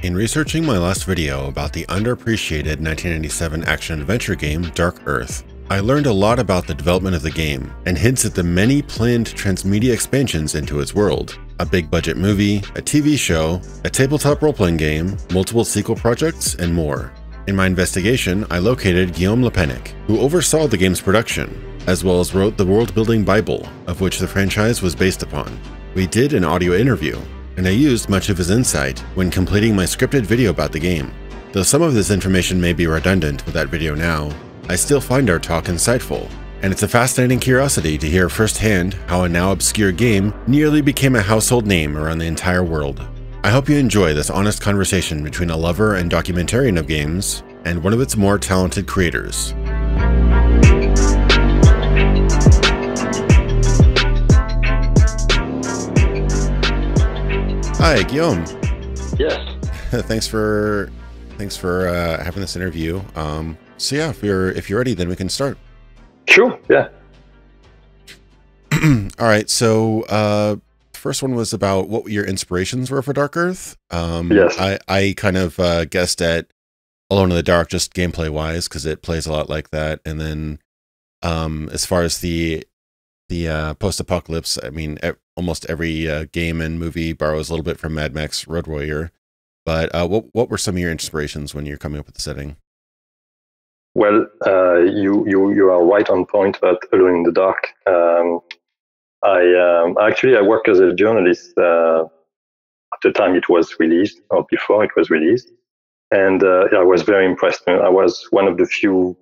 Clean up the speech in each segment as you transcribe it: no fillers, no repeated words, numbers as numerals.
In researching my last video about the underappreciated 1997 action-adventure game Dark Earth, I learned a lot about the development of the game and hints at the many planned transmedia expansions into its world. A big-budget movie, a TV show, a tabletop role-playing game, multiple sequel projects, and more. In my investigation, I located Guillaume Le Pennec, who oversaw the game's production, as well as wrote the world-building Bible, of which the franchise was based upon. We did an audio interview, and I used much of his insight when completing my scripted video about the game. Though some of this information may be redundant with that video now, I still find our talk insightful, and it's a fascinating curiosity to hear firsthand how a now obscure game nearly became a household name around the entire world. I hope you enjoy this honest conversation between a lover and documentarian of games and one of its more talented creators. Hi, Guillaume. Yes. Thanks for having this interview. So yeah, if you're ready, then we can start. Sure. Yeah. All right. So first one was about what your inspirations were for Dark Earth. Yes. I kind of guessed at Alone in the Dark, just gameplay wise, because it plays a lot like that. And then as far as the post-apocalypse, I mean, almost every game and movie borrows a little bit from Mad Max Road Warrior. But what were some of your inspirations when you're coming up with the setting? Well, you are right on point about Alone in the Dark. I work as a journalist at the time it was released, or before it was released, and I was very impressed. I was one of the few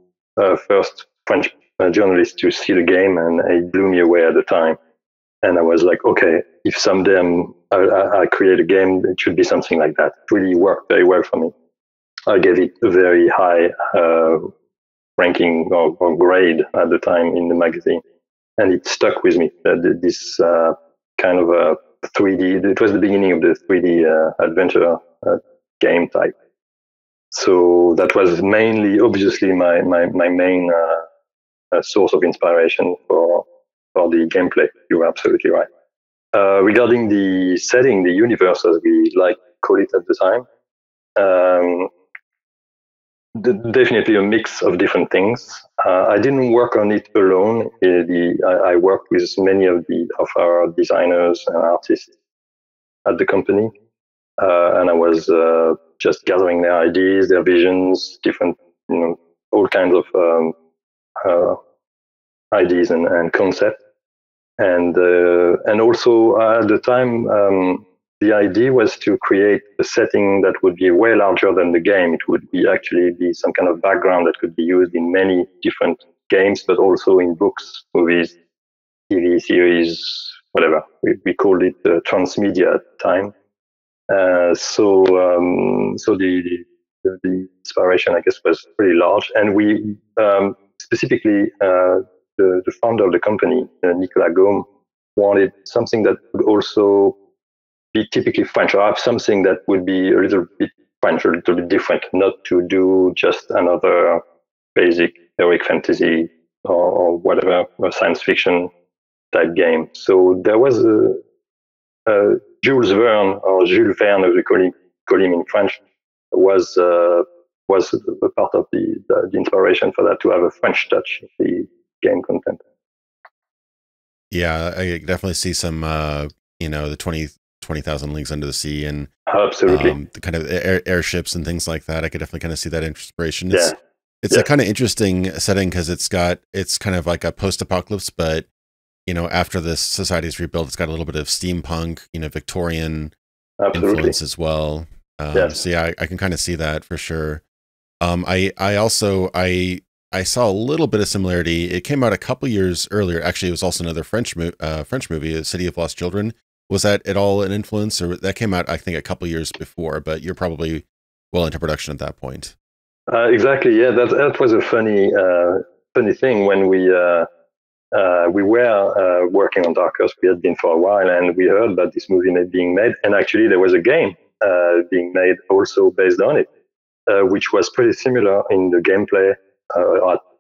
first French journalists to see the game, and it blew me away at the time. And I was like, okay, if someday I create a game, it should be something like that. It really worked very well for me. I gave it a very high ranking or grade at the time in the magazine, and it stuck with me. This kind of a 3D. It was the beginning of the 3D adventure game type. So that was mainly, obviously, my main source of inspiration for the gameplay. You were absolutely right. Regarding the setting, the universe, as we like to call it at the time, definitely a mix of different things. I didn't work on it alone. I worked with many of our designers and artists at the company, and I was just gathering their ideas, their visions, different, all kinds of ideas and concepts. And also at the time, the idea was to create a setting that would be way larger than the game. It would actually be some kind of background that could be used in many different games, but also in books, movies, TV series, whatever. We called it transmedia at the time. So the inspiration, I guess, was pretty large. And we specifically, the founder of the company, Nicolas Gaume, wanted something that would also be typically French, or have something that would be a little bit French, a little bit different, not to do just another basic heroic fantasy or whatever, or science fiction type game. So there was a Jules Verne, or Jules Verne, as we call him in French, was a part of the inspiration for that, to have a French touch in the game content. Yeah, I definitely see some, the 20,000 Leagues Under the Sea, and absolutely the kind of airships and things like that. I could definitely kind of see that inspiration. It's a kind of interesting setting because it's kind of like a post-apocalypse, but after this society's rebuilt, it's got a little bit of steampunk, Victorian influence as well. So yeah, I can kind of see that for sure. I saw a little bit of similarity. It came out a couple years earlier. Actually, it was also another French movie, City of Lost Children. Was that at all an influence, or that came out, I think, a couple years before? But you're probably well into production at that point. Exactly. Yeah, that was a funny thing when we were working on Dark Earth. We had been for a while, and we heard about this movie being made. And actually, there was a game being made also based on it, which was pretty similar in the gameplay.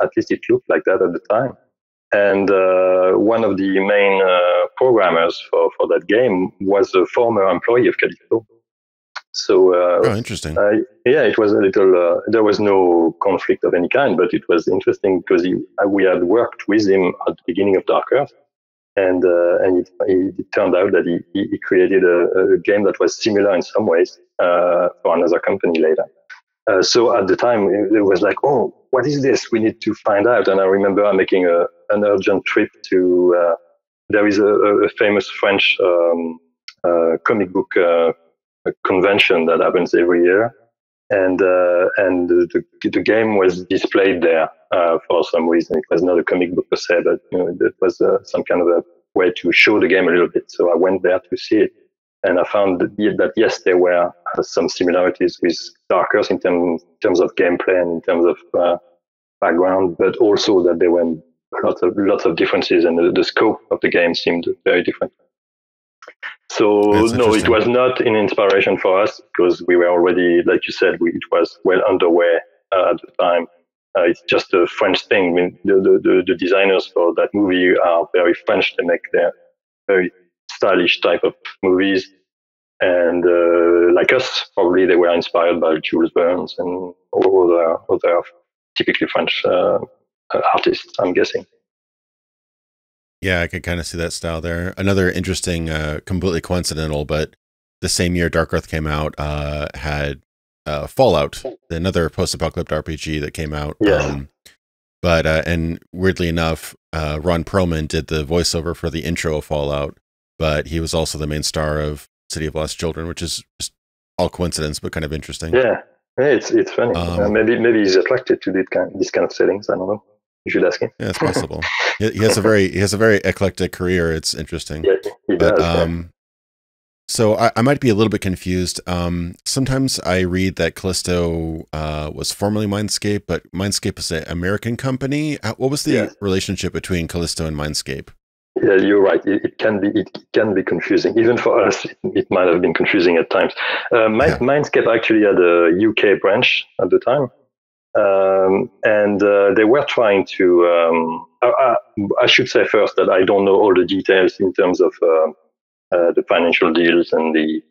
At least it looked like that at the time. And one of the main programmers for that game was a former employee of Kalisto. So Oh, interesting. yeah, it was a little. There was no conflict of any kind, but it was interesting because we had worked with him at the beginning of Dark Earth, and it turned out that he created a game that was similar in some ways for another company later. So at the time, it was like, oh, what is this? We need to find out. And I remember making an urgent trip to. There is a famous French comic book convention that happens every year, and the game was displayed there for some reason. It was not a comic book per se, but it was some kind of a way to show the game a little bit. So I went there to see it, and I found that yes, there were some similarities with Dark Earth in terms of gameplay and in terms of background, but also that there were lots of differences, and the scope of the game seemed very different. So no, it was not an inspiration for us because we were already, like you said, it was well underway at the time. It's just a French thing. I mean, the designers for that movie are very French. They make their very stylish type of movies. And like us, probably they were inspired by Jules Verne and other typically French artists, I'm guessing. Yeah, I could kind of see that style there. Another interesting, completely coincidental, but the same year Dark Earth came out, had Fallout, another post-apocalyptic RPG that came out. Yes. But and weirdly enough, Ron Perlman did the voiceover for the intro of Fallout, but he was also the main star of City of Lost Children, which is just all coincidence, but kind of interesting. Yeah, it's funny. Maybe he's attracted to these kind of settings. I don't know. You should ask him. Yeah, it's possible. He has a very eclectic career. It's interesting. Yeah, he does. Yeah. So I might be a little bit confused. Sometimes I read that Kalisto was formerly Mindscape, but Mindscape is an American company. What was the relationship between Kalisto and Mindscape? Yeah, you're right. It can be confusing. Even for us, it might have been confusing at times. Mindscape actually had a UK branch at the time. And they were trying to. I should say first that I don't know all the details in terms of the financial deals and the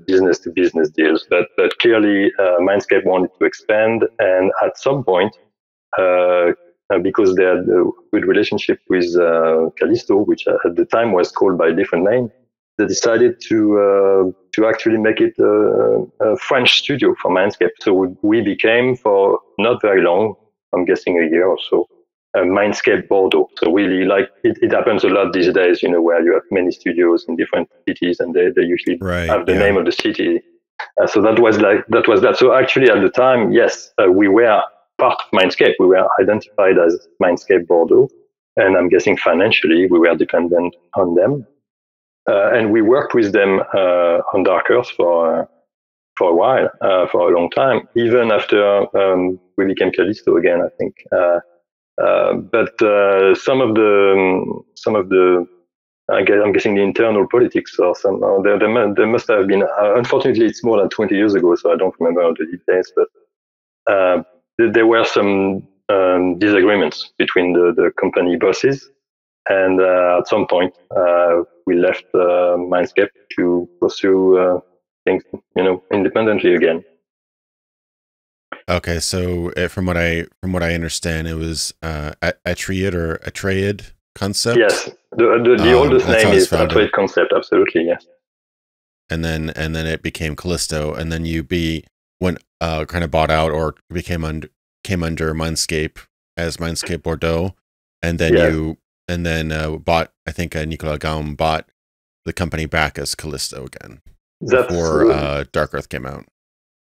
business to business deals, but clearly Mindscape wanted to expand, and at some point, because they had a good relationship with Kalisto, which at the time was called by a different name, they decided to actually make it a French studio for Mindscape. So we became, for not very long, I'm guessing a year or so, Mindscape Bordeaux. So really, like it happens a lot these days, where you have many studios in different cities, and they usually have the name of the city. So that was that. So actually, at the time, yes, we were part of Mindscape. We were identified as Mindscape Bordeaux, and I'm guessing financially we were dependent on them. And we worked with them on Dark Earth for a while, for a long time, even after we became Kalisto again, I think. But some of the I'm guessing the internal politics or somehow there must have been. Unfortunately, it's more than 20 years ago, so I don't remember all the details. But there were some disagreements between the company bosses. And at some point, we left Mindscape to pursue things, independently again. Okay, so from what I understand, it was Atreid concept. Yes, the oldest name is Atreid concept. Absolutely, yes. And then it became Kalisto, and then you went kind of bought out or came under Mindscape as Mindscape Bordeaux, and then bought, I think Nicolas Guillaume bought the company back as Kalisto again before Dark Earth came out.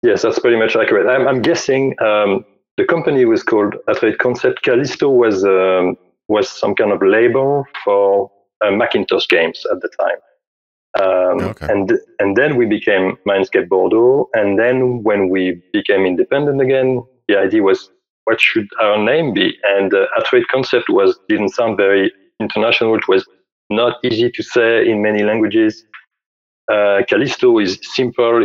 Yes, that's pretty much accurate. I'm guessing the company was called Atreid Concept. Kalisto was some kind of label for Macintosh games at the time. Okay. And then we became Mindscape Bordeaux. And then when we became independent again, the idea was, what should our name be? And Atreid Concept didn't sound very international. It was not easy to say in many languages. Kalisto is simple.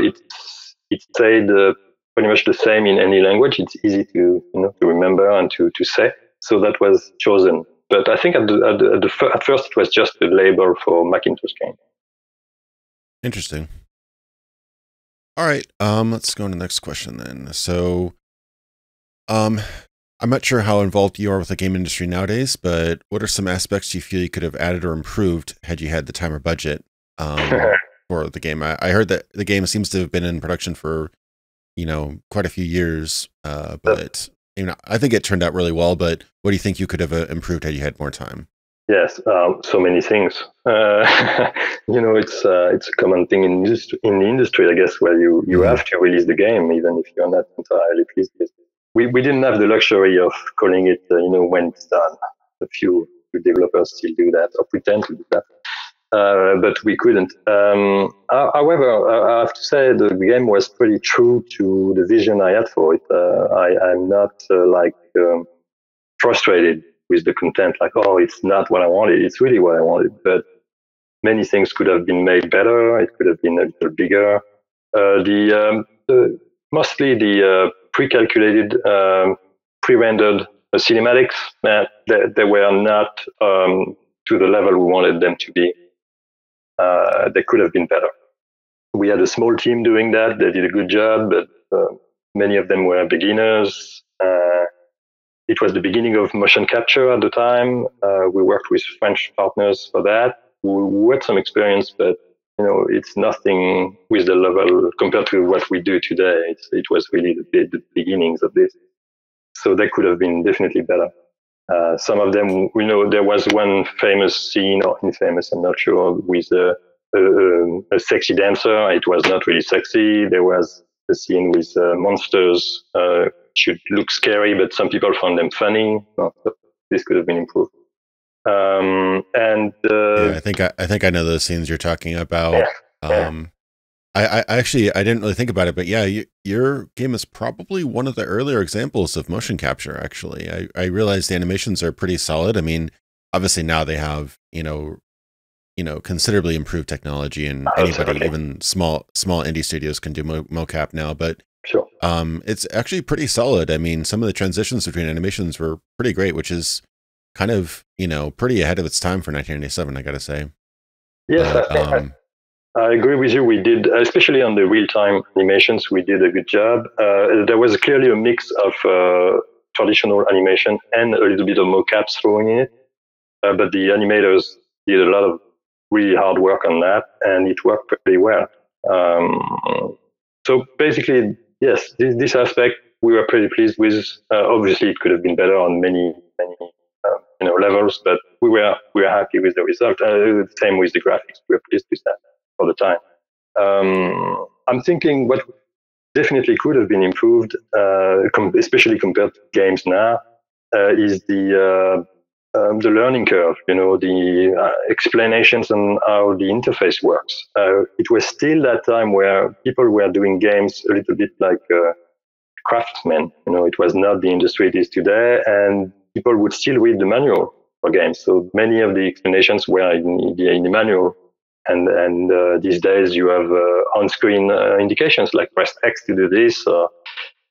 It stayed pretty much the same in any language. It's easy to remember and to say. So that was chosen. But I think at first it was just a label for Macintosh game. Interesting. All right. Let's go on to the next question then. So, I'm not sure how involved you are with the game industry nowadays, but what are some aspects you feel you could have added or improved had you had the time or budget for the game? I heard that the game seems to have been in production for, quite a few years, but I think it turned out really well. But what do you think you could have improved had you had more time? Yes, so many things. It's a common thing in the industry, I guess, where you have to release the game even if you're not entirely pleased with it. We didn't have the luxury of calling it, when it's done. A few developers still do that or pretend to do that, but we couldn't. However, I have to say the game was pretty true to the vision I had for it. I'm not frustrated with the content, like, oh, it's not what I wanted. It's really what I wanted, but many things could have been made better. It could have been a little bigger. Mostly the pre-calculated, pre-rendered cinematics, they were not to the level we wanted them to be. They could have been better. We had a small team doing that. They did a good job, but many of them were beginners. It was the beginning of motion capture at the time. We worked with French partners for that. We had some experience, but it's nothing with the level compared to what we do today. It was really the beginnings of this. So they could have been definitely better. Some of them, there was one famous scene, or infamous, I'm not sure, with a sexy dancer. It was not really sexy. There was a scene with monsters. Should look scary, but some people found them funny. So this could have been improved. Yeah, I think I know those scenes you're talking about. Yeah. I actually didn't really think about it, but yeah, your game is probably one of the earlier examples of motion capture. Actually, I realized the animations are pretty solid. I mean, obviously now they have considerably improved technology, and anybody, even small indie studios, can do mocap now. But sure, it's actually pretty solid. I mean, some of the transitions between animations were pretty great, which is kind of pretty ahead of its time for 1997. I got to say. Yes, I agree with you. We did, especially on the real-time animations, we did a good job. There was clearly a mix of traditional animation and a little bit of mocaps thrown in it. But the animators did a lot of really hard work on that, and it worked pretty well. So basically, yes, this aspect we were pretty pleased with. Obviously, it could have been better on many levels, but we were happy with the result. Same with the graphics. We were pleased with that all the time. I'm thinking what definitely could have been improved, especially compared to games now, is the learning curve. The explanations on how the interface works. It was still that time where people were doing games a little bit like craftsmen. It was not the industry it is today, and people would still read the manual for games. So many of the explanations were in the manual. And these days you have on-screen indications like press X to do this.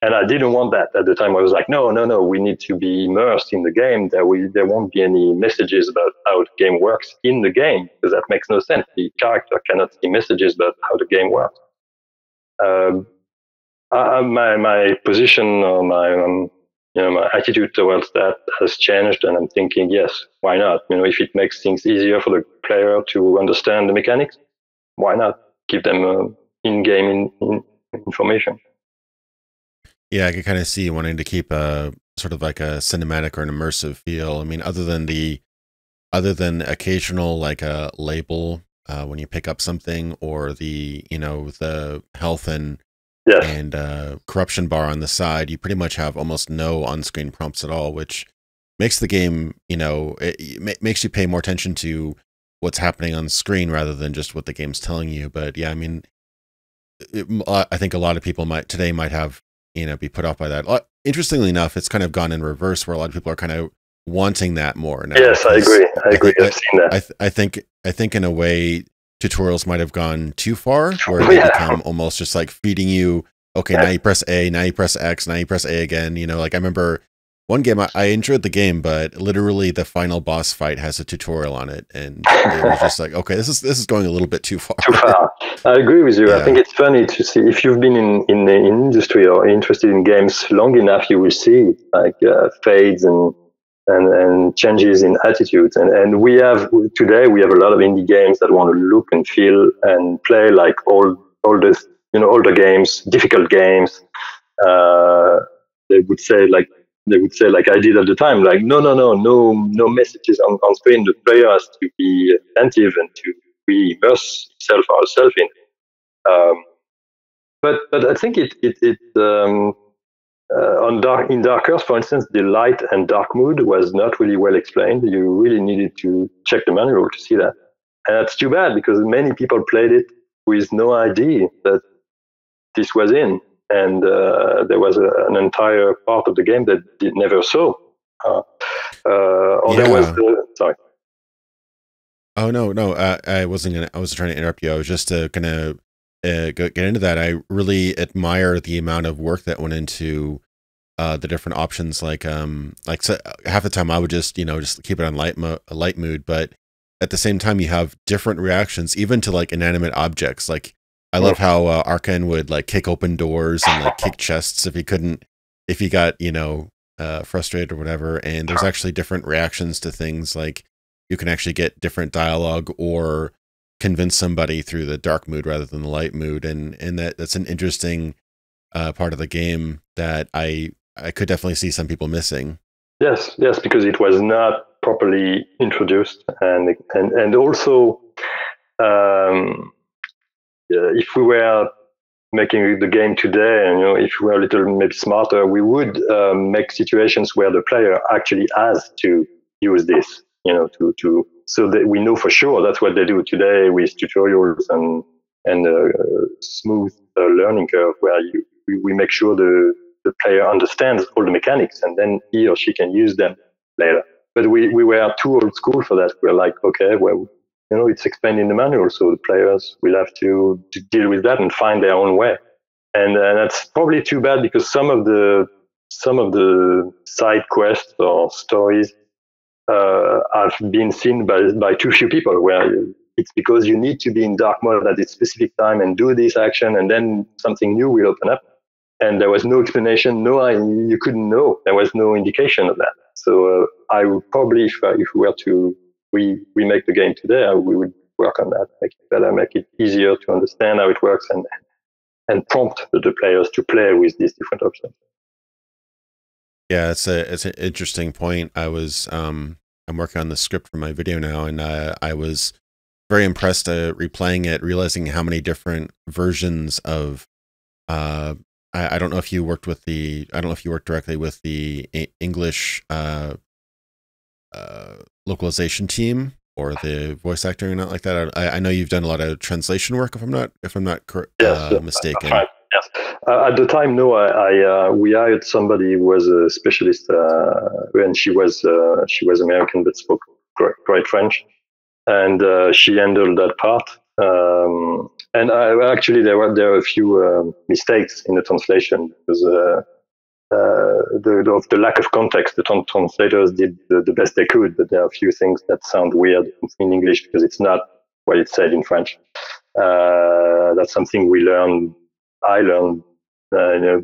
And I didn't want that at the time. I was like, no, we need to be immersed in the game. There won't be any messages about how the game works in the game, because that makes no sense. The character cannot see messages about how the game works. My position or my attitude towards that has changed, and I'm thinking, yes, why not? If it makes things easier for the player to understand the mechanics, why not give them in-game information? Yeah, I can kind of see you wanting to keep a sort of like a cinematic or an immersive feel. I mean, other than occasional like a label when you pick up something, or the the health and corruption bar on the side, you pretty much have almost no on-screen prompts at all, which makes the game, it makes you pay more attention to what's happening on screen rather than just what the game's telling you. But yeah, I mean, I think a lot of people might have, be put off by that. Interestingly enough, it's kind of gone in reverse, where a lot of people are kind of wanting that more now. Yes, I agree. I've seen that. I think in a way, tutorials might have gone too far, where they become almost just like feeding you, okay, now you press A, now you press X, now you press A again. Like I remember one game I enjoyed the game, but literally the final boss fight has a tutorial on it, and it was just like, okay, this is going a little bit too far. Too far. I agree with you. Yeah. I think it's funny to see if you've been in the industry or interested in games long enough, you will see like fades and changes in attitudes. And we have today we have a lot of indie games that want to look and feel and play like older games, difficult games. They would say like I did at the time, like no messages on screen. The player has to be attentive and to really immerse himself or herself in. But I think in Dark Earth, for instance, the light and dark mood was not really well explained. You really needed to check the manual to see that, and that's too bad because many people played it with no idea that this was in. And there was an entire part of the game that it never saw. There was sorry. Oh no! I wasn't trying to interrupt you. I was just gonna get into that. I really admire the amount of work that went into the different options. So half the time I would just keep it on light mood, but at the same time you have different reactions, even to like inanimate objects. Like I love how Arkan would like kick open doors and like kick chests if he got frustrated or whatever. And there's actually different reactions to things. Like you can actually get different dialogue or convince somebody through the dark mood rather than the light mood, and that's an interesting part of the game that I could definitely see some people missing. Yes, because it was not properly introduced, and also. If we were making the game today, and if we were a little maybe smarter, we would make situations where the player actually has to use this, so that we know for sure that's what they do today with tutorials and smooth learning curve, where we make sure the player understands all the mechanics, and then he or she can use them later. But we were too old school for that. We're like, okay, well. It's explained in the manual, so the players will have to deal with that and find their own way. And that's probably too bad because some of the side quests or stories have been seen by too few people. Where it's because you need to be in dark mode at a specific time and do this action, and then something new will open up. And there was no explanation. You couldn't know. There was no indication of that. So I would probably, if we were to remake the game today, we would work on that, make it better, make it easier to understand how it works, and prompt the players to play with these different options. Yeah, it's an interesting point. I'm working on the script for my video now, and I was very impressed replaying it, realizing how many different versions of I don't know if you worked directly with the English localization team or the voice acting or not like that. I know you've done a lot of translation work, if I'm not mistaken. Yes. At the time, no. We hired somebody who was a specialist, and she was American but spoke great French, and she handled that part. And actually, there were a few mistakes in the translation because. The lack of context, the translators did the best they could, but there are a few things that sound weird in English because it's not what it said in French. That's something I learned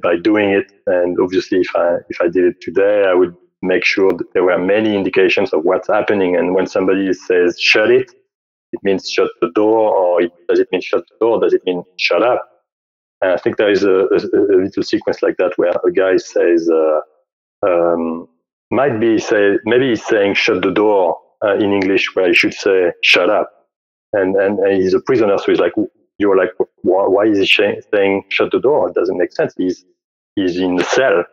by doing it, and obviously if I did it today, I would make sure that there were many indications of what's happening, and when somebody says shut it means shut the door, or does it mean shut the door, does it mean shut up? And I think there is a little sequence like that where a guy says, maybe he's saying shut the door in English where he should say shut up. And he's a prisoner, so he's like, you're like, why is he saying shut the door? It doesn't make sense. He's in the cell.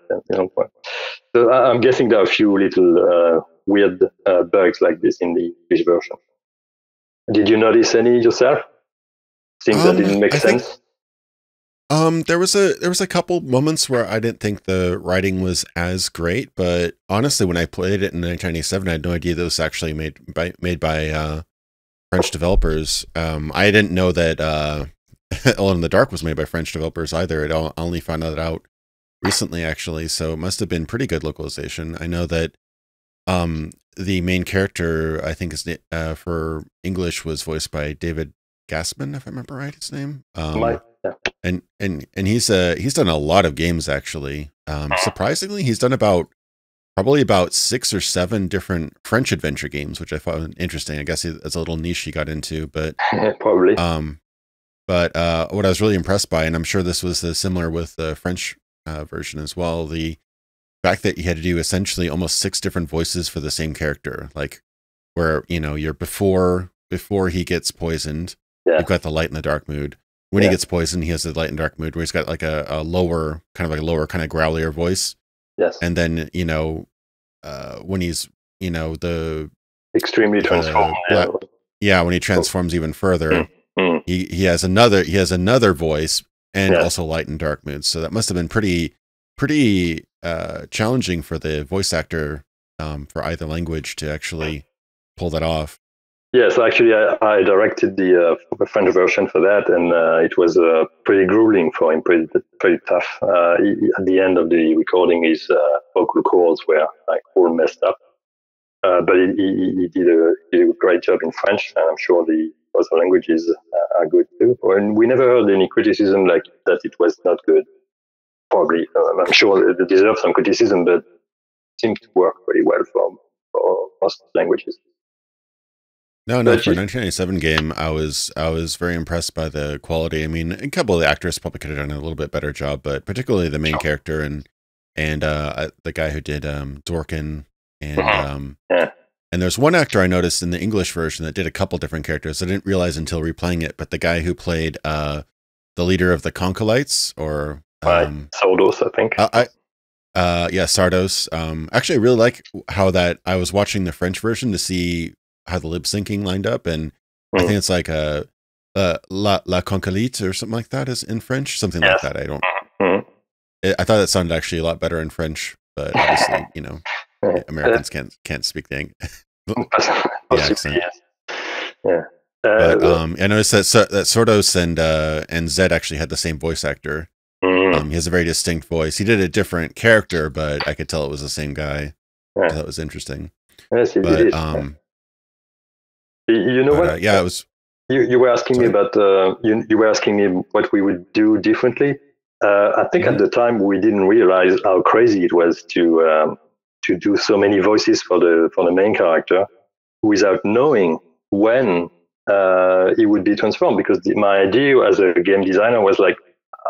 So I'm guessing there are a few little weird bugs like this in the English version. Did you notice any yourself? Things that didn't make sense? There was a couple moments where I didn't think the writing was as great, but honestly, when I played it in 1997, I had no idea that it was actually made by French developers. I didn't know that Alone in the Dark was made by French developers either. I only found that out recently, actually, so it must have been pretty good localization. I know that the main character, I think, is for English was voiced by David Gassman, if I remember right, his name. Yeah. And he's done a lot of games actually. Surprisingly, he's done probably about 6 or 7 different French adventure games, which I found interesting. I guess it's a little niche he got into, but Probably. But what I was really impressed by, and I'm sure this was similar with the French version as well, the fact that you had to do essentially almost 6 different voices for the same character, like where you're before he gets poisoned, you've got the light and the dark mood. When he gets poisoned, he has the light and dark mood, where he's got like a lower kind of growlier voice. Yes. And then when he's the extremely transformed. When he transforms even further, he has another voice and also light and dark moods. So that must have been pretty challenging for the voice actor for either language to actually pull that off. Yes, actually, I directed the French version for that, and it was pretty grueling for him, pretty tough. At the end of the recording, his vocal cords were like all messed up. But he did a great job in French, and I'm sure the other languages are good too. And we never heard any criticism like that it was not good. Probably, I'm sure it deserves some criticism, but it seems to work pretty well for most languages. No, for a 1997 game, I was very impressed by the quality. I mean, a couple of the actors probably could have done a little bit better job, but particularly the main character and the guy who did Dorkin and and there's one actor I noticed in the English version that did a couple different characters. I didn't realize until replaying it, but the guy who played the leader of the Concholites, or Sardos, I think. Sardos. Actually, I really like how that I was watching the French version to see how the lip syncing lined up, and I think it's like La Concolite or something like that is in French, something like that. I don't. I thought that sounded actually a lot better in French, but obviously, Americans can't speak the accent. Yeah. But I noticed that Sordos and Zed actually had the same voice actor. He has a very distinct voice. He did a different character, but I could tell it was the same guy. I thought it was interesting. Yes, it is. What? Yeah, it was. You were asking me about. You were asking me what we would do differently. I think at the time we didn't realize how crazy it was to do so many voices for the main character without knowing when he would be transformed. Because my idea as a game designer was like,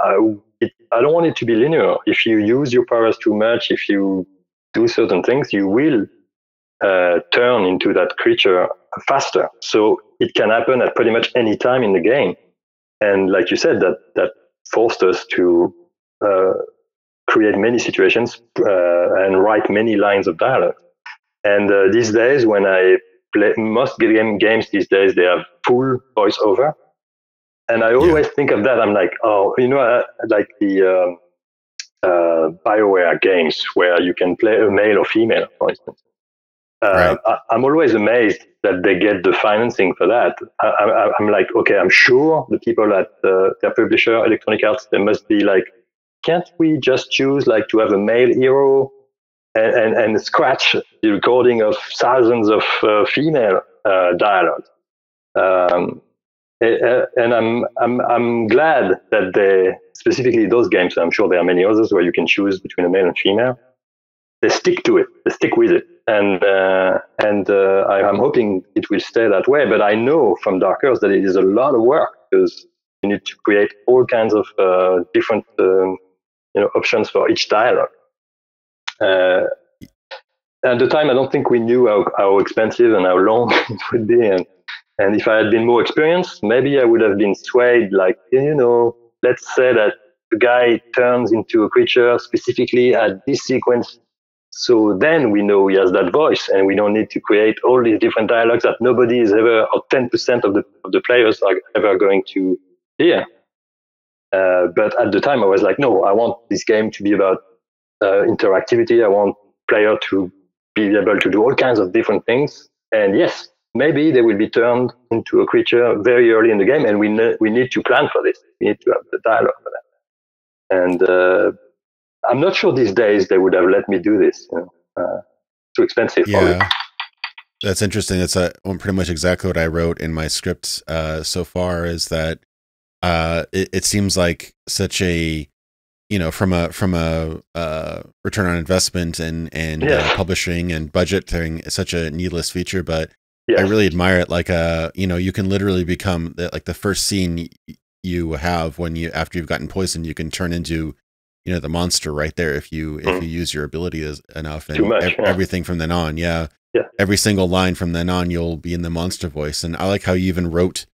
I don't want it to be linear. If you use your powers too much, if you do certain things, you will turn into that creature faster. So it can happen at pretty much any time in the game. And like you said, that forced us to create many situations and write many lines of dialogue. And these days, when I play most games these days, they have full voiceover. And I always think of that. I'm like, like the BioWare games where you can play a male or female, for instance. I'm always amazed that they get the financing for that. I'm like, okay, I'm sure the people at their publisher, Electronic Arts, they must be like, can't we just choose like to have a male hero and scratch the recording of thousands of female dialogue? And I'm glad that they, specifically those games, I'm sure there are many others where you can choose between a male and female. They stick to it. They stick with it. And I'm hoping it will stay that way. But I know from Dark Earth that it is a lot of work because you need to create all kinds of different options for each dialogue. At the time, I don't think we knew how expensive and how long it would be. And if I had been more experienced, maybe I would have been swayed. Like, let's say that the guy turns into a creature specifically at this sequence. So then we know he has that voice, and we don't need to create all these different dialogues that nobody is ever, or 10% of the players are ever going to hear. But at the time, I was like, no, I want this game to be about interactivity. I want player to be able to do all kinds of different things. And yes, maybe they will be turned into a creature very early in the game, and we need to plan for this. We need to have the dialogue for that. And I'm not sure these days they would have let me do this. Too expensive, probably. Yeah, that's interesting. That's pretty much exactly what I wrote in my script so far. Is that it seems like such a from a return on investment and Yes. publishing and budget thing, it's such a needless feature, but I Yes. really admire it. Like you can literally become like the first scene you have when you after you've gotten poisoned, you can turn into the monster right there if you use your ability enough, Too and much. Yeah. everything from then on. Yeah, Yeah. every single line from then on, you'll be in the monster voice, and I like how you even wrote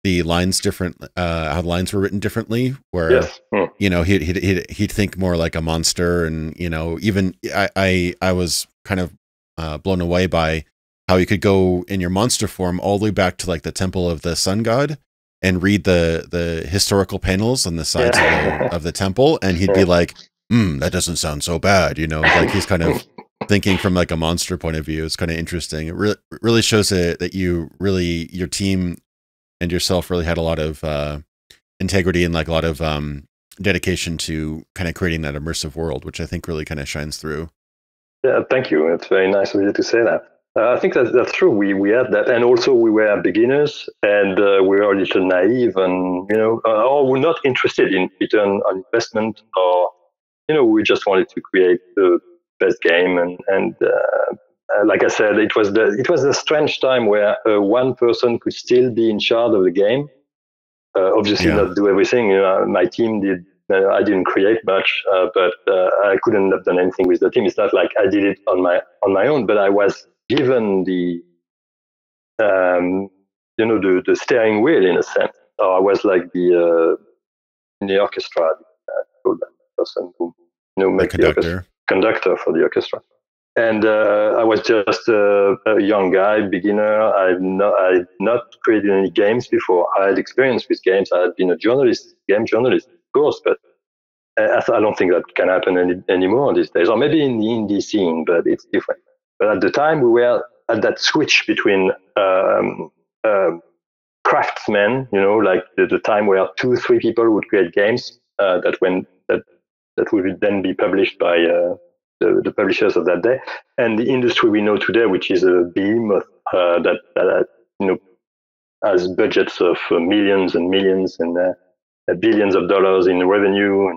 the lines different, how the lines were written differently, where Yes. he'd think more like a monster, and even I was kind of blown away by how you could go in your monster form all the way back to like the temple of the sun god and read the historical panels on the sides of the temple, and he'd be like, that doesn't sound so bad, like he's kind of thinking from like a monster point of view. It's kind of interesting. It really shows that your team and yourself really had a lot of integrity and like a lot of dedication to kind of creating that immersive world, which I think really kind of shines through. Yeah, thank you. It's very nice of you to say that. I think that's true. We had that, and also we were beginners, and we were a little naive, and or we're not interested in return on investment, or we just wanted to create the best game, and like I said, it was a strange time where one person could still be in charge of the game. Obviously, Yeah. not do everything. My team did. I didn't create much, but I couldn't have done anything with the team. It's not like I did it on my own, but I was given the the steering wheel in a sense. Or I was like the in the orchestra, that person who make the orchestra conductor for the orchestra. And I was just a young guy, beginner. I'd not created any games before. I had experience with games. I had been a journalist, game journalist, of course, but I don't think that can happen anymore these days. Or maybe in the indie scene, but it's different. But at the time, we were at that switch between craftsmen, like the time where 2-3 people would create games that would then be published by the publishers of that day, and the industry we know today, which is a behemoth that has budgets of millions and millions and billions of dollars in revenue,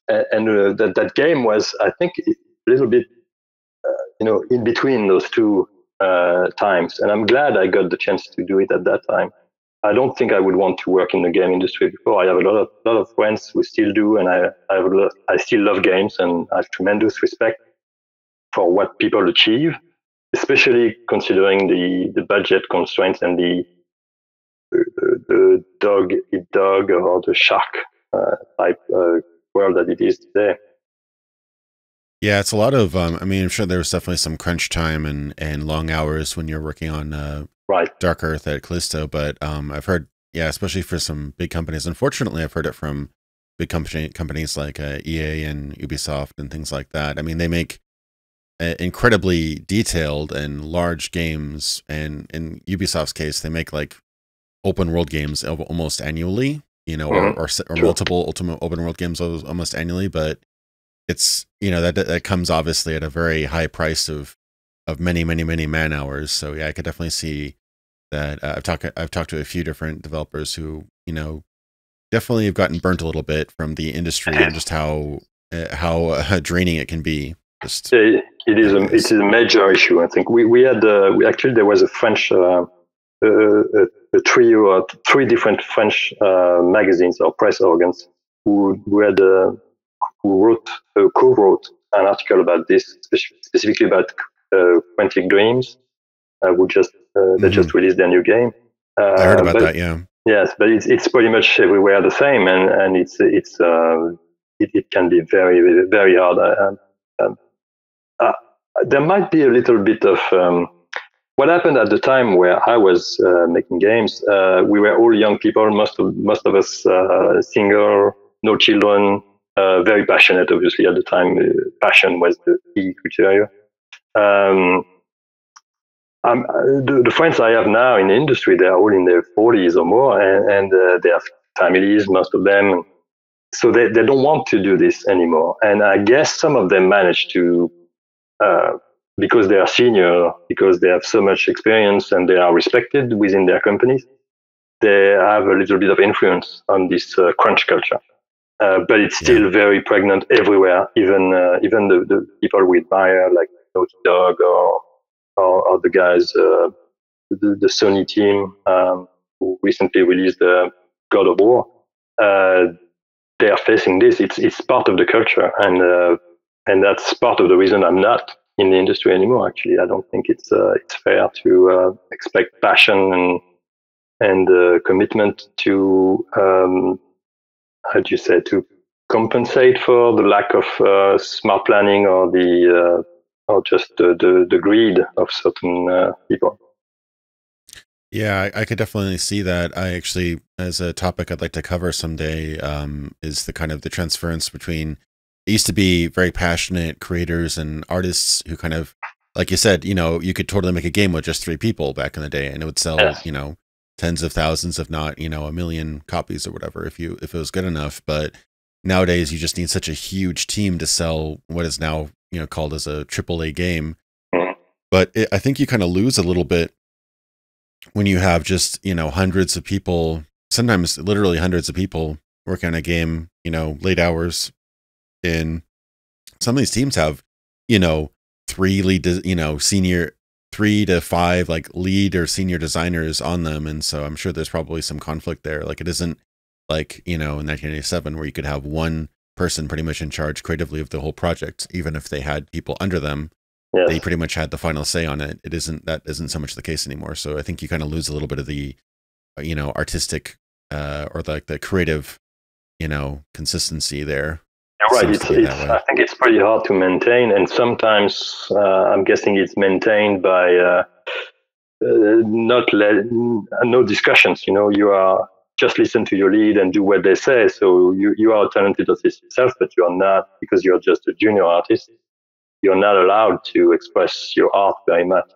and that game was, I think, a little bit in between those two times, and I'm glad I got the chance to do it at that time. I don't think I would want to work in the game industry before. I have a lot of friends who still do, and I still love games, and I have tremendous respect for what people achieve, especially considering the budget constraints and the dog eat dog or the shark type world that it is today. Yeah, it's a lot of. I mean, I'm sure there was definitely some crunch time and long hours when you're working on Dark Earth at Kalisto, but I've heard, yeah, especially for some big companies. Unfortunately, I've heard it from big companies like EA and Ubisoft and things like that. I mean, they make incredibly detailed and large games, and in Ubisoft's case, they make like open world games almost annually, or multiple ultimate open world games almost annually, but it's that comes obviously at a very high price of many man hours. So yeah, I could definitely see that. I've talked to a few different developers who definitely have gotten burnt a little bit from the industry and just how draining it can be. It is a major issue. I think we had actually there was a French a trio or 3 different French magazines or press organs who co-wrote an article about this, specifically about Quantic Dreams, who they just released their new game. I heard about that. Yeah. Yes, but it's pretty much everywhere the same, and it can be very very hard. There might be a little bit of what happened at the time where I was making games. We were all young people, most of us single, no children, very passionate. Obviously, at the time, passion was the key criteria. The friends I have now in the industry, they are all in their 40s or more, and they have families, most of them. so they don't want to do this anymore. And I guess some of them manage to, because they are senior, because they have so much experience and they are respected within their companies, they have a little bit of influence on this crunch culture. But it's still very pregnant everywhere. Even the people we admire, like Naughty Dog or the guys, the Sony team who recently released God of War. They are facing this. It's part of the culture, and that's part of the reason I'm not in the industry anymore. Actually, I don't think it's fair to expect passion and commitment to how do you say, to compensate for the lack of smart planning or the or just the greed of certain people. Yeah, I could definitely see that. I actually, as a topic I'd like to cover someday, is the kind of the transference between, it used to be very passionate creators and artists who kind of, like you said, you could totally make a game with just 3 people back in the day and it would sell, tens of thousands, if not, 1 million copies or whatever, if it was good enough. But nowadays you just need such a huge team to sell what is now, called as a AAA game. But I think you kind of lose a little bit when you have just, hundreds of people, sometimes literally hundreds of people working on a game, late hours. And some of these teams have, 3 lead, senior, 3 to 5 like lead or senior designers on them. And so I'm sure there's probably some conflict there. Like it isn't like, in 1987 where you could have one person pretty much in charge creatively of the whole project, even if they had people under them. Yes. They pretty much had the final say on it. That isn't so much the case anymore. So I think you kind of lose a little bit of the, artistic, or like the creative, consistency there. You're right. I think it's pretty hard to maintain, and sometimes I'm guessing it's maintained by no discussions. You are just listen to your lead and do what they say. So you are a talented artist yourself, but you are not, because you're just a junior artist, you're not allowed to express your art very much.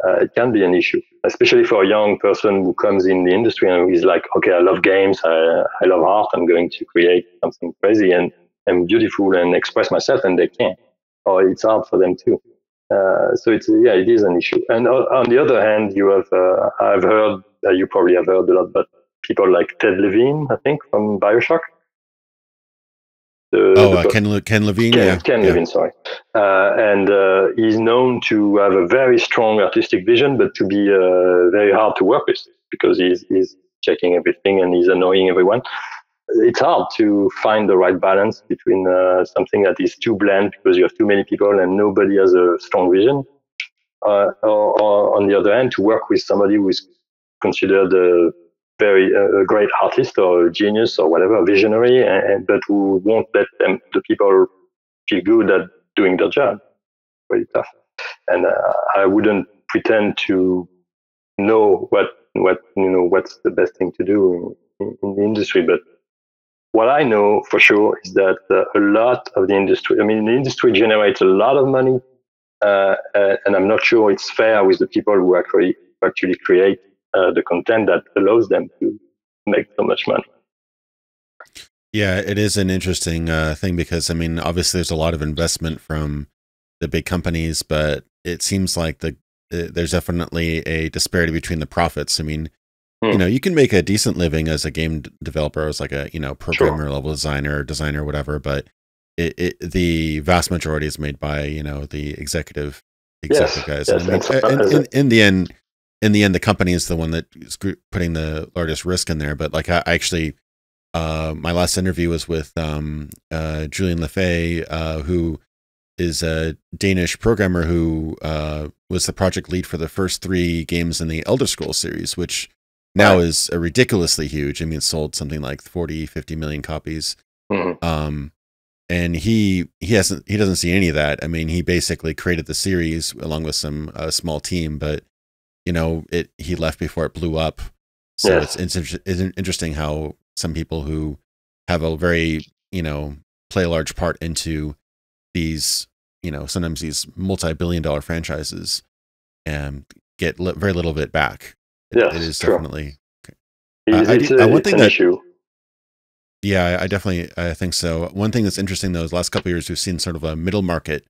It can be an issue, especially for a young person who comes in the industry and is like, okay, I love games, I love art, I'm going to create something crazy and beautiful and express myself, and they can't, or it's hard for them too. So it is an issue. And on the other hand, you have, I've heard, you probably have heard a lot, but people like Ted Levine, I think, from BioShock. Ken Levine. Ken Levine, sorry. And he's known to have a very strong artistic vision, but to be very hard to work with because he's checking everything and he's annoying everyone. It's hard to find the right balance between something that is too bland because you have too many people and nobody has a strong vision, or on the other hand, to work with somebody who is considered a great artist or a genius or whatever, a visionary, but who won't let the people feel good at doing their job. Very tough. And I wouldn't pretend to know what's the best thing to do in the industry, but what I know for sure is that a lot of the industry, the industry generates a lot of money, and I'm not sure it's fair with the people who actually create the content that allows them to make so much money. Yeah, it is an interesting thing because, obviously there's a lot of investment from the big companies, but it seems like there's definitely a disparity between the profits. You can make a decent living as a game developer, as like a, programmer, sure, level designer, whatever, but the vast majority is made by, the executive guys. Yes, and in the end, the company is the one that is putting the largest risk in there. But like I actually, my last interview was with Gilliam Le who is a Danish programmer who was the project lead for the first 3 games in the Elder Scrolls series, which now is a ridiculously huge. It sold something like 40-50 million copies. Mm-hmm. And he doesn't see any of that. He basically created the series along with some small team, but he left before it blew up. So yes, it's interesting how some people who have a very, play a large part into these, sometimes these multi-billion-dollar franchises and get very little bit back. Yes, it is true. Definitely. It's an issue. Yeah, I definitely I think so. One thing that's interesting though is the last couple of years we've seen sort of a middle market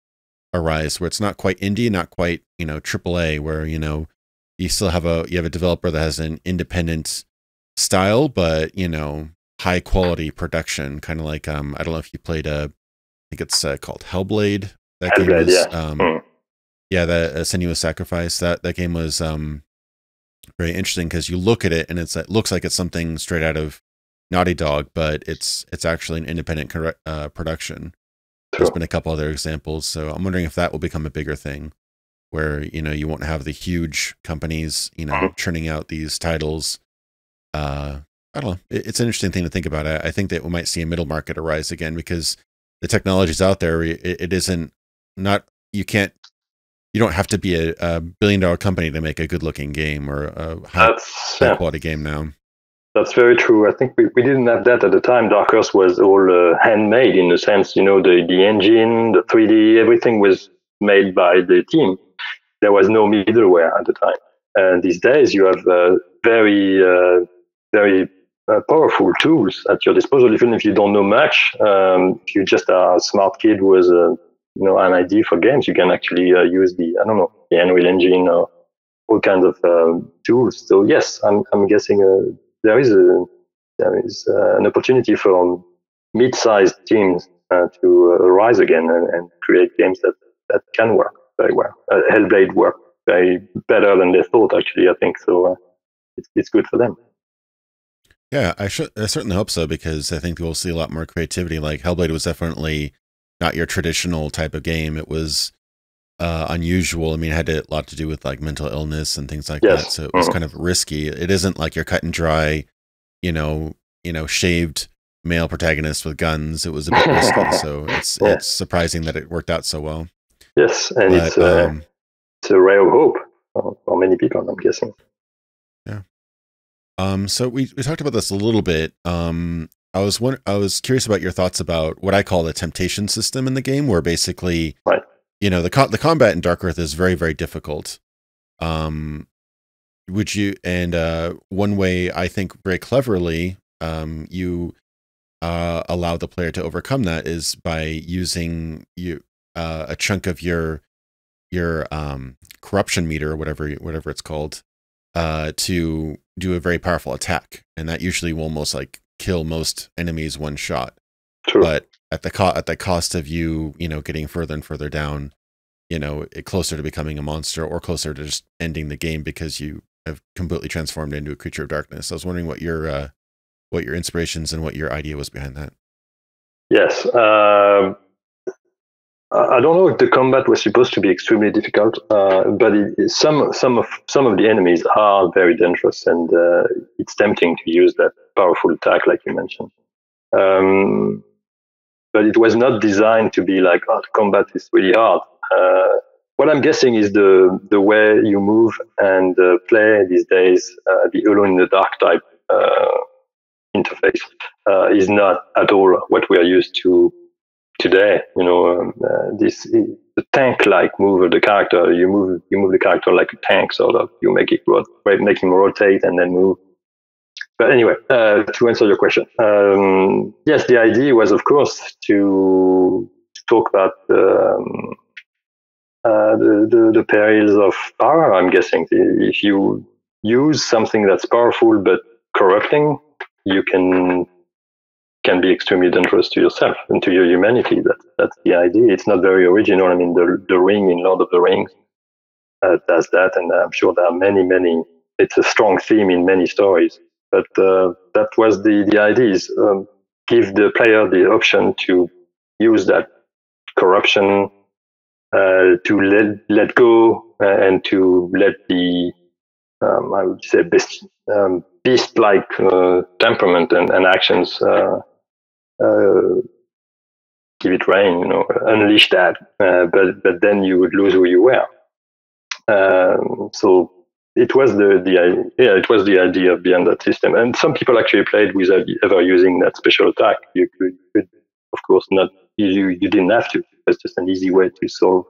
arise where it's not quite indie, not quite, AAA, where, you still have a developer that has an independent style, but, high quality production, kind of like I don't know if you played I think it's called Hellblade. That game Hellblade, was yeah. Mm. yeah, the Senua Sacrifice. That game was very interesting because you look at it and it looks like it's something straight out of Naughty Dog, but it's actually an independent production. There's True. been a couple other examples, so I'm wondering if that will become a bigger thing, where you won't have the huge companies Mhm. churning out these titles. I don't know. It's an interesting thing to think about. I think that we might see a middle market arise again because the technology's out there. It isn't not you don't have to be a billion-dollar company to make a good-looking game or a high Yeah, quality game now. that's very true. I think we didn't have that at the time. Dark Horse was all handmade in a sense. The engine, the 3D, everything was made by the team. There was no middleware at the time. And these days, you have very powerful tools at your disposal. Even if you don't know much, if you just are a smart kid with an idea for games, you can actually use the Unreal Engine or all kinds of tools. So yes, I'm guessing there is an opportunity for mid-sized teams to rise again and create games that can work very well. Hellblade worked very better than they thought, actually, I think. So it's good for them. Yeah, I certainly hope so because I think we'll see a lot more creativity. Like Hellblade was definitely not your traditional type of game. It was unusual. I mean, it had a lot to do with like mental illness and things like that. Yes. So it was kind of risky. It isn't like your cut and dry, shaved male protagonist with guns. It was a bit risky. So Yeah. it's surprising that it worked out so well. Yes, and But it's a ray of hope for many people, I'm guessing. yeah. So we talked about this a little bit. I was curious about your thoughts about what I call the temptation system in the game, where basically, Right. the combat in Dark Earth is very, very difficult. Would you, and one way I think very cleverly, you allow the player to overcome that is by using a chunk of your corruption meter or whatever it's called, to do a very powerful attack, and that usually will almost like kill most enemies one shot. True. But at the cost of you getting further and further down, closer to becoming a monster or closer to just ending the game because you have completely transformed into a creature of darkness. I was wondering what your inspirations and what your idea was behind that. Yes. I don't know if the combat was supposed to be extremely difficult, but some of the enemies are very dangerous, and it's tempting to use that powerful attack, like you mentioned. But it was not designed to be like, oh, the combat is really hard. What I'm guessing is the way you move and play these days, the Alone in the Dark type interface is not at all what we are used to today. The tank-like move of the character. You move the character like a tank, sort of. You make him rotate and then move. But anyway, to answer your question, yes, the idea was, of course, to talk about the perils of power. I'm guessing if you use something that's powerful but corrupting, you can be extremely dangerous to yourself and to your humanity. That's the idea. It's not very original. I mean, the ring in Lord of the Rings does that, and I'm sure there are many. It's a strong theme in many stories. But that was the idea: is give the player the option to use that corruption, to let go, and to let the I would say beast-like temperament and actions. Give it rein, unleash that, but then you would lose who you were. So it was it was the idea behind that system, and some people actually played without ever using that special attack. You could of course, not. You didn't have to. It's just an easy way to solve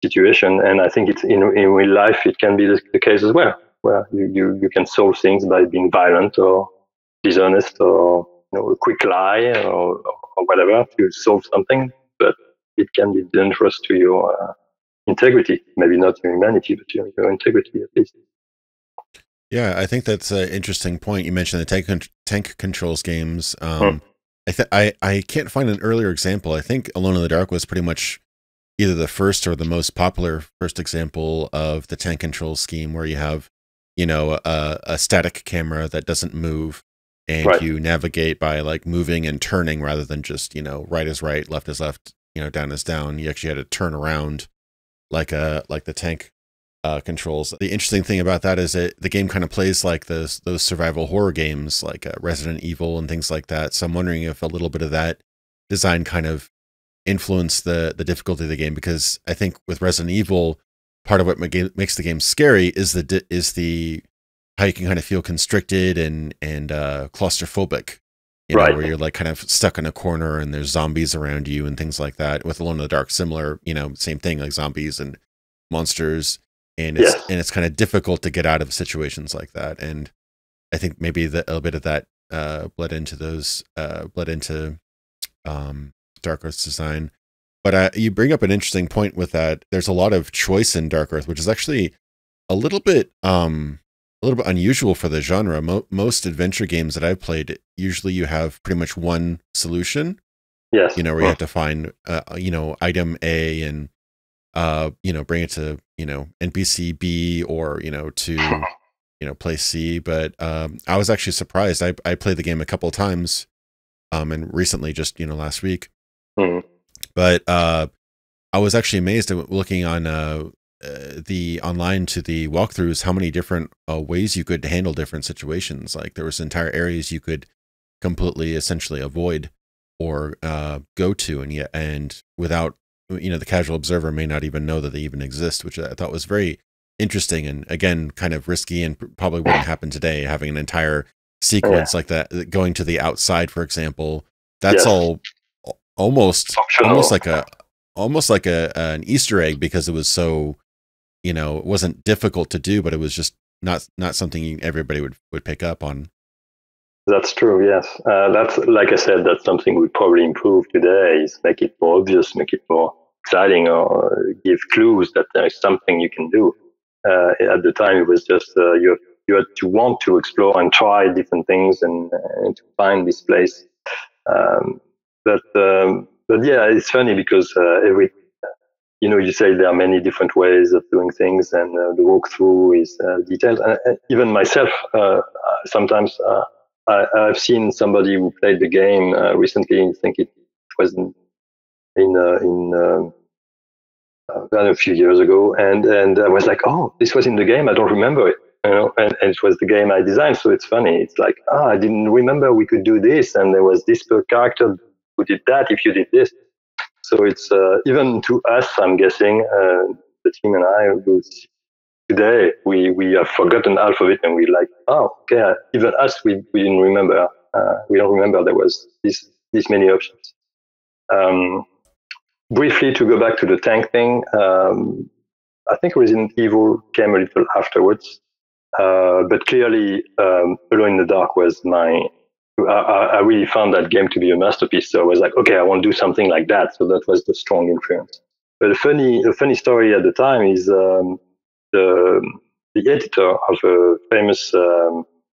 situation, and I think it's in real life it can be the case as well, where you can solve things by being violent or dishonest or a quick lie or whatever to solve something, but it can be dangerous to your integrity. Maybe not your humanity, but your integrity at least. Yeah, I think that's an interesting point. You mentioned the tank controls games. I can't find an earlier example. I think Alone in the Dark was pretty much either the first or the most popular first example of the tank control scheme, where you have, a static camera that doesn't move, and you navigate by like moving and turning rather than just, right is right, left is left, down is down. You actually had to turn around like the tank controls. The interesting thing about that is that the game kind of plays like those survival horror games like Resident Evil and things like that. So I'm wondering if a little bit of that design kind of influenced the difficulty of the game, because I think with Resident Evil, part of what makes the game scary is the how you can kind of feel constricted and claustrophobic, where you're like kind of stuck in a corner and there's zombies around you and things like that. With Alone in the Dark, similar, same thing, like zombies and monsters. And it's kind of difficult to get out of situations like that. And I think maybe a bit of that bled into Dark Earth's design. But you bring up an interesting point with that. There's a lot of choice in Dark Earth, which is actually a little bit unusual for the genre. Most adventure games that I've played, usually you have pretty much one solution. Yes. Where you have to find item A and bring it to, NPC B, or, to, place C. But I was actually surprised. I played the game a couple of times, and recently, just, last week. But I was actually amazed at looking on the online to the walkthroughs, how many different ways you could handle different situations. Like there was entire areas you could completely essentially avoid or go to, and without, the casual observer may not even know that they even exist, which I thought was very interesting, and again, kind of risky, and probably wouldn't happen today, having an entire sequence like that, going to the outside, for example. That's all almost like an Easter egg, because it was so, it wasn't difficult to do, but it was just not something everybody would pick up on. That's true. Yes, that's, like I said, that's something we probably improve today. Is make it more obvious, make it more exciting, or give clues that there is something you can do. At the time, it was just you had to want to explore and try different things and to find this place. But yeah, it's funny because you say there are many different ways of doing things, and the walkthrough is detailed. And even myself, sometimes. I've seen somebody who played the game recently. I think it was a few years ago, and I was like, "Oh, this was in the game. I don't remember it." And it was the game I designed. So it's funny. It's like, I didn't remember we could do this, and there was this per character who did that if you did this. So it's even to us, I'm guessing, the team and I, today we have forgotten half of it, and we like, okay, even us, we didn't remember. We don't remember there was this many options. Briefly, to go back to the tank thing, I think Resident Evil came a little afterwards, but clearly Alone in the Dark was I really found that game to be a masterpiece. So I was like, okay, I want to do something like that. So that was the strong influence. But the funny story at the time is the editor of a famous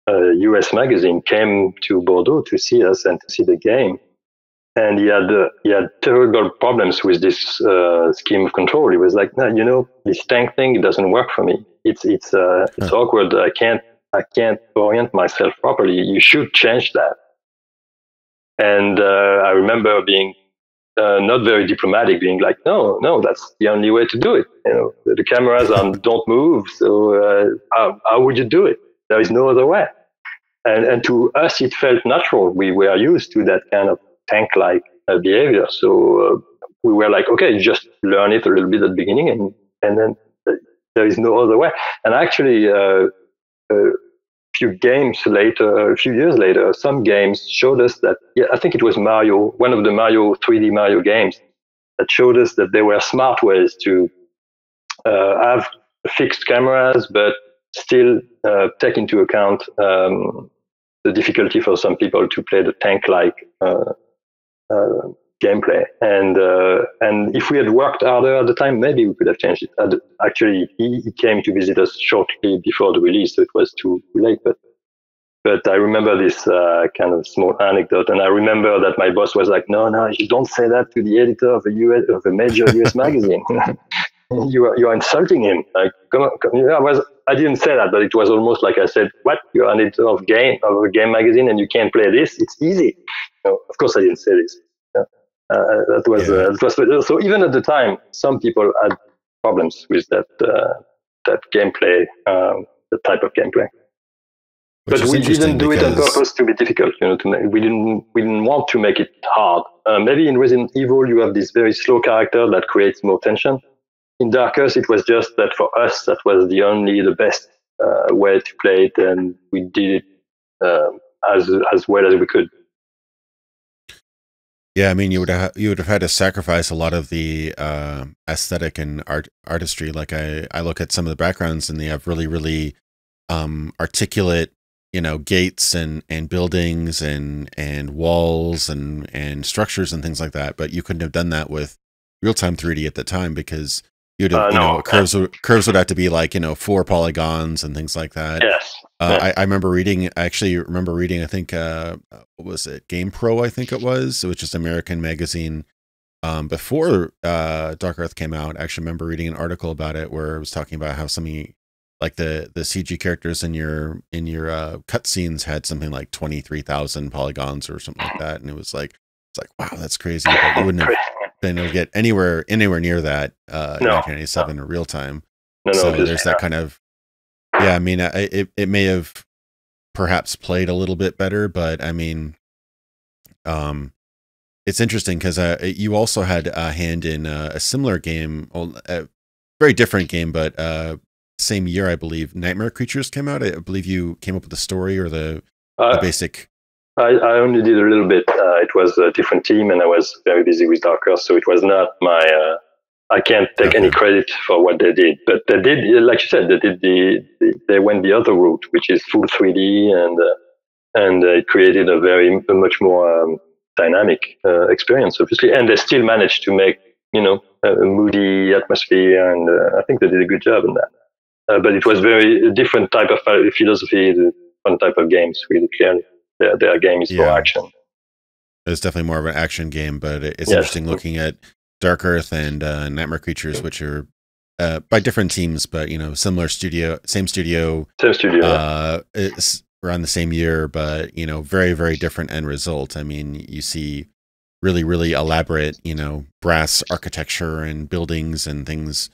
US magazine came to Bordeaux to see us and to see the game, and he had terrible problems with this scheme of control. He was like, "No, this tank thing, it doesn't work for me. It's awkward. I can't orient myself properly. You should change that." And I remember being not very diplomatic, being like, no, that's the only way to do it. The cameras don't move, so how would you do it? There is no other way. And to us, it felt natural. We were used to that kind of tank-like behavior. So we were like, okay, just learn it a little bit at the beginning, and then there is no other way. And actually, a few years later, some games showed us that, I think it was Mario, one of the 3D Mario games, that showed us that there were smart ways to have fixed cameras, but still take into account the difficulty for some people to play the tank-like gameplay. And if we had worked harder at the time, maybe we could have changed it. Actually, he came to visit us shortly before the release, so it was too late. But I remember this kind of small anecdote, and I remember that my boss was like, "No, you don't say that to the editor of a major US magazine. you are insulting him. Like, come on." I didn't say that, but it was almost like I said, "What? You're an editor of a game magazine, and you can't play this? It's easy." Of course, I didn't say this. That was so. Even at the time, some people had problems with that gameplay, the type of gameplay. But we didn't do it on purpose to be difficult. We didn't want to make it hard. Maybe in Resident Evil, you have this very slow character that creates more tension. In Dark Earth, it was just that for us, that was the best way to play it, and we did it as well as we could. Yeah, I mean, you would have had to sacrifice a lot of the aesthetic and artistry. Like I look at some of the backgrounds, and they have really, really articulate, gates and buildings and walls and structures and things like that. But you couldn't have done that with real-time 3D at the time, because you'd have, curves would have to be like 4 polygons and things like that. Yes. I remember reading. I actually remember reading. I think what was it? Game Pro, I think it was. It was just an American magazine before Dark Earth came out. I actually remember reading an article about it where it was talking about how something like the CG characters in your cutscenes had something like 23,000 polygons or something like that, and it's like, wow, that's crazy. But you wouldn't have been able to get anywhere near that in 1997 in real time. So there's that kind of. Yeah, I mean, it may have perhaps played a little bit better, but I mean, it's interesting because you also had a hand in a similar game, a very different game, but same year, I believe, Nightmare Creatures came out. I believe you came up with the story or the basic. I only did a little bit. It was a different team, and I was very busy with Dark Earth, so it was not my. I can't take any credit for what they did, but they did, like you said, they went the other route, which is full 3D, and it created a much more dynamic experience, obviously, and they still managed to make a moody atmosphere, and I think they did a good job in that. But it was very different type of philosophy, different type of games, really clearly. Their game is for action. It's definitely more of an action game, but it's interesting looking at Dark Earth and Nightmare Creatures, which are by different teams, but similar studio, same studio, it's around the same year, but very, very different end result. I mean, you see really, really elaborate, brass architecture and buildings and things,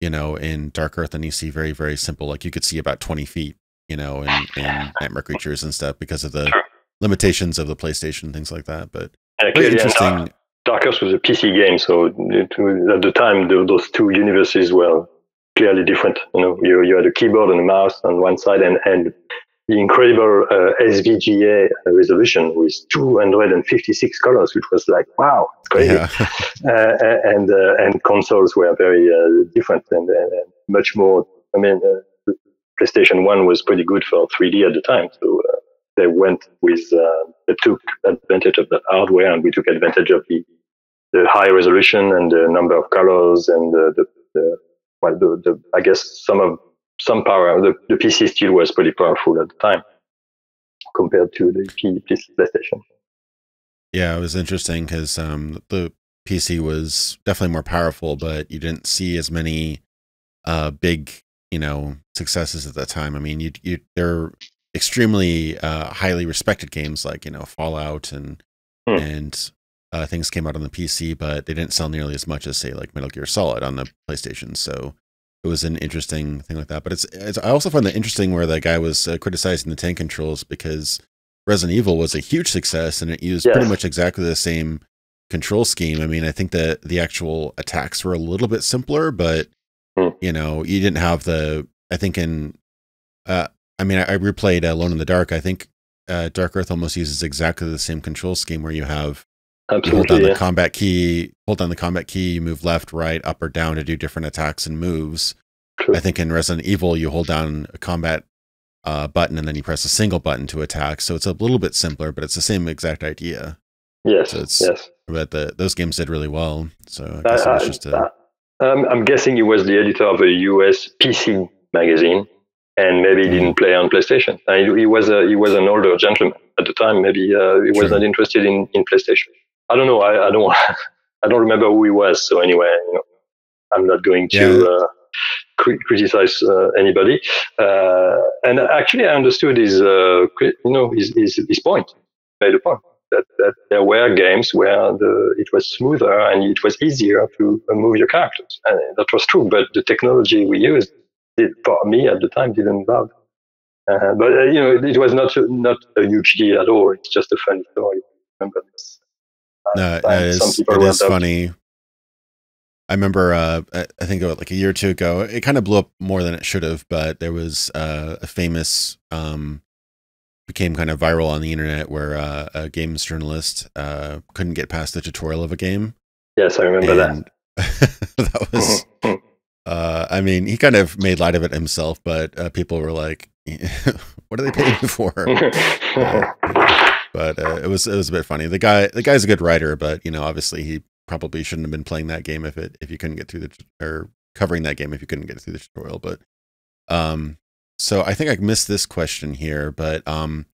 in Dark Earth, and you see very, very simple, like you could see about 20 feet, in Nightmare Creatures and stuff because of the limitations of the PlayStation and things like that. But very interesting. Dark Earth was a PC game, so at the time, those two universes were clearly different. You had a keyboard and a mouse on one side, and the incredible SVGA resolution with 256 colors, which was like, wow, it's crazy. Yeah. And consoles were very different and much more. I mean, PlayStation 1 was pretty good for 3D at the time, so they went with they took advantage of the hardware, and we took advantage of the high resolution and the number of colors and I guess some power. The PC still was pretty powerful at the time compared to the PlayStation. Yeah, it was interesting because the PC was definitely more powerful, but you didn't see as many big successes at that time. I mean, they're extremely highly respected games like Fallout and things came out on the PC, but they didn't sell nearly as much as say like Metal Gear Solid on the PlayStation. So it was an interesting thing like that. But it's I also find that interesting where that guy was criticizing the tank controls, because Resident Evil was a huge success and it used pretty much exactly the same control scheme. I mean, I think that the actual attacks were a little bit simpler, but you didn't have I think in I mean, I replayed Alone in the Dark. I think Dark Earth almost uses exactly the same control scheme where you have you hold down the combat key, you move left, right, up or down to do different attacks and moves. True. I think in Resident Evil, you hold down a combat button, and then you press a single button to attack. So it's a little bit simpler, but it's the same exact idea. Yes, So yes. But those games did really well. So I guess it was just I'm guessing he was the editor of a US PC magazine, and maybe he didn't play on PlayStation. He was an older gentleman at the time. Maybe he was not interested in PlayStation. I don't know. I don't I don't remember who he was. So anyway, I'm not going to criticize anybody. And actually, I understood his point. Made a point that there were games where it was smoother and it was easier to move your characters, and that was true. But the technology we used, for me at the time, didn't allow. But it was not a huge deal at all. It's just a funny story. Remember this? It is funny. I remember, I think like a year or two ago, it kind of blew up more than it should have, but there was a famous, became kind of viral on the internet where a games journalist couldn't get past the tutorial of a game. Yes, I remember that. That was, I mean, he kind of made light of it himself, but people were like, what are they paying you for? But it was a bit funny. The guy's a good writer, but obviously he probably shouldn't have been playing that game if you couldn't get through or covering that game if you couldn't get through the tutorial. But so I think I missed this question here, but I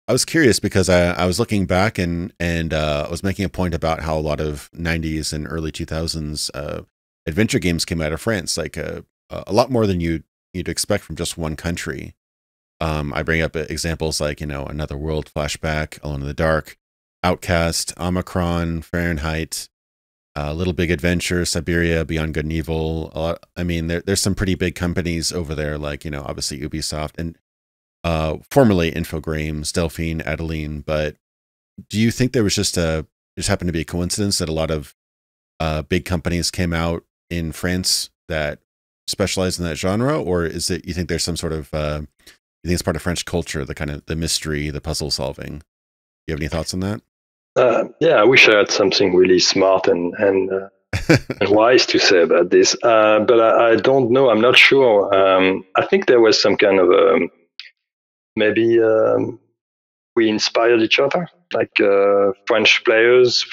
was curious because I was looking back and I was making a point about how a lot of 90s and early 2000s adventure games came out of France, like a lot more than you'd expect from just one country. I bring up examples like Another World, Flashback, Alone in the Dark, Outcast, Omicron, Fahrenheit, Little Big Adventure, Siberia, Beyond Good and Evil. I mean, there's some pretty big companies over there, like obviously Ubisoft and formerly Infogrames, Delphine, Adeline. But do you think there was just happened to be a coincidence that a lot of big companies came out in France that specialize in that genre, or is it you think there's some sort of you think it's part of French culture, the kind of the mystery, the puzzle solving? Do you have any thoughts on that? Yeah, I wish I had something really smart and wise to say about this, but I don't know. I'm not sure. I think there was some kind of maybe we inspired each other, like French players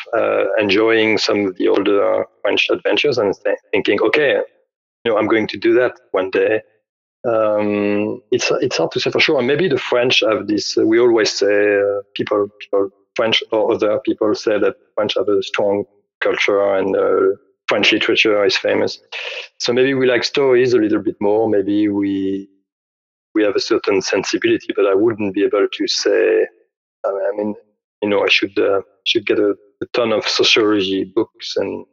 enjoying some of the older French adventures and thinking, okay, I'm going to do that one day. It's hard to say for sure. Maybe the French have this. We always say people French or other people say that French have a strong culture and French literature is famous. So maybe we like stories a little bit more. Maybe we have a certain sensibility, but I wouldn't be able to say. I mean, I should get a ton of sociology books and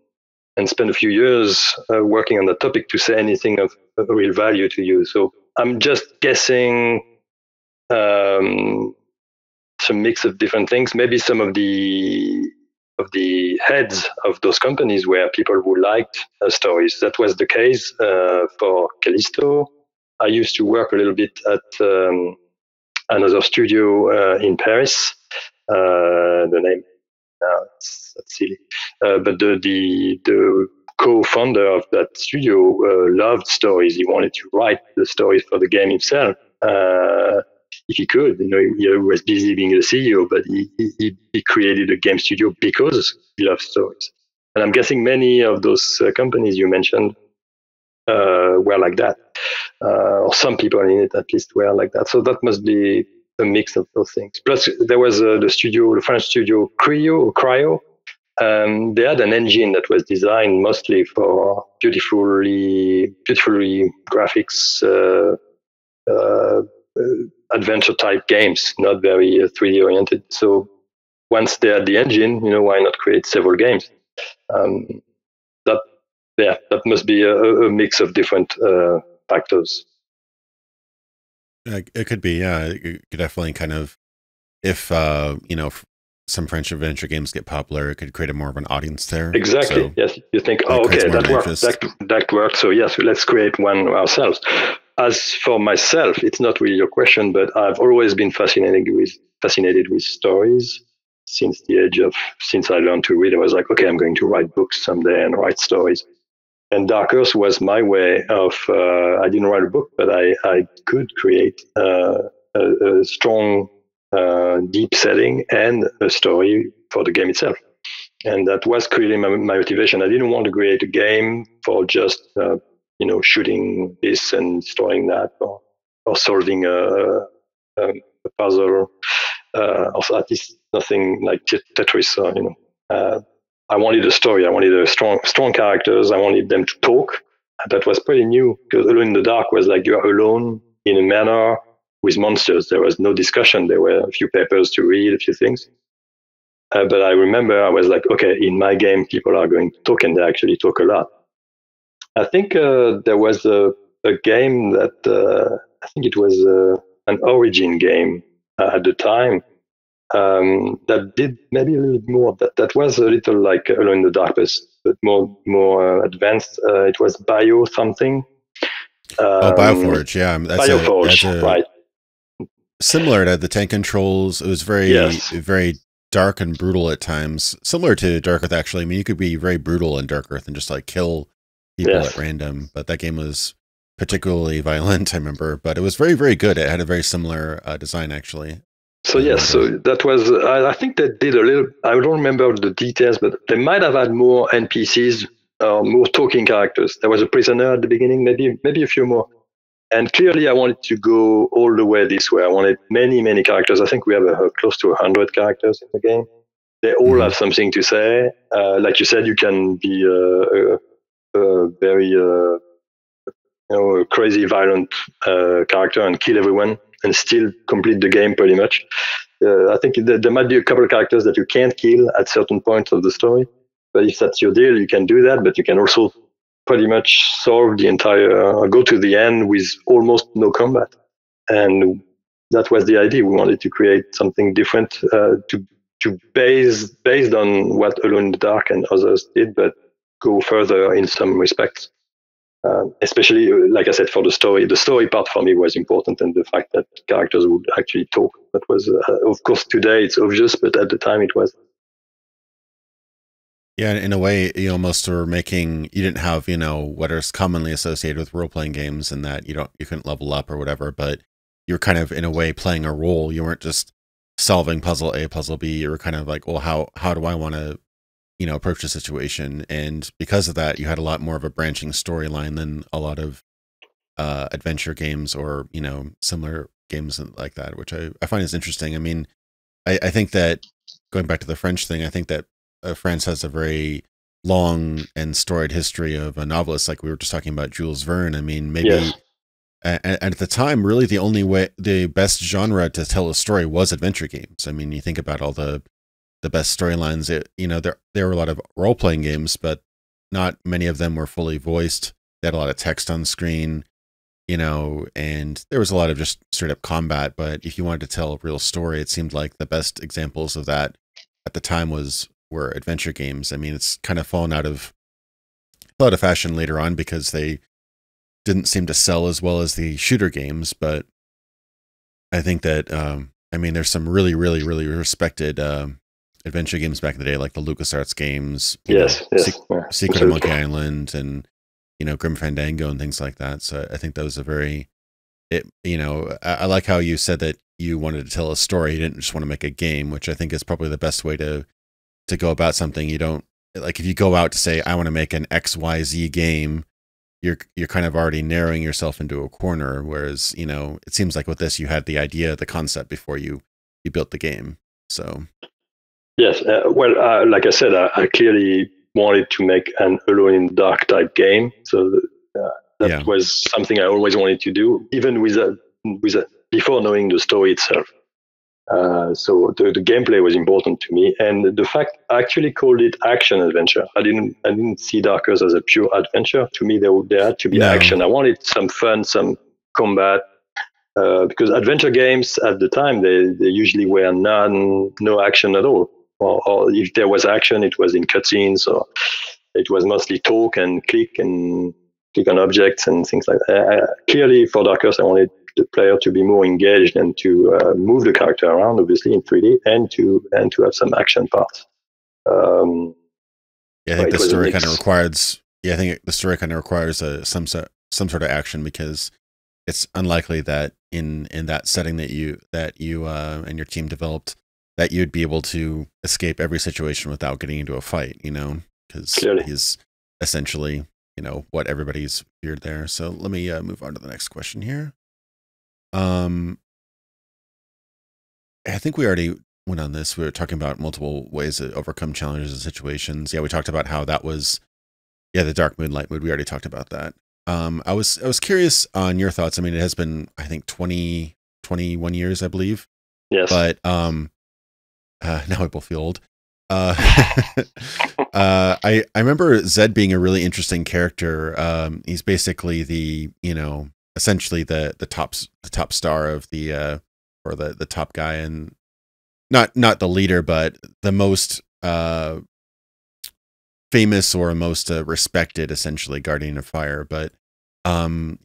spend a few years working on the topic to say anything of real value to you. So I'm just guessing some mix of different things. Maybe some of the heads of those companies were people who liked stories. That was the case for Kalisto. I used to work a little bit at another studio in Paris. The name that's silly, but the co-founder of that studio loved stories. He wanted to write the stories for the game himself. If he could, he was busy being the CEO, but he created a game studio because he loved stories. And I'm guessing many of those companies you mentioned were like that, or some people in it at least were like that. So that must be a mix of those things. Plus, there was the French studio Cryo. They had an engine that was designed mostly for beautifully graphics, adventure type games, not very 3D oriented. So once they had the engine, why not create several games? That must be a mix of different factors. It could be, yeah. It could definitely kind of, if some French adventure games get popular, it could create more of an audience there. Exactly. So yes, you think, okay, that works. That works. So yes, let's create one ourselves. As for myself, it's not really your question, but I've always been fascinated with stories since I learned to read. I was like, okay, I'm going to write books someday and write stories. And Dark Earth was my way of, I didn't write a book, but I could create a strong, deep setting and a story for the game itself. And that was clearly my motivation. I didn't want to create a game for just, shooting this and storing that, or solving a puzzle, or at least nothing like Tetris, or, I wanted a story. I wanted a strong characters. I wanted them to talk. That was pretty new, because Alone in the Dark was like you are alone in a manor with monsters. There was no discussion. There were a few papers to read, a few things. But I remember I was like, okay, in my game, people are going to talk, and they actually talk a lot. I think there was a game that I think it was an Origin game at the time. That did maybe a little bit more. That was a little like Alone in the Dark, but more advanced. It was Bio something. Bioforge, yeah, Bioforge, right? Similar to the tank controls. It was very dark and brutal at times. Similar to Dark Earth, actually. I mean, you could be very brutal in Dark Earth and just like kill people at random. But that game was particularly violent, I remember. But it was very, very good. It had a very similar design, actually. So yes, so that was, I think they did a little, I don't remember the details, but they might have had more NPCs, more talking characters. There was a prisoner at the beginning, maybe a few more. And clearly I wanted to go all the way this way. I wanted many characters. I think we have close to 100 characters in the game. They all have something to say. Like you said, you can be a very crazy, violent character and kill everyone and still complete the game pretty much. I think there might be a couple of characters that you can't kill at certain points of the story. But if that's your deal, you can do that. But you can also pretty much solve the entire, go to the end with almost no combat. And that was the idea. We wanted to create something different to based on what Alone in the Dark and others did, but go further in some respects. Especially, like I said, for the story. The story part for me was important, and the fact that characters would actually talk. That was, of course, today it's obvious, but at the time it was. Yeah, in a way, most were making, you didn't have, what is commonly associated with role-playing games, and that you couldn't level up or whatever, but you were kind of, in a way, playing a role. You weren't just solving puzzle A, puzzle B. You were kind of like, well, how do I want to approach the situation? And because of that, you had a lot more of a branching storyline than a lot of adventure games or similar games like that, which I find is interesting. I mean, I think that, going back to the French thing, I think that France has a very long and storied history of a novelist, like we were just talking about Jules Verne. I mean, maybe and at the time, really the best genre to tell a story was adventure games. I mean, you think about all the best storylines. There were a lot of role-playing games, but not many of them were fully voiced. They had a lot of text on screen, and there was a lot of just straight up combat. But if you wanted to tell a real story, it seemed like the best examples of that at the time were adventure games. I mean, it's kind of fallen out of fashion later on because they didn't seem to sell as well as the shooter games. But I think that, there's some really, really, really respected adventure games back in the day, like the LucasArts games, Secret of Monkey Island, and Grim Fandango and things like that. So I think that was I like how you said that you wanted to tell a story. You didn't just want to make a game, which I think is probably the best way to go about something. You don't, like, if you go out to say, I want to make an XYZ game, you're kind of already narrowing yourself into a corner. Whereas, it seems like with this, you had the idea, the concept before you built the game. So. Yes. Like I said, I clearly wanted to make an Alone in the Dark type game. So that was something I always wanted to do, even before knowing the story itself. So the gameplay was important to me, and the fact I actually called it action adventure. I didn't see Dark Earth as a pure adventure. To me, there had to be action. I wanted some fun, some combat, because adventure games at the time they usually were no action at all, or if there was action, it was in cutscenes, or it was mostly talk and click on objects and things like that. Clearly, for Dark Earth, I wanted the player to be more engaged and to move the character around, obviously in 3D, and to have some action parts. I think the story kind of Yeah, I think the story kind of requires some sort of action, because it's unlikely that in that setting that you and your team developed, that you'd be able to escape every situation without getting into a fight, you know, because he's essentially, you know, what everybody's feared there. So let me move on to the next question here. I think we already went on this. We were talking about multiple ways to overcome challenges and situations. Yeah, we talked about how that was, yeah, the dark mood, light mood. We already talked about that. I was curious on your thoughts. I mean, it has been, I think, 21 years, I believe. Yes. But now I both feel old. I remember Zed being a really interesting character. He's basically the, you know, essentially the top star of the or the top guy, and not the leader, but the most famous or most respected, essentially, guardian of fire. But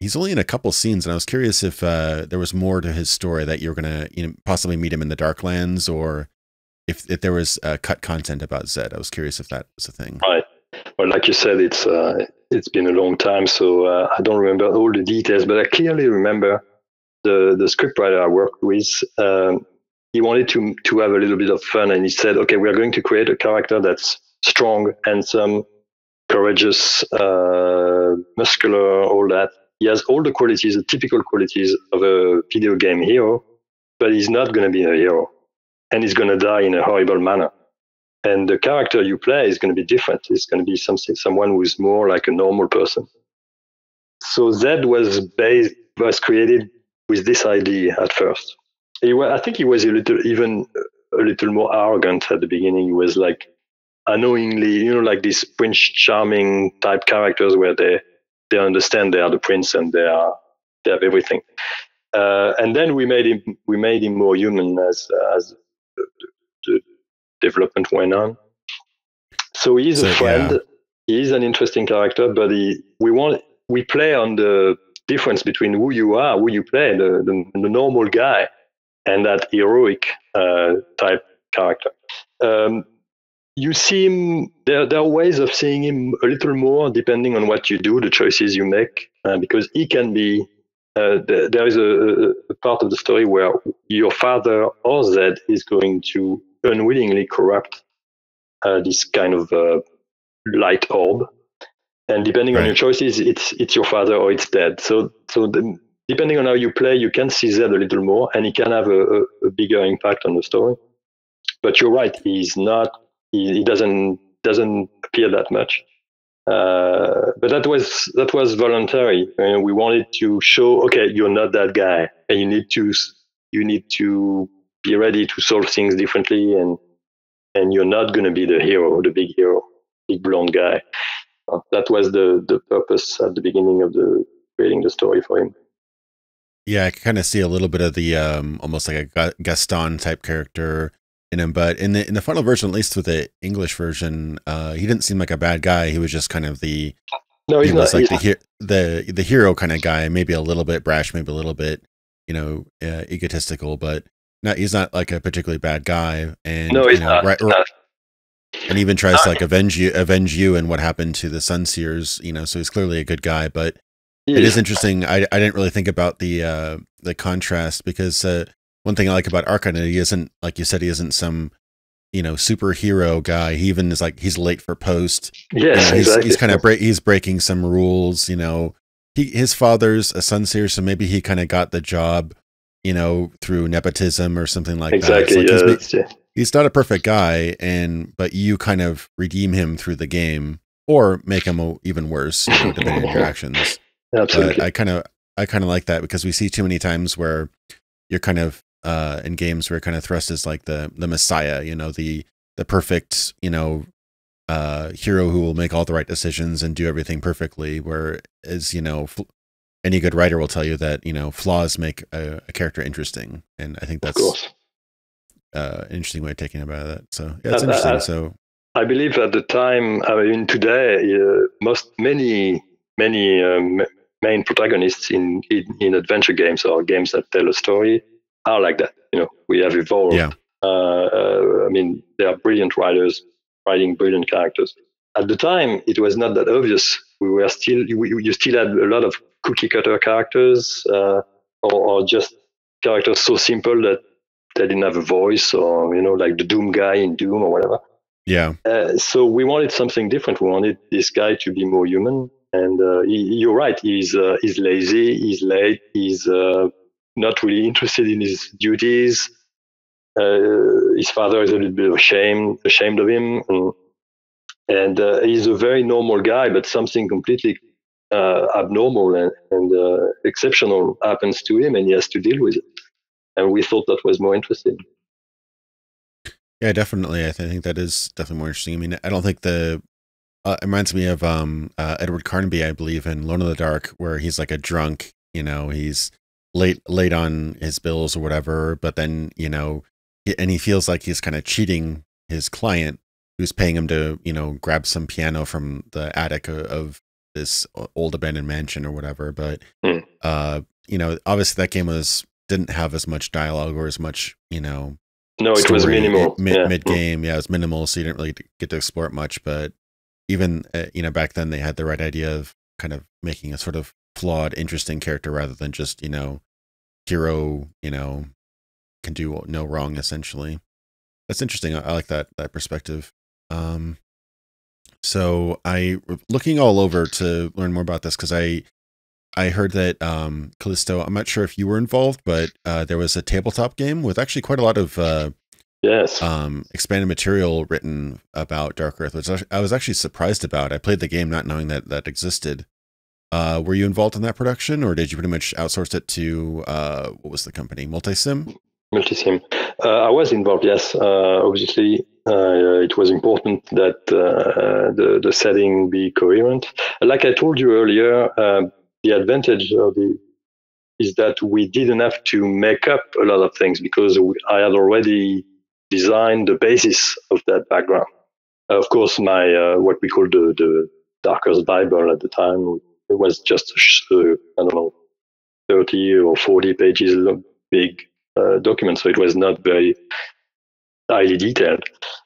he's only in a couple scenes, and I was curious if there was more to his story, that you were gonna, you know, possibly meet him in the Darklands, or if there was cut content about Zed. I was curious if that was a thing. Right. Well, like you said, it's been a long time, so I don't remember all the details, but I clearly remember the scriptwriter I worked with. He wanted to have a little bit of fun, and he said, "Okay, we are going to create a character that's strong, handsome, courageous, muscular, all that. He has all the qualities, the typical qualities of a video game hero, but he's not going to be a hero, and he's going to die in a horrible manner. And the character you play is going to be different. It's going to be someone who's more like a normal person." So Zed was created with this idea at first. I think he was even a little more arrogant at the beginning. He was like annoyingly, you know, like these Prince Charming type characters where they understand they are the prince and they have everything. And then we made him more human as the development went on. So he's a friend. Yeah. He's an interesting character, but we play on the difference between who you are, who you play, the normal guy, and that heroic type character. You see him. There are ways of seeing him a little more depending on what you do, the choices you make, because he can be. There is a part of the story where your father or Zed is going to unwillingly corrupt this kind of light orb, and depending on your choices, it's your father or it's dead. So depending on how you play, you can see Zed a little more, and he can have a bigger impact on the story. But you're right, he's not. He doesn't appear that much. But that was voluntary. We wanted to show, okay, you're not that guy, and you need to be ready to solve things differently, and you're not going to be the hero, the big hero, big blonde guy. That was the purpose at the beginning of creating the story for him. Yeah, I kind of see a little bit of the almost like a Gaston type character in him, but in the final version, at least with the English version, he didn't seem like a bad guy. He was just kind of the the hero kind of guy, maybe a little bit brash, maybe a little bit, you know, egotistical, but he's not like a particularly bad guy. And no, he's not. And even tries to like avenge you and what happened to the Sunseers, you know. So he's clearly a good guy, but it is interesting. I didn't really think about the contrast, because one thing I like about Archon, he isn't, like you said, he isn't some, you know, superhero guy. He even is like, he's late for post. Yes, you know, exactly. He's kind of he's breaking some rules. You know, his father's a Sunseer, so maybe he kind of got the job, you know, through nepotism or something like that. Like he's not a perfect guy, but you kind of redeem him through the game, or make him even worse, you know, depending on your actions. Absolutely. But I kind of like that, because we see too many times where you're kind of in games where you're kind of thrust as like the messiah, you know, the perfect, you know, hero who will make all the right decisions and do everything perfectly. Whereas, you know, any good writer will tell you that, you know, flaws make a character interesting, and I think that's an interesting way of taking about that. So yeah, it's interesting. So I believe at the time, I mean, today, many main protagonists in adventure games or games that tell a story are like that. You know, we have evolved. Yeah. I mean, they are brilliant writers writing brilliant characters. At the time, it was not that obvious we were still you still had a lot of cookie cutter characters, or just characters so simple that they didn't have a voice, or like the Doom guy in Doom or whatever. Yeah. So we wanted something different. We wanted this guy to be more human. And you're right. He's lazy. He's late. He's not really interested in his duties. His father is a little bit ashamed of him, and he's a very normal guy. But something completely abnormal and exceptional happens to him, and he has to deal with it. And we thought that was more interesting. Yeah, definitely. I think that is definitely more interesting. I mean, I don't think it reminds me of Edward Carnaby, I believe, in Alone in the Dark, where he's like a drunk. He's late on his bills or whatever, but then and he feels like he's kind of cheating his client, who's paying him to grab some piano from the attic of this old abandoned mansion or whatever. But obviously that game didn't have as much dialogue or as much No, it was minimal. Mid game. Yeah, it was minimal, so you didn't really get to explore it much. But even back then, they had the right idea of kind of making a sort of flawed, interesting character rather than just hero can do no wrong, essentially. That's interesting. I like that perspective. So looking all over to learn more about this, because I heard that Kalisto, I'm not sure if you were involved, but there was a tabletop game with actually quite a lot of expanded material written about Dark Earth, which I was actually surprised about. I played the game not knowing that existed. Were you involved in that production, or did you pretty much outsource it to what was the company? Multisim? Multisim. I was involved, yes. Obviously, it was important that the setting be coherent. Like I told you earlier, the advantage is that we didn't have to make up a lot of things because I had already designed the basis of that background. Of course, my what we called the Dark Earth Bible at the time, it was just I don't know, 30 or 40 pages big document, so it was not very highly detailed.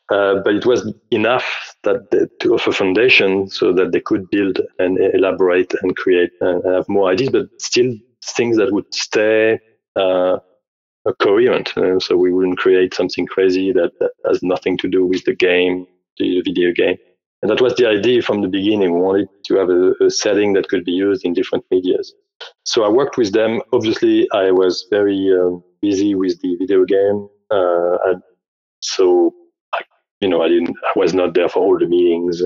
But it was enough to offer foundation so that they could build and elaborate and create and have more ideas, but still things that would stay coherent. So we wouldn't create something crazy that has nothing to do with the game, the video game. And that was the idea from the beginning. We wanted to have a setting that could be used in different medias. So I worked with them. Obviously, I was very busy with the video game. So I was not there for all the meetings,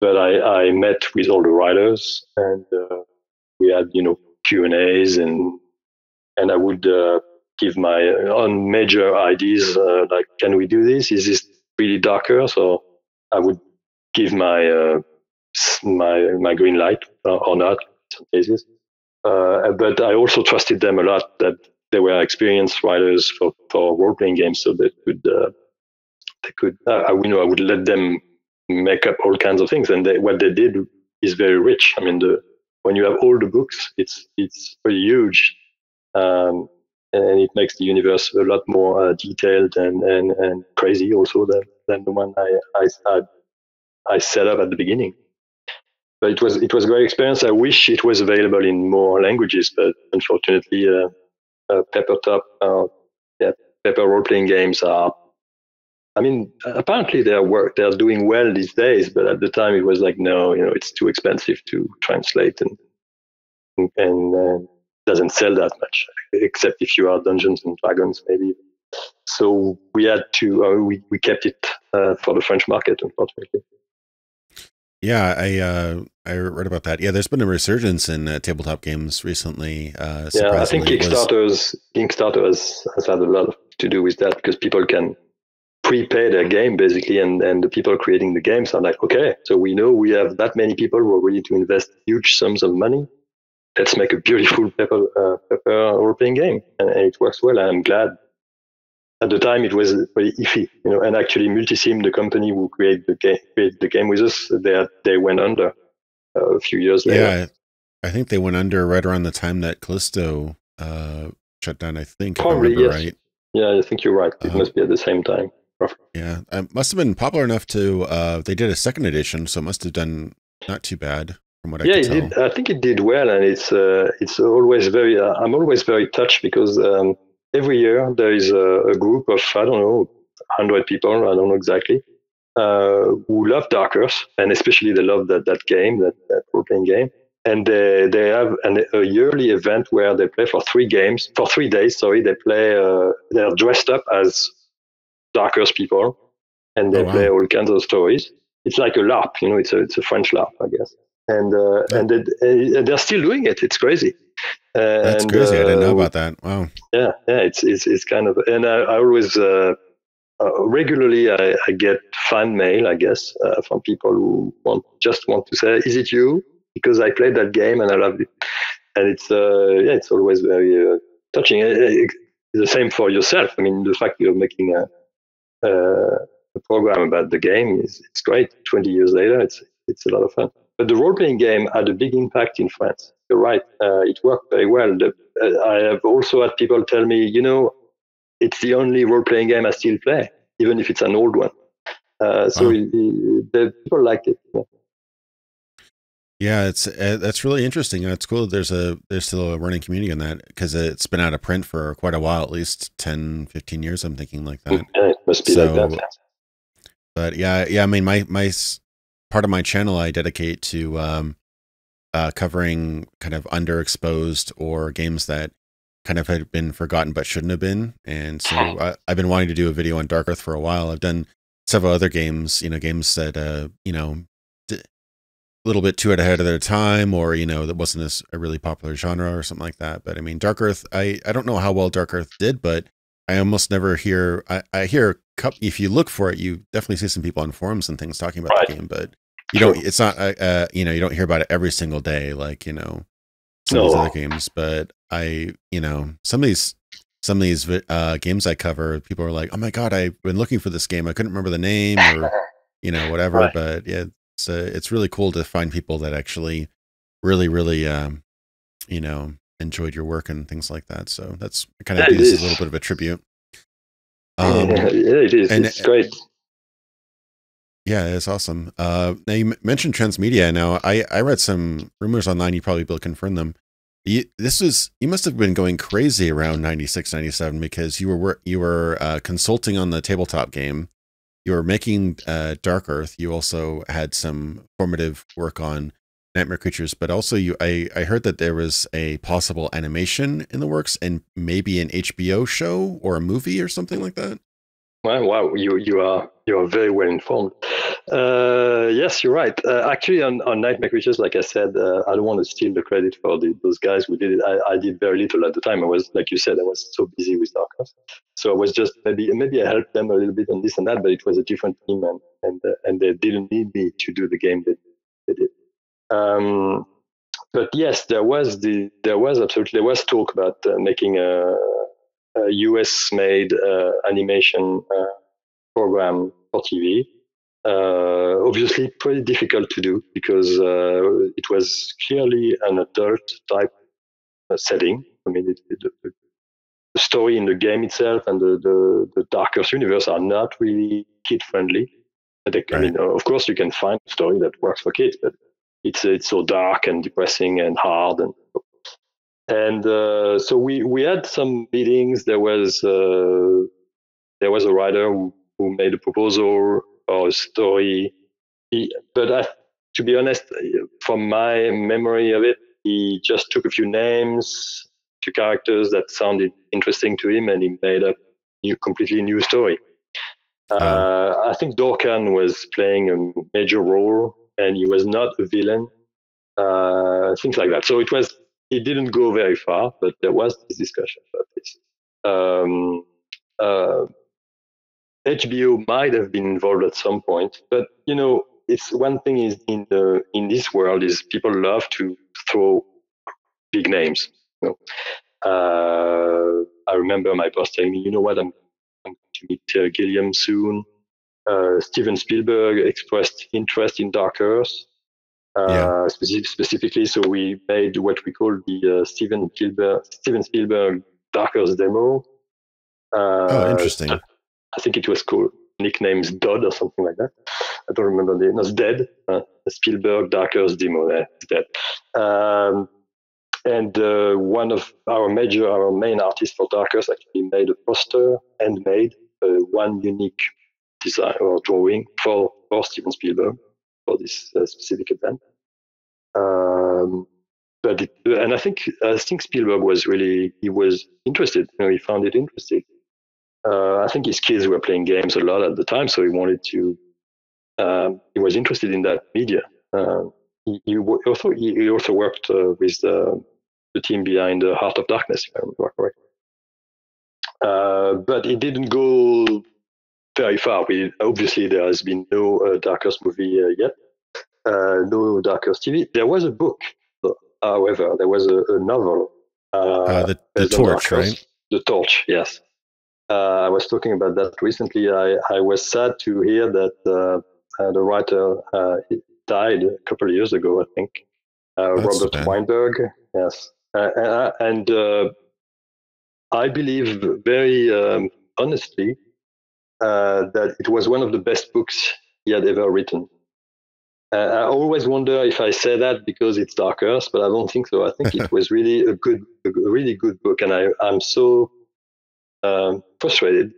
but I met with all the writers, and we had Q&As, and I would give my own major ideas, like, can we do this? Is this really darker? So I would give my my green light or not in some cases. But I also trusted them a lot, that they were experienced writers for role-playing games, so they could I would let them make up all kinds of things, and what they did is very rich. I mean, when you have all the books, it's pretty huge, and it makes the universe a lot more detailed and crazy also than the one I set up at the beginning. But it was a great experience. I wish it was available in more languages, but unfortunately, paper role-playing games are. I mean, apparently they're doing well these days, but at the time it was like, no, it's too expensive to translate and doesn't sell that much, except if you are Dungeons and Dragons, maybe. So we had to we kept it for the French market, unfortunately. Yeah, I read about that. Yeah, there's been a resurgence in tabletop games recently. Yeah, I think Kickstarter has had a lot to do with that, because people can prepay their game basically, and the people creating the games are like, okay, so we know we have that many people who are ready to invest huge sums of money. Let's make a beautiful paper role-playing game, and it works well. And I'm glad. At the time, it was very iffy, and actually, Multisim, the company who created the game with us, they went under a few years later. Yeah, I think they went under right around the time that Kalisto shut down. I think, probably, if I remember yes. right. Yeah, I think you're right. It must be at the same time. Roughly. Yeah, it must have been popular enough to. They did a second edition, so it must have done not too bad. from what I Yeah, could it tell. did. I think it did well, and it's always very. I'm always very touched because every year there is a group of, I don't know, 100 people. I don't know exactly, who love Dark Earth, and especially they love that game, that role playing game. And they have a yearly event where they play for 3 days. Sorry, they play. They're dressed up as Dark Earth people, and Oh they play wow, all kinds of stories. It's like a LARP, it's a French LARP, I guess. And that, they're still doing it. It's crazy. that's And crazy. I didn't know about that. Wow. yeah, it's kind of. And I always regularly I get fan mail, I guess, from people who just want to say, "Is it you?" Because I played that game and I loved it. And it's always very touching. The same for yourself. I mean, the fact you're making a program about the game it's great. 20 years later, it's a lot of fun. But the role playing game had a big impact in France. You're right. It worked very well. I have also had people tell me, it's the only role playing game I still play, even if it's an old one. So Wow. the people liked it. Yeah. Yeah, it's that's really interesting, and it's cool. There's still a running community in that because it's been out of print for quite a while, at least 10, 15 years. I'm thinking like that. Yeah, it must be like that. So, but yeah. I mean, part of my channel I dedicate to covering kind of underexposed or games that kind of had been forgotten but shouldn't have been. And so I've been wanting to do a video on Dark Earth for a while. I've done several other games, games that a little bit too ahead of their time, or that wasn't a really popular genre or something like that. But I mean, Dark Earth, I don't know how well Dark Earth did, but I almost never hear. I hear if you look for it, you definitely see some people on forums and things talking about the game, but you don't. It's not. You don't hear about it every single day, like some of these other games. But some of these games I cover, people are like, "Oh my god, I've been looking for this game. I couldn't remember the name, or whatever." Right. But yeah. It's really cool to find people that actually really, really, enjoyed your work and things like that. So that's kind of do this as a little bit of a tribute. Yeah, it is. And it's great. Yeah, it's awesome. Now you mentioned transmedia. Now I read some rumors online. You probably will confirm them. You must have been going crazy around 96, 97 because you were consulting on the tabletop game. You were making Dark Earth. You also had some formative work on Nightmare Creatures, but also I heard that there was a possible animation in the works and maybe an HBO show or a movie or something like that. Well, wow, you are very well informed. Yes, you're right. Actually, on Nightmare Creatures, like I said, I don't want to steal the credit for those guys who did it. I did very little at the time. I was, like you said, I was so busy with Dark Earth. So I was just maybe I helped them a little bit on this and that, but it was a different team, and they didn't need me to do the game they did. But yes, there was talk about making a US made animation program for TV. Obviously, pretty difficult to do because it was clearly an adult type setting. I mean, the story in the game itself and the Dark Earth universe are not really kid friendly. I mean, of course, you can find a story that works for kids, but it's so dark and depressing and hard and so we had some meetings. There was a writer who made a proposal or a story. But to be honest, from my memory of it, he just took a few names, few characters that sounded interesting to him, and he made a completely new story. I think Dorkan was playing a major role, and he was not a villain. Things like that. So it didn't go very far, but there was this discussion about this. HBO might have been involved at some point, but it's one thing is in this world is people love to throw big names. I remember my boss telling me, you know what, I'm going to meet Gilliam soon. Steven Spielberg expressed interest in Dark Earth. Specifically, so we made what we call the Steven Spielberg Dark Earth demo. Oh, interesting. I think it was called nicknames Dodd or something like that. I don't remember the name. No, it's dead. Spielberg Dark Earth demo. It's dead. And one of our main artists for Dark Earth actually made a poster, handmade, one unique design or drawing for Steven Spielberg for this specific event. And I think Spielberg was interested. He found it interesting. I think his kids were playing games a lot at the time, so he wanted to. He was interested in that media. He also worked with the team behind Heart of Darkness, if I remember correctly. But it didn't go very far. Obviously, there has been no Dark Earth movie yet, no Dark Earth TV. There was a book, however. There was a novel. The Torch, right? The Torch, yes. I was talking about that recently. I was sad to hear that the writer died a couple of years ago, I think. Robert Weinberg, yes. And I believe very honestly that it was one of the best books he had ever written. I always wonder if I say that because it's Dark Earth, but I don't think so. I think it was really a really good book, and I'm so frustrated,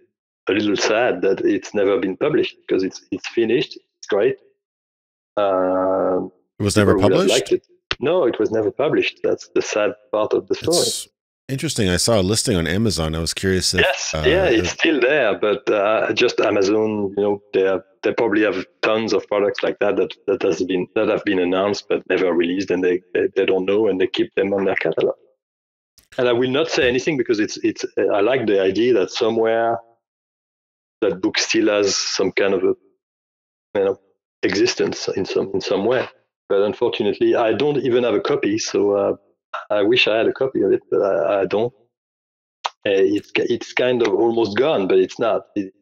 a little sad that it's never been published because it's finished. It's great. It was never published? Liked it. No, it was never published. That's the sad part of the story. It's interesting. I saw a listing on Amazon. I was curious if... Yes, it's still there, but just Amazon, they probably have tons of products like that have been announced but never released, and they don't know, and they keep them on their catalog. And I will not say anything because I like the idea that somewhere that book still has some kind of a existence in some way. But unfortunately, I don't even have a copy, so I wish I had a copy of it, but I don't. It's kind of almost gone, but it's not. It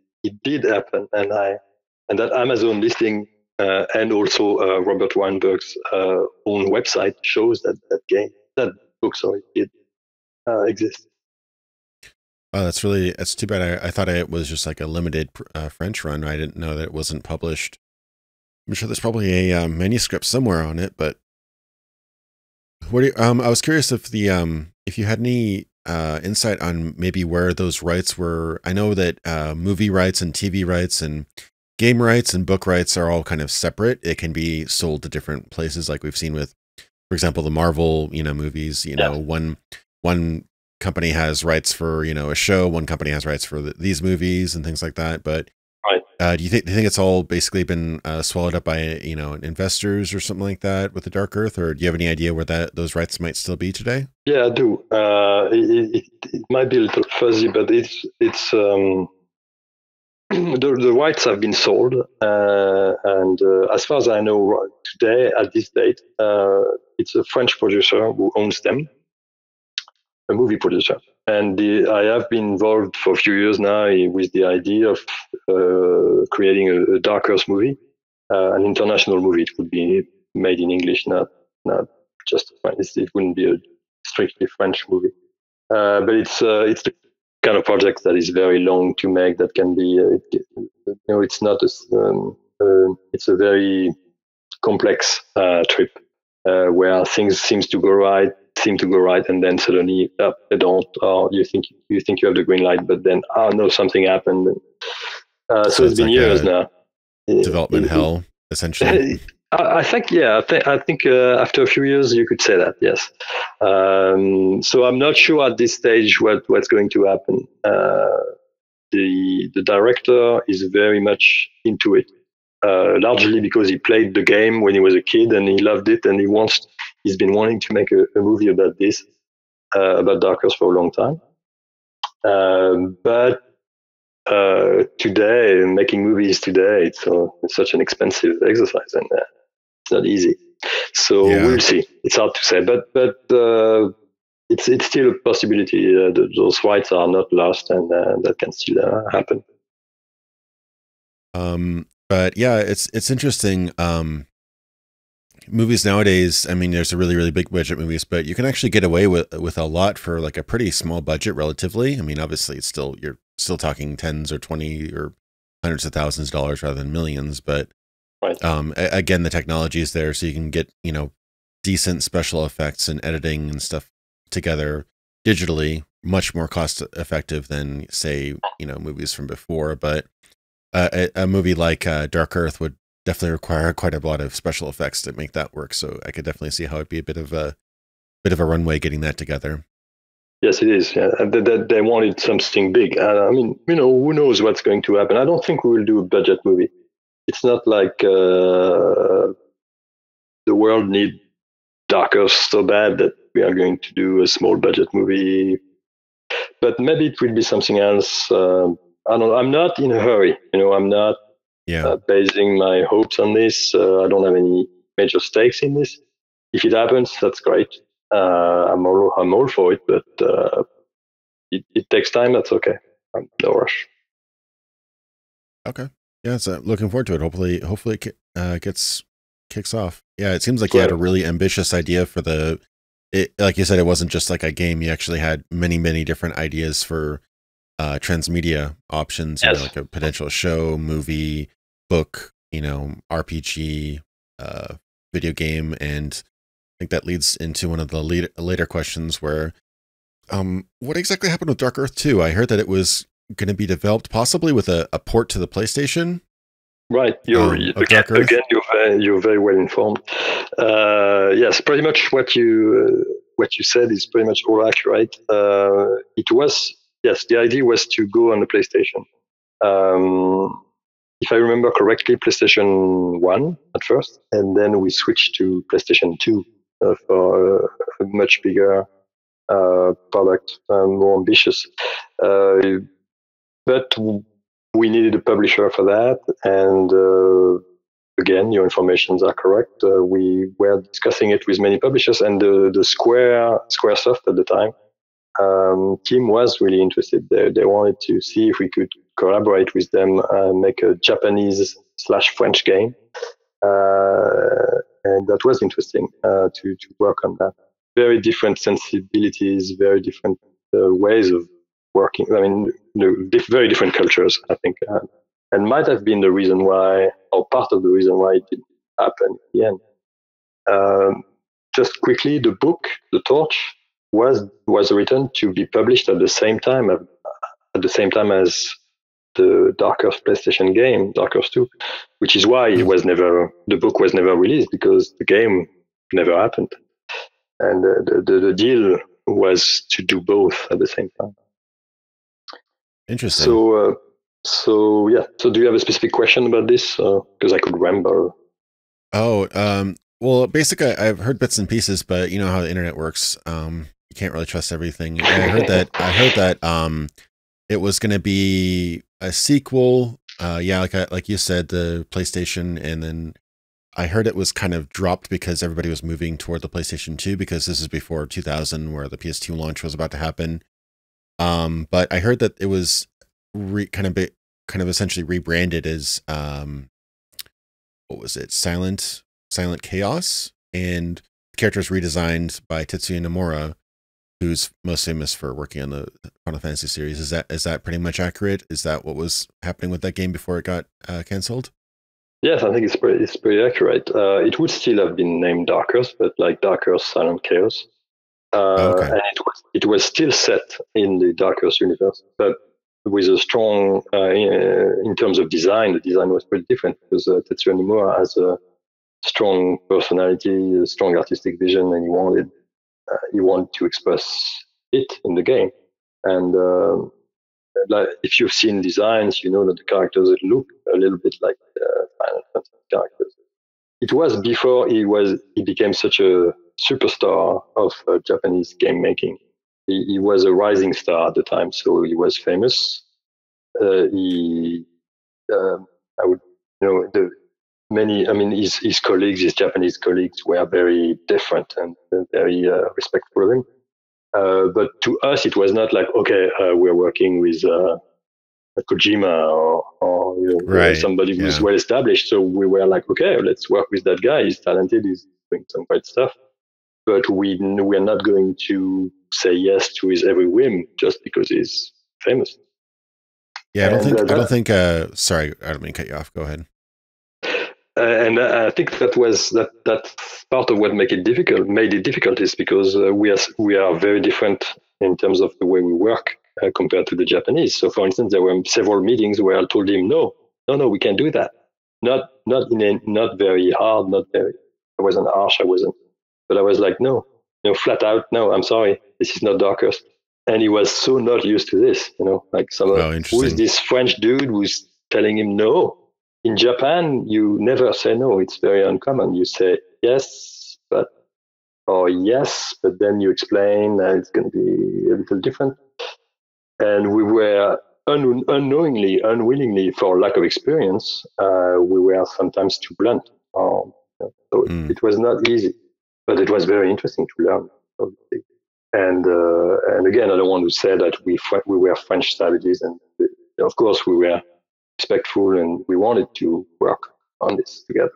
did happen, and that Amazon listing and also Robert Weinberg's own website shows that book did exist. Oh, that's too bad. I thought it was just like a limited French run. I didn't know that it wasn't published. I'm sure there's probably a manuscript somewhere on it, but I was curious if you had any insight on maybe where those rights were. I know that movie rights and TV rights and game rights and book rights are all kind of separate. It can be sold to different places, like we've seen with, for example, the Marvel, movies. One company has rights for a show, one company has rights for these movies and things like that. But do you think it's all basically been swallowed up by investors or something like that with the Dark Earth, or do you have any idea where those rights might still be today? Yeah, I do. It might be a little fuzzy, but it's the rights have been sold, and as far as I know today, at this date, it's a French producer who owns them, a movie producer. And I have been involved for a few years now with the idea of creating a Dark Earth movie, an international movie. It would be made in English, not just French. It wouldn't be a strictly French movie. But it's the kind of project that is very long to make. That can be, it's not it's a very complex trip where things seem to go right, and then suddenly they don't, or you think you have the green light, but then no, something happened. So it's been like years now. Development hell, essentially. I think after a few years you could say that, yes. So I'm not sure at this stage what's going to happen. The director is very much into it, largely because he played the game when he was a kid and he loved it, and he's been wanting to make a movie about this, about Dark Earth for a long time. But today, making movies today, it's such an expensive exercise, and it's not easy. So we'll see. It's hard to say, but it's still a possibility. Those rights are not lost, and that can still happen. But yeah, it's interesting. Movies nowadays, I mean, there's a really, really big budget movies, but you can actually get away with a lot for like a pretty small budget relatively. I mean, obviously you're still talking tens or 20 or hundreds of thousands of dollars rather than millions, but Right. Again, the technology is there, so you can get, decent special effects and editing and stuff together digitally, much more cost effective than, say, movies from before. But a movie like Dark Earth would definitely require quite a lot of special effects to make that work. So I could definitely see how it'd be a bit of a runway getting that together. Yes, it is. Yeah. And they wanted something big. I mean, who knows what's going to happen? I don't think we will do a budget movie. It's not like the world needs Dark Earth so bad that we are going to do a small budget movie. But maybe it will be something else. I don't know. I'm not in a hurry. I'm not basing my hopes on this. I don't have any major stakes in this. If it happens, that's great. I'm all for it, but it takes time. That's okay. No rush. Okay. Yeah, so looking forward to it. Hopefully it kicks off. Yeah, it seems like Right. you had a really ambitious idea for like you said, it wasn't just like a game. You actually had many, many different ideas for transmedia options, Yes. like a potential show, movie, book, RPG, video game. And I think that leads into one of the later questions where, what exactly happened with Dark Earth 2? I heard that it was going to be developed possibly with a port to the PlayStation. Right, again, you're very well informed. Yes, pretty much what you said is pretty much all accurate. It was, yes, the idea was to go on the PlayStation. If I remember correctly, PlayStation 1 at first, and then we switched to PlayStation 2 for a much bigger product, more ambitious. But we needed a publisher for that, and again, your informations are correct. We were discussing it with many publishers, and the Squaresoft at the time team was really interested. They wanted to see if we could collaborate with them and make a Japanese/French game, and that was interesting to work on that. Very different sensibilities, very different ways of working. I mean, very different cultures, I think, and might have been the reason why, or part of the reason why it didn't happen in the end. Just quickly, the book, The Torch, was written to be published at the same time as the Dark Earth PlayStation game, Dark Earth 2, which is why the book was never released, because the game never happened. And the deal was to do both at the same time. Interesting. So yeah. So do you have a specific question about this? Because I could ramble. Oh, well, basically, I've heard bits and pieces, but you know how the internet works. You can't really trust everything. I heard that it was going to be a sequel. Yeah, like you said, the PlayStation, and then I heard it was kind of dropped because everybody was moving toward the PlayStation 2, because this is before 2000, where the PS2 launch was about to happen. But I heard that it was kind of essentially rebranded as what was it? Silent Chaos, and the character is redesigned by Tetsuya Nomura, who's most famous for working on the Final Fantasy series. Is that pretty much accurate? Is that what was happening with that game before it got canceled? Yes, I think it's pretty accurate. It would still have been named Dark Earth, but like Dark Earth Silent Chaos. Okay. And it was still set in the Dark Earth universe, but with a strong, in terms of design, the design was pretty different, because Tetsuya Nomura has a strong personality, a strong artistic vision, and he wanted to express it in the game. And like, if you've seen designs, you know that the characters look a little bit like Final Fantasy characters. It was before he became such a superstar of Japanese game making. He was a rising star at the time, so he was famous. I would, his colleagues, his Japanese colleagues, were very different and very respectful of him. But to us, it was not like, okay, we're working with Kojima or somebody who's well established. So we were like, okay, let's work with that guy. He's talented. He's doing some great stuff. But we're not going to say yes to his every whim just because he's famous. Yeah, I don't think. Sorry, I don't mean to cut you off. Go ahead. and I think that's part of what made it difficult is because we are very different in terms of the way we work compared to the Japanese. So, for instance, there were several meetings where I told him, no, we can't do that. Not very hard, not very. I wasn't harsh, but I was like, no, flat out, no, I'm sorry, this is not Dark Earth. And he was so not used to this, like who is this French dude who's telling him no? In Japan, you never say no. It's very uncommon. You say yes, or yes, but then you explain that it's going to be a little different. And we were unknowingly, unwillingly, for lack of experience, we were sometimes too blunt. It was not easy, but it was very interesting to learn. Obviously. And again, I don't want to say that we were French savages, and of course we were respectful and we wanted to work on this together.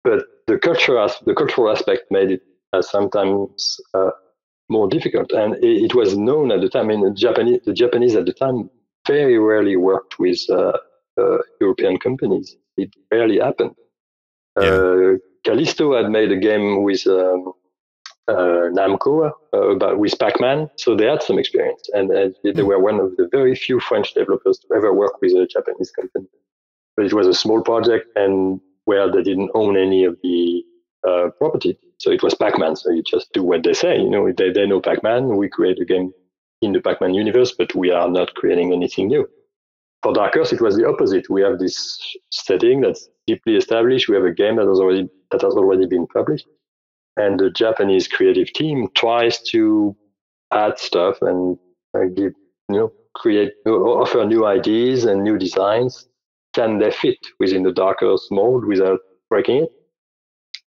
But the cultural aspect made it sometimes more difficult, and it was known at the time. I mean, the Japanese at the time very rarely worked with European companies. It rarely happened. Kalisto had made a game with Namco with Pac-Man, so they had some experience, and they were one of the very few French developers to ever work with a Japanese company. But it was a small project, and where they didn't own any of the property, so it was Pac-Man. So you just do what they say. They know Pac-Man. We create a game in the Pac-Man universe, but we are not creating anything new. For Dark Earth, it was the opposite. We have this setting that's deeply established. We have a game that has already been published. And the Japanese creative team tries to add stuff and offer new ideas and new designs. Can they fit within the Dark Earth mold without breaking it?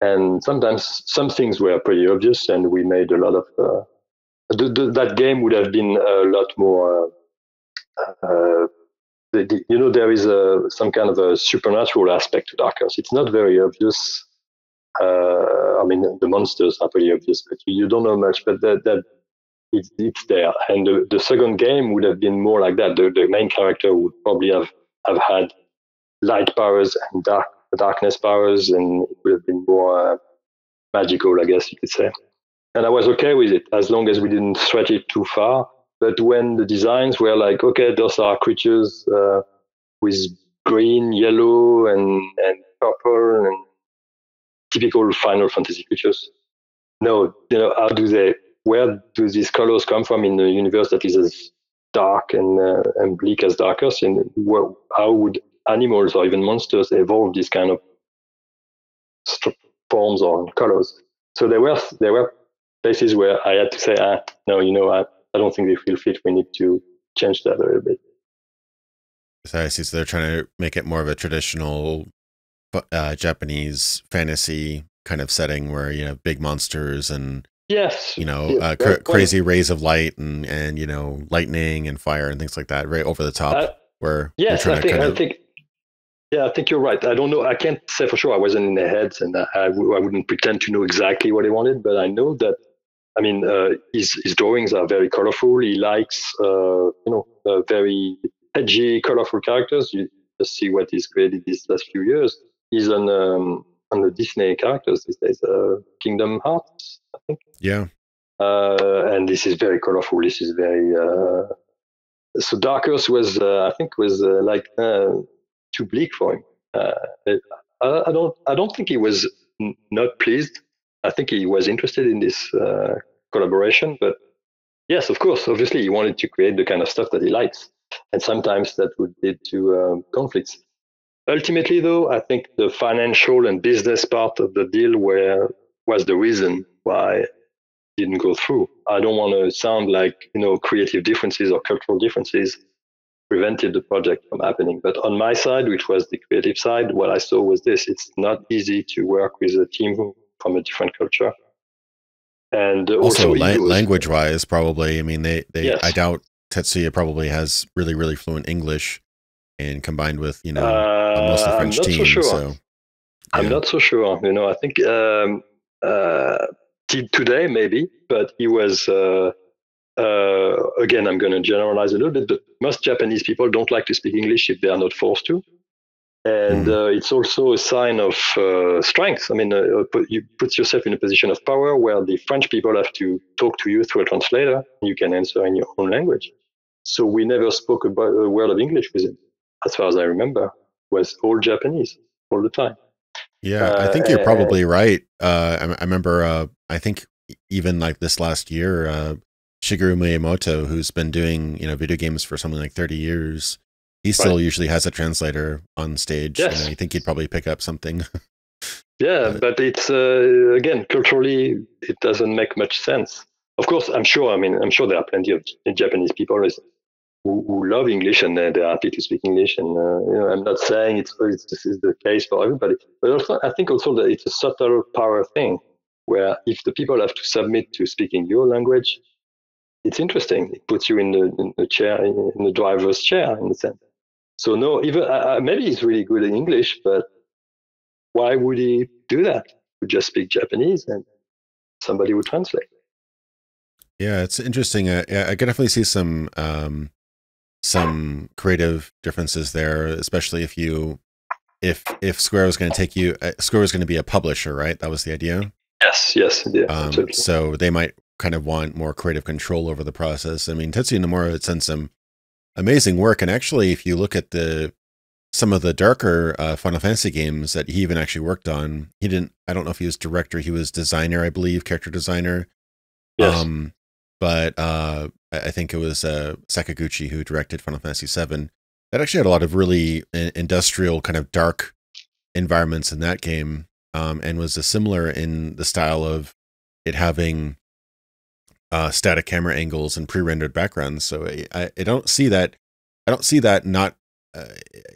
And sometimes some things were pretty obvious, and we made a lot of. That game would have been a lot more. There is some kind of a supernatural aspect to Dark Earth. It's not very obvious. I mean, the monsters are pretty obvious, but you don't know much. But that it's there. And the second game would have been more like that. The main character would probably have had light powers and darkness powers, and it would have been more magical, I guess you could say. And I was okay with it as long as we didn't stretch it too far. But when the designs were like, okay, those are creatures with green, yellow, and purple, and typical Final Fantasy creatures. No, where do these colors come from in a universe that is as dark and bleak as Dark Earth? And how would animals or even monsters evolve these kind of forms or colors? So there were places where I had to say, no, I don't think they will fit. We need to change that a little bit. So I see. So they're trying to make it more of a traditional Japanese fantasy kind of setting where big monsters and crazy rays of light and lightning and fire and things like that, right over the top. I think you're right. I don't know. I can't say for sure. I wasn't in their heads, and I wouldn't pretend to know exactly what they wanted. But I know that. I mean, his drawings are very colorful. He likes very edgy, colorful characters. You just see what he's created these last few years. He's on the Disney characters these days, Kingdom Hearts, I think. Yeah. And this is very colorful. This is very. So Dark Earth was too bleak for him. I don't think he was not pleased. I think he was interested in this collaboration, but yes, of course, obviously, he wanted to create the kind of stuff that he likes, and sometimes that would lead to conflicts. Ultimately, though, I think the financial and business part of the deal was the reason why it didn't go through. I don't want to sound like creative differences or cultural differences prevented the project from happening. But on my side, which was the creative side, what I saw was this: it's not easy to work with a team from a different culture. And also language-wise, probably. I mean, yes. I doubt Tetsuya probably has really, really fluent English, and combined with mostly French team. So sure. So, yeah. I'm not so sure. I think today maybe, but he was. Again, I'm going to generalize a little bit, but most Japanese people don't like to speak English if they are not forced to. And it's also a sign of strength. I mean, you put yourself in a position of power where the French people have to talk to you through a translator. You can answer in your own language. So we never spoke about a word of English with him, as far as I remember. It was all Japanese all the time. Yeah, I think you're probably right. I remember, I think even like this last year, Shigeru Miyamoto, who's been doing, video games for something like 30 years, he still usually has a translator on stage. Yes. You think he'd probably pick up something. Yeah, but it's, again, culturally, it doesn't make much sense. Of course, I'm sure there are plenty of Japanese people who love English and they're happy to speak English. And I'm not saying this is the case for everybody, but also I think also that it's a subtle power thing where if the people have to submit to speaking your language, it's interesting. It puts you in the chair, in the driver's chair, in a sense. So no, even maybe he's really good in English, but why would he do that? He would just speak Japanese and somebody would translate. Yeah, it's interesting. I can definitely see some creative differences there, especially if Square was going to take you, Square was going to be a publisher, right? That was the idea. Yes, yeah, absolutely. So they might kind of want more creative control over the process. I mean, Tetsuya Nomura had done some amazing work, and actually, if you look at some of the darker Final Fantasy games that he even actually worked on, he didn't. I don't know if he was director. He was designer, I believe, character designer. Yes. But I think it was Sakaguchi who directed Final Fantasy VII. That actually had a lot of really industrial kind of dark environments in that game, and was similar in the style of it having static camera angles and pre-rendered backgrounds. So I don't see that. I don't see that not.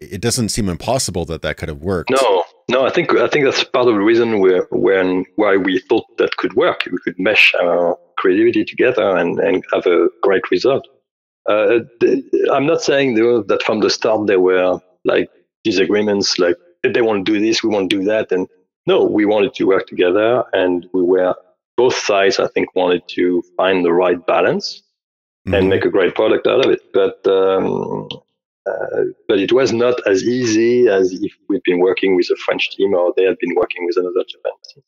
It doesn't seem impossible that could have worked. No. I think that's part of the reason why we thought that could work. We could mesh our creativity together and have a great result. I'm not saying that from the start there were like disagreements, like they want to do this, we want to do that, and no, we wanted to work together, and both sides, I think, wanted to find the right balance and make a great product out of it. But it was not as easy as if we'd been working with a French team or they had been working with another Japanese team,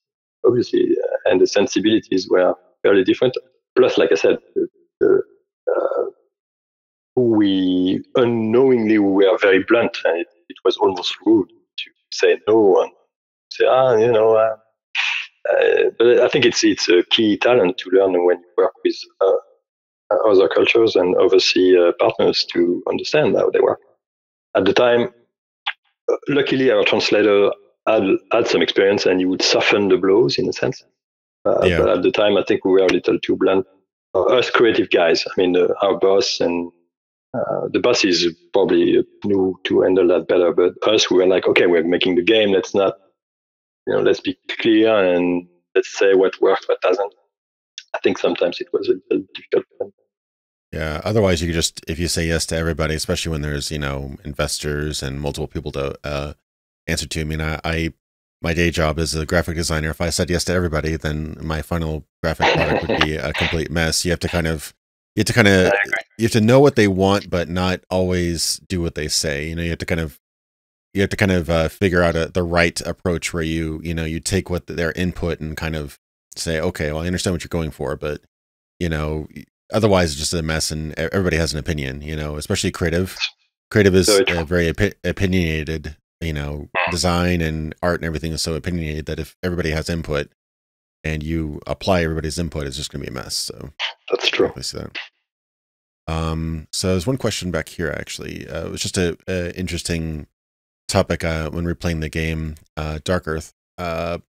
obviously, and the sensibilities were fairly different. Plus, like I said, we unknowingly were very blunt, and it was almost rude to say no and say, but I think it's a key talent to learn when you work with other cultures and overseas partners to understand how they work. At the time, luckily, our translator had some experience, and he would soften the blows in a sense. But at the time, I think we were a little too blunt. Us creative guys, I mean, our boss and the boss is probably new to handle that better. But us, we were like, okay, we're making the game. Let's not, let's be clear and let's say what works, what doesn't. I think sometimes it was a little difficult. Yeah. Otherwise, you could just, if you say yes to everybody, especially when there's, investors and multiple people to answer to. I mean, my day job is a graphic designer. If I said yes to everybody, then my final graphic product would be a complete mess. You have to know what they want, but not always do what they say. You have to kind of figure out the right approach where you take what their input and kind of say, okay, well, I understand what you're going for, but otherwise it's just a mess, and everybody has an opinion. Especially creative. Creative is very opinionated. Design and art and everything is so opinionated that if everybody has input and you apply everybody's input, it's just going to be a mess. So that's true. I see that. So there's one question back here, actually. It was just a interesting topic when we were playing the game, Dark Earth. I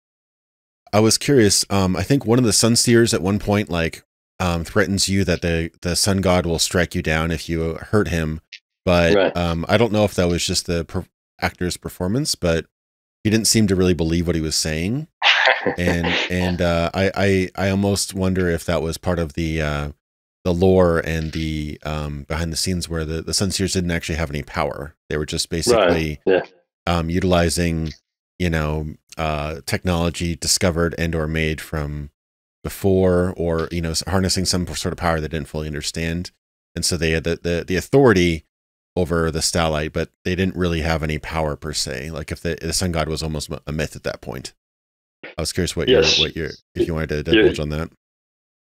was curious. I think one of the Sunseers at one point, threatens you that the sun god will strike you down if you hurt him. But I don't know if that was just the actor's performance, but he didn't seem to really believe what he was saying. And I almost wonder if that was part of the lore and the behind the scenes where the Sunseers didn't actually have any power. They were just basically utilizing technology discovered and or made from before, or harnessing some sort of power they didn't fully understand, and so they had the authority over the starlight, but they didn't really have any power per se. Like if the sun god was almost a myth at that point. I was curious if you wanted to divulge on that.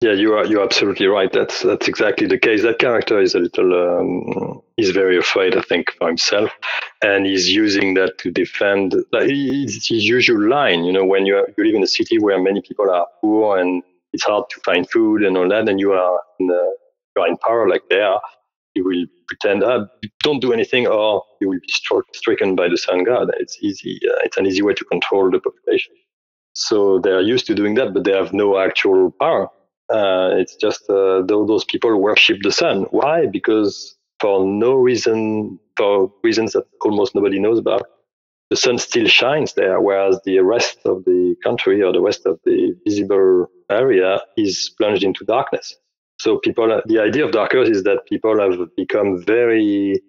Yeah, you're absolutely right. That's exactly the case. That character is a little he's very afraid, I think, for himself, and he's using that to defend. Like, his usual line, when you live in a city where many people are poor and it's hard to find food and all that, and you are in power like they are, you will pretend, don't do anything, or you will be stricken by the sun god. It's easy. It's an easy way to control the population. So they are used to doing that, but they have no actual power. It's just those people worship the sun. Why? Because for reasons that almost nobody knows about, the sun still shines there, whereas the rest of the country or the rest of the visible area is plunged into darkness. So the idea of Dark Earth is that people have become very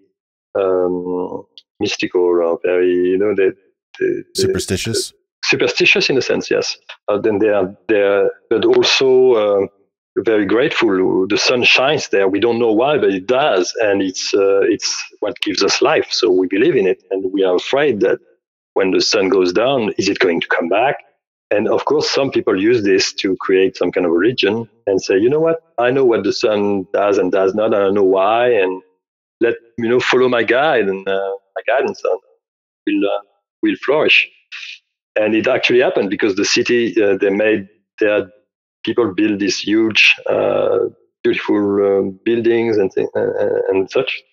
mystical, or very, superstitious. Superstitious in a sense, yes. Then they're but also very grateful. The sun shines there. We don't know why, but it does, and it's what gives us life. So we believe in it, and we are afraid that when the sun goes down, is it going to come back? And of course, some people use this to create some kind of religion and say, you know what? I know what the sun does and does not, and I know why, and follow my guide, and my guidance will flourish. And it actually happened because the city, people build these huge, beautiful buildings and such,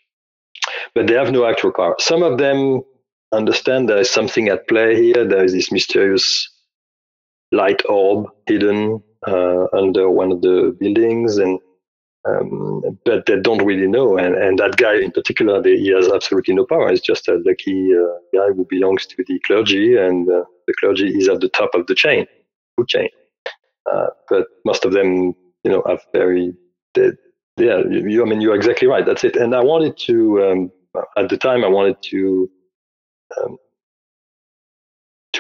but they have no actual power. Some of them understand there is something at play here. There is this mysterious light orb hidden under one of the buildings, but they don't really know. And that guy in particular, he has absolutely no power. He's just a lucky guy who belongs to the clergy, and the clergy is at the top of the food chain. But most of them, have very, you're exactly right. That's it. And I wanted to, at the time, to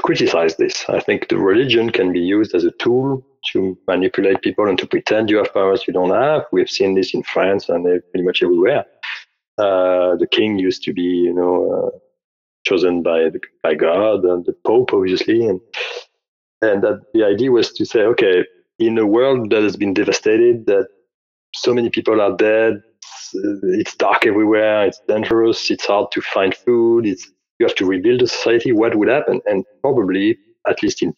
criticize this. I think the religion can be used as a tool to manipulate people and to pretend you have powers you don't have. We've seen this in France and pretty much everywhere. The king used to be, chosen by God, and the Pope, obviously, and that the idea was to say, okay, in a world that has been devastated, that so many people are dead, it's dark everywhere, it's dangerous, it's hard to find food, you have to rebuild a society. What would happen? And probably, at least in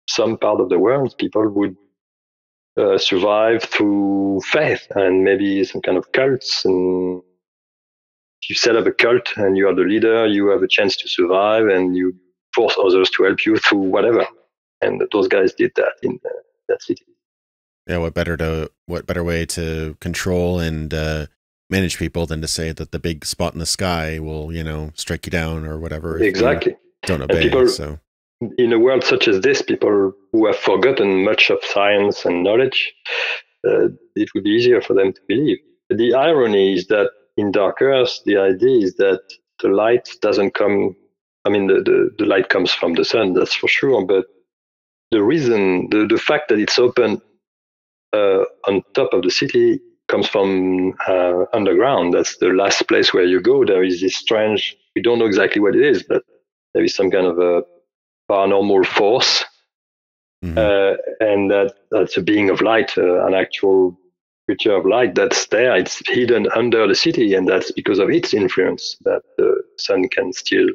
some part of the world, people would survive through faith and maybe some kind of cults. And if you set up a cult and you are the leader, you have a chance to survive, and you force others to help you through whatever. And those guys did that in that city. Yeah, what better way to control and manage people than to say that the big spot in the sky will, strike you down or whatever. Exactly. Don't obey. So in a world such as this, people who have forgotten much of science and knowledge, it would be easier for them to believe. The irony is that in Dark Earth, the idea is that the light doesn't come. I mean, the light comes from the sun, that's for sure. But the reason, the fact that it's open on top of the city comes from underground. That's the last place where you go. There is this strange, we don't know exactly what it is, but there is some kind of a paranormal force. Mm-hmm. And that's a being of light, an actual creature of light that's there. It's hidden under the city, and that's because of its influence that the sun can still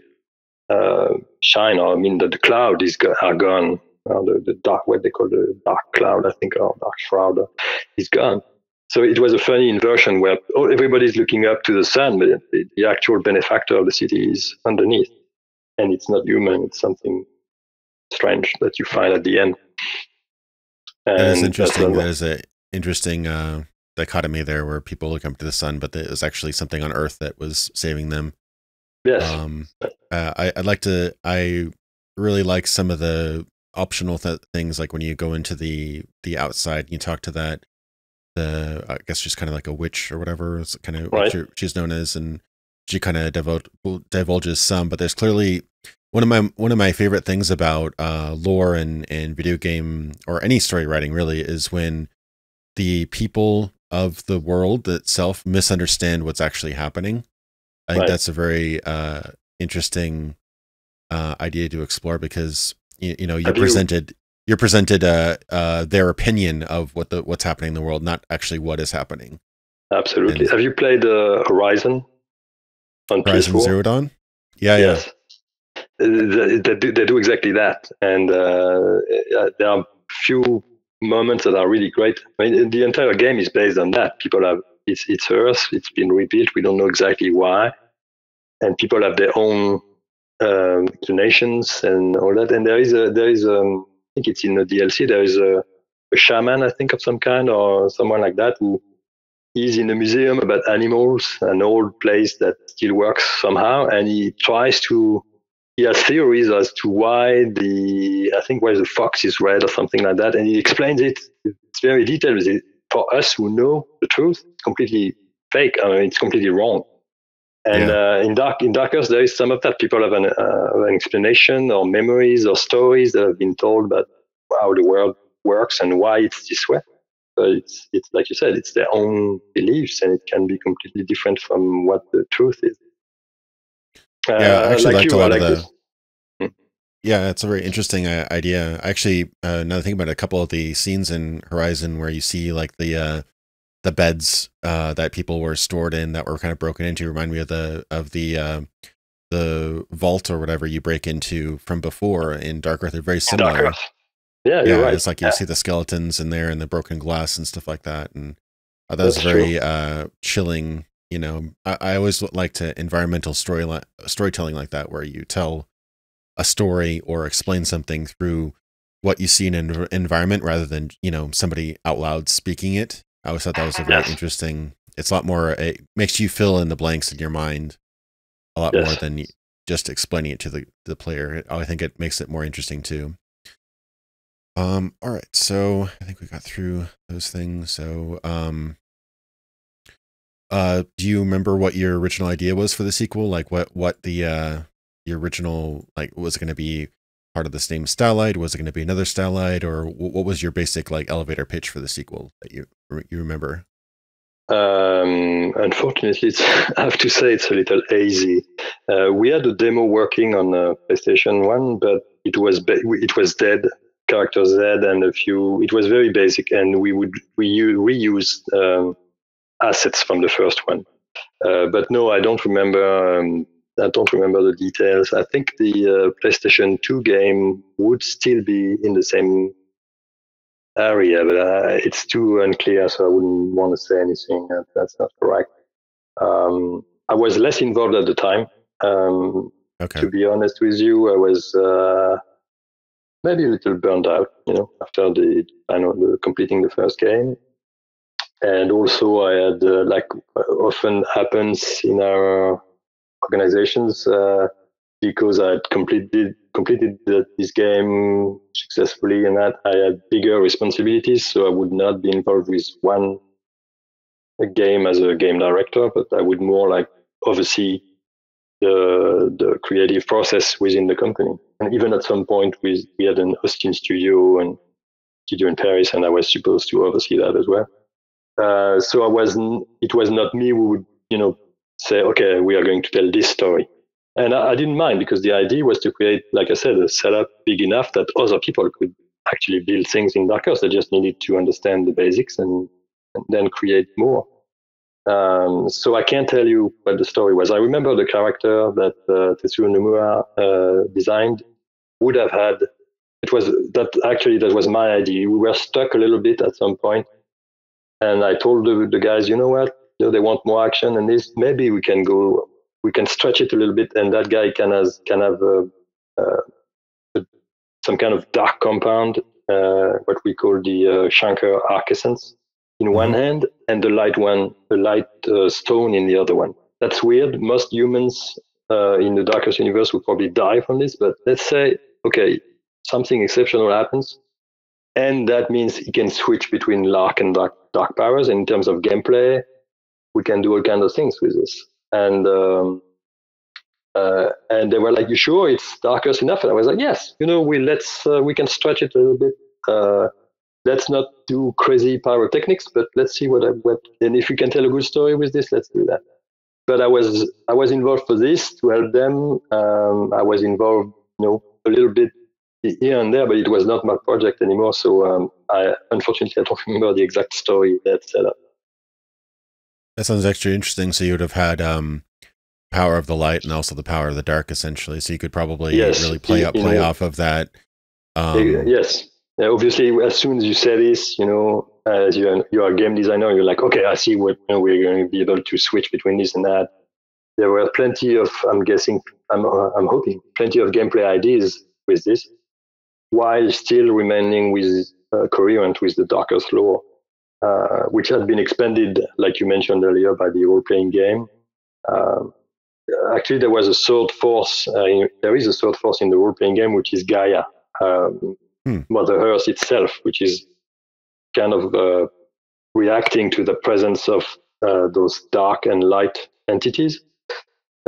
shine. Or, I mean, that the cloud are gone. The dark, what they call the dark cloud, I think, or dark shroud, is gone. So it was a funny inversion where everybody's looking up to the sun, but the actual benefactor of the city is underneath. And it's not human, it's something strange that you find at the end. And it's interesting. There's an interesting dichotomy there where people look up to the sun, but it was actually something on Earth that was saving them. Yes. I really like some of the optional things, like when you go into the outside, you talk to I guess she's kind of like a witch or whatever, it's kind of right. What she's known as, and she kind of divulges some, but there's clearly one of my favorite things about lore and video game or any story writing really is when the people of the world itself misunderstand what's actually happening. I think that's a very interesting idea to explore, because you're presented their opinion of what's happening in the world, not actually what is happening. Absolutely. Have you played Horizon on Horizon PS4? Zero Dawn? Yeah, yes. Yeah. They do exactly that, and there are few moments that are really great. I mean, the entire game is based on that. People have it's Earth. It's been rebuilt. We don't know exactly why, and people have their own inclinations and all that. And there is I think it's in the DLC. There is a shaman, I think, of some kind, or someone like that, who is in a museum about animals, an old place that still works somehow, and he has theories as to why why the fox is red or something like that, and he explains it. It's very detailed. For us who know the truth, it's completely fake. I mean, it's completely wrong. And in Dark Earth, there is some of that. People have an explanation or memories or stories that have been told about how the world works and why it's this way. But it's like you said, it's their own beliefs, and it can be completely different from what the truth is. Yeah, I actually liked a lot of this. Yeah, it's a very interesting idea. Actually, now I think about it, a couple of the scenes in Horizon where you see like the beds that people were stored in that were kind of broken into remind me of the vault or whatever you break into from before in Dark Earth. They're very similar. Dark Earth. Yeah, you're right. It's like you see the skeletons in there and the broken glass and stuff like that, and that was very chilling. I always like to environmental storytelling like that, where you tell a story or explain something through what you see in an environment rather than somebody out loud speaking it. I always thought that was a very interesting. It's a lot more. It makes you fill in the blanks in your mind a lot more than just explaining it to the player. I think it makes it more interesting too. All right, so I think we got through those things. So, do you remember what your original idea was for the sequel? Like what the your original, like, was it going to be part of the same Starlight? Was it going to be another Starlight, or what was your basic like elevator pitch for the sequel that you remember? Unfortunately, I have to say it's a little hazy. We had a demo working on PlayStation 1, but it was dead, character Z, and it was very basic, and we reused assets from the first one. But no, I don't remember. I don't remember the details. I think the PlayStation 2 game would still be in the same area, but it's too unclear, so I wouldn't want to say anything. That's not correct. I was less involved at the time. To be honest with you, I was maybe a little burned out, after the completing the first game. And also I had, like often happens in our organizations, because I had completed this game successfully, and that I had bigger responsibilities, so I would not be involved with one game as a game director, but I would more like oversee the creative process within the company. And even at some point, we had an Austin studio in Paris, and I was supposed to oversee that as well. So it was not me who would, say, okay, we are going to tell this story. And I didn't mind, because the idea was to create, like I said, a setup big enough that other people could actually build things in Dark Earth. They just needed to understand the basics and then create more. So I can't tell you what the story was. I remember the character that Tetsuya Nomura designed would have had. That was my idea. We were stuck a little bit at some point, and I told the guys, you know what? They want more action, and this maybe we can stretch it a little bit, and that guy can have some kind of dark compound, what we call the Shankar arc-essence in one hand, and the light stone in the other one. That's weird. Most humans in the Darkest universe would probably die from this, but let's say, okay, something exceptional happens, and that means he can switch between dark and dark powers. And in terms of gameplay, we can do all kinds of things with this. And they were like, "You sure it's Darkest enough?" And I was like, "Yes. We can stretch it a little bit. Let's not do crazy pyrotechnics, but let's see what. And if we can tell a good story with this, let's do that." but I was involved for this to help them. I was involved, a little bit here and there, but it was not my project anymore. So unfortunately, I don't remember the exact story that set up. That sounds extra interesting. So you would have had power of the light and also the power of the dark, essentially. So you could probably really play off of that. Yes. Obviously, as soon as you say this, as you are a game designer, you're like, okay, I see what we're going to be able to switch between this and that. There were plenty of, I'm hoping, plenty of gameplay ideas with this, while still remaining coherent with the Darkest lore, which had been expanded, like you mentioned earlier, by the role-playing game. Actually, there was a third force. There is a third force in the role-playing game, which is Gaia, Mother Earth itself, which is kind of reacting to the presence of those dark and light entities.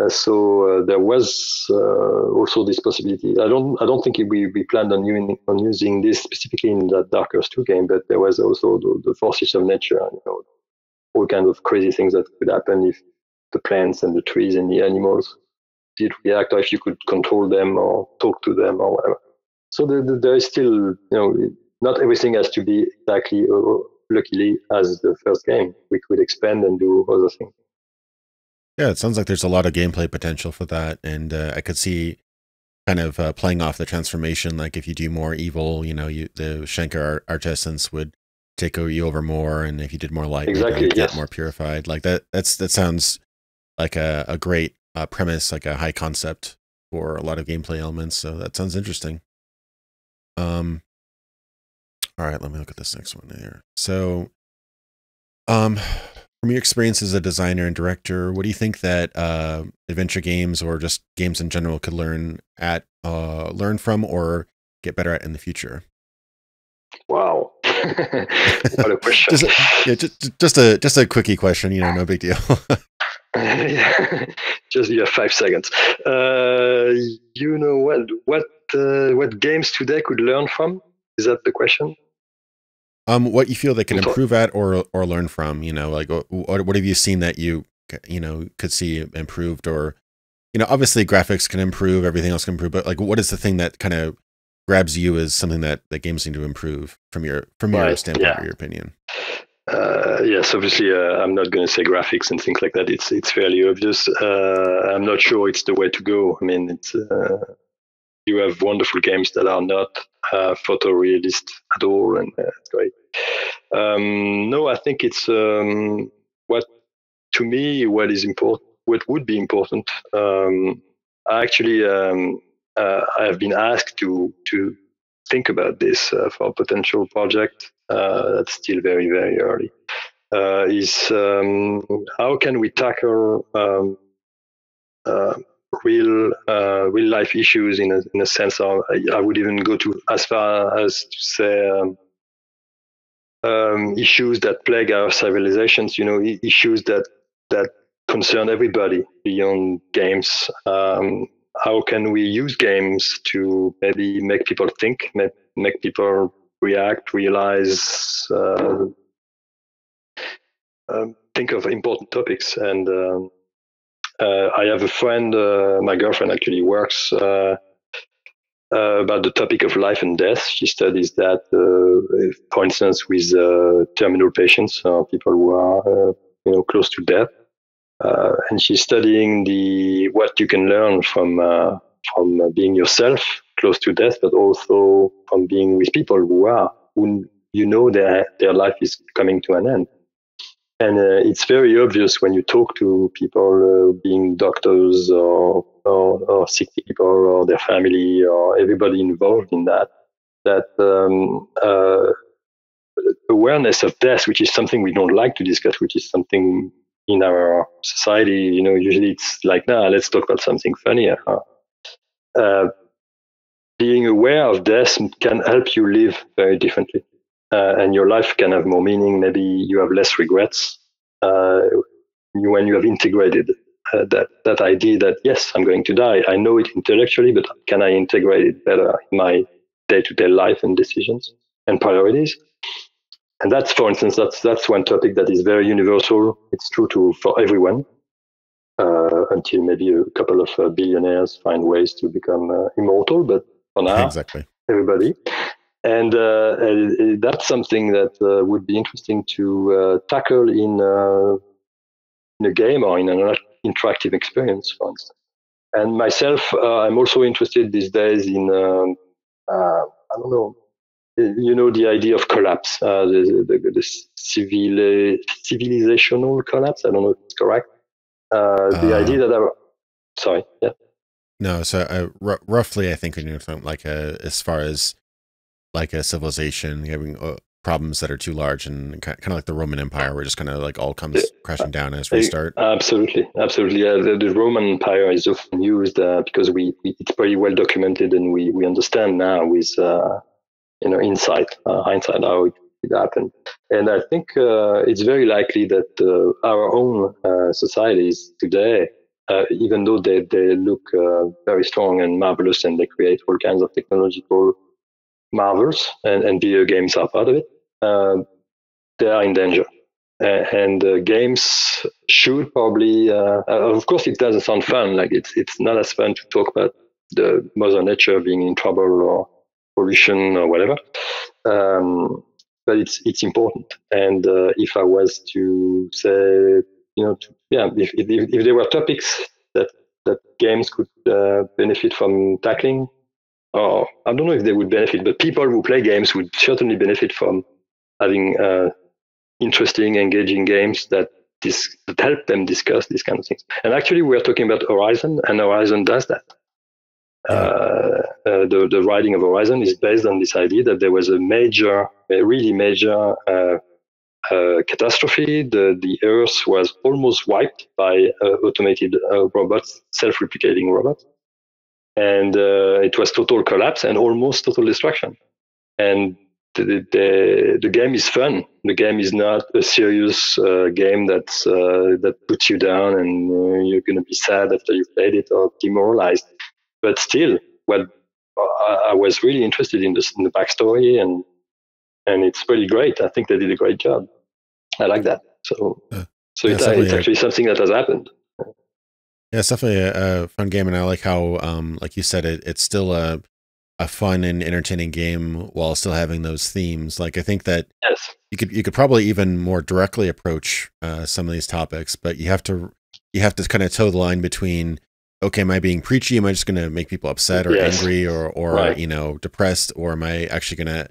So there was also this possibility. I don't think we planned on using this specifically in that Dark Earth 2 game, but there was also the forces of nature, all kinds of crazy things that could happen if the plants and the trees and the animals did react, or if you could control them or talk to them or whatever. So there is still, not everything has to be exactly, luckily, as the first game. We could expand and do other things. Yeah, it sounds like there's a lot of gameplay potential for that, and I could see kind of playing off the transformation. Like if you do more evil, the Shankar artisans would take you over more, and if you did more light, exactly, you'd get more purified. Like that sounds like a great premise, like a high concept for a lot of gameplay elements. So that sounds interesting. All right, let me look at this next one here. So, from your experience as a designer and director, what do you think that adventure games or just games in general could learn from or get better at in the future? Wow, what a question! just a quickie question, no big deal. Just you have 5 seconds. What games today could learn from? Is that the question? What you feel they can improve at or learn from, like what have you seen that you could see improved, or, obviously graphics can improve, everything else can improve, but like what is the thing that kind of grabs you as something that games need to improve from your standpoint or your opinion? Yes, obviously, I'm not going to say graphics and things like that. It's fairly obvious. I'm not sure it's the way to go. I mean, it's you have wonderful games that are not photorealist at all, and it's great. No, I think it's what would be important. I have been asked to think about this for a potential project that's still very, very early. Is how can we tackle real life issues in a sense? Of, I would even go as far as to say issues that plague our civilizations. Issues that concern everybody beyond games. How can we use games to maybe make people think, make people react, realize, think of important topics? And I have a friend, my girlfriend actually works about the topic of life and death. She studies that, for instance, with terminal patients, people who are close to death. And she's studying what you can learn from being yourself close to death, but also from being with people who their life is coming to an end. And it's very obvious when you talk to people, being doctors or sick people or their family or everybody involved in that awareness of death, which is something we don't like to discuss, which is something in our society, usually it's like, let's talk about something funnier. Being aware of death can help you live very differently, and your life can have more meaning. Maybe you have less regrets when you have integrated that idea that, yes, I'm going to die. I know it intellectually, but can I integrate it better in my day-to-day life and decisions and priorities? And that's, for instance, that's one topic that is very universal. It's true for everyone. until maybe a couple of billionaires find ways to become immortal. But for now, exactly, everybody. And that's something that would be interesting to tackle in a game or in an interactive experience, for instance. And myself, I'm also interested these days in, I don't know, the idea of collapse, the civilizational collapse. I don't know if it's correct. The idea that sorry, yeah. No, so roughly, I think when you're talking like as far as like a civilization having problems that are too large, and kind of like the Roman Empire, where it just kind of like all comes crashing down as restart. Absolutely. The Roman Empire is often used because it's pretty well documented, and we understand now with hindsight how it happened. And I think it's very likely that our own societies today, even though they look very strong and marvelous, and they create all kinds of technological marvels, and video games are part of it, they are in danger. And games should probably, of course, it doesn't sound fun. Like it's not as fun to talk about the Mother Nature being in trouble or pollution or whatever. But it's important. And if I was to say, if there were topics that games could benefit from tackling, or I don't know if they would benefit, but people who play games would certainly benefit from having interesting, engaging games that help them discuss these kind of things. And actually, we're talking about Horizon, and Horizon does that. The writing of Horizon is based on this idea that there was a really major catastrophe. The Earth was almost wiped by automated robots, self-replicating robots. And it was total collapse and almost total destruction. And the game is fun. The game is not a serious game that puts you down and you're going to be sad after you've played it or demoralized. But still, what I was really interested in the backstory, and it's pretty great. I think they did a great job. I like that. So it's actually something that has happened. Yeah, it's definitely a fun game, and I like how, like you said, it's still a fun and entertaining game while still having those themes. Like, I think that you could probably even more directly approach some of these topics, but you have to kind of toe the line between, okay, am I being preachy? Am I just going to make people upset or angry or right. Depressed, or am I actually going to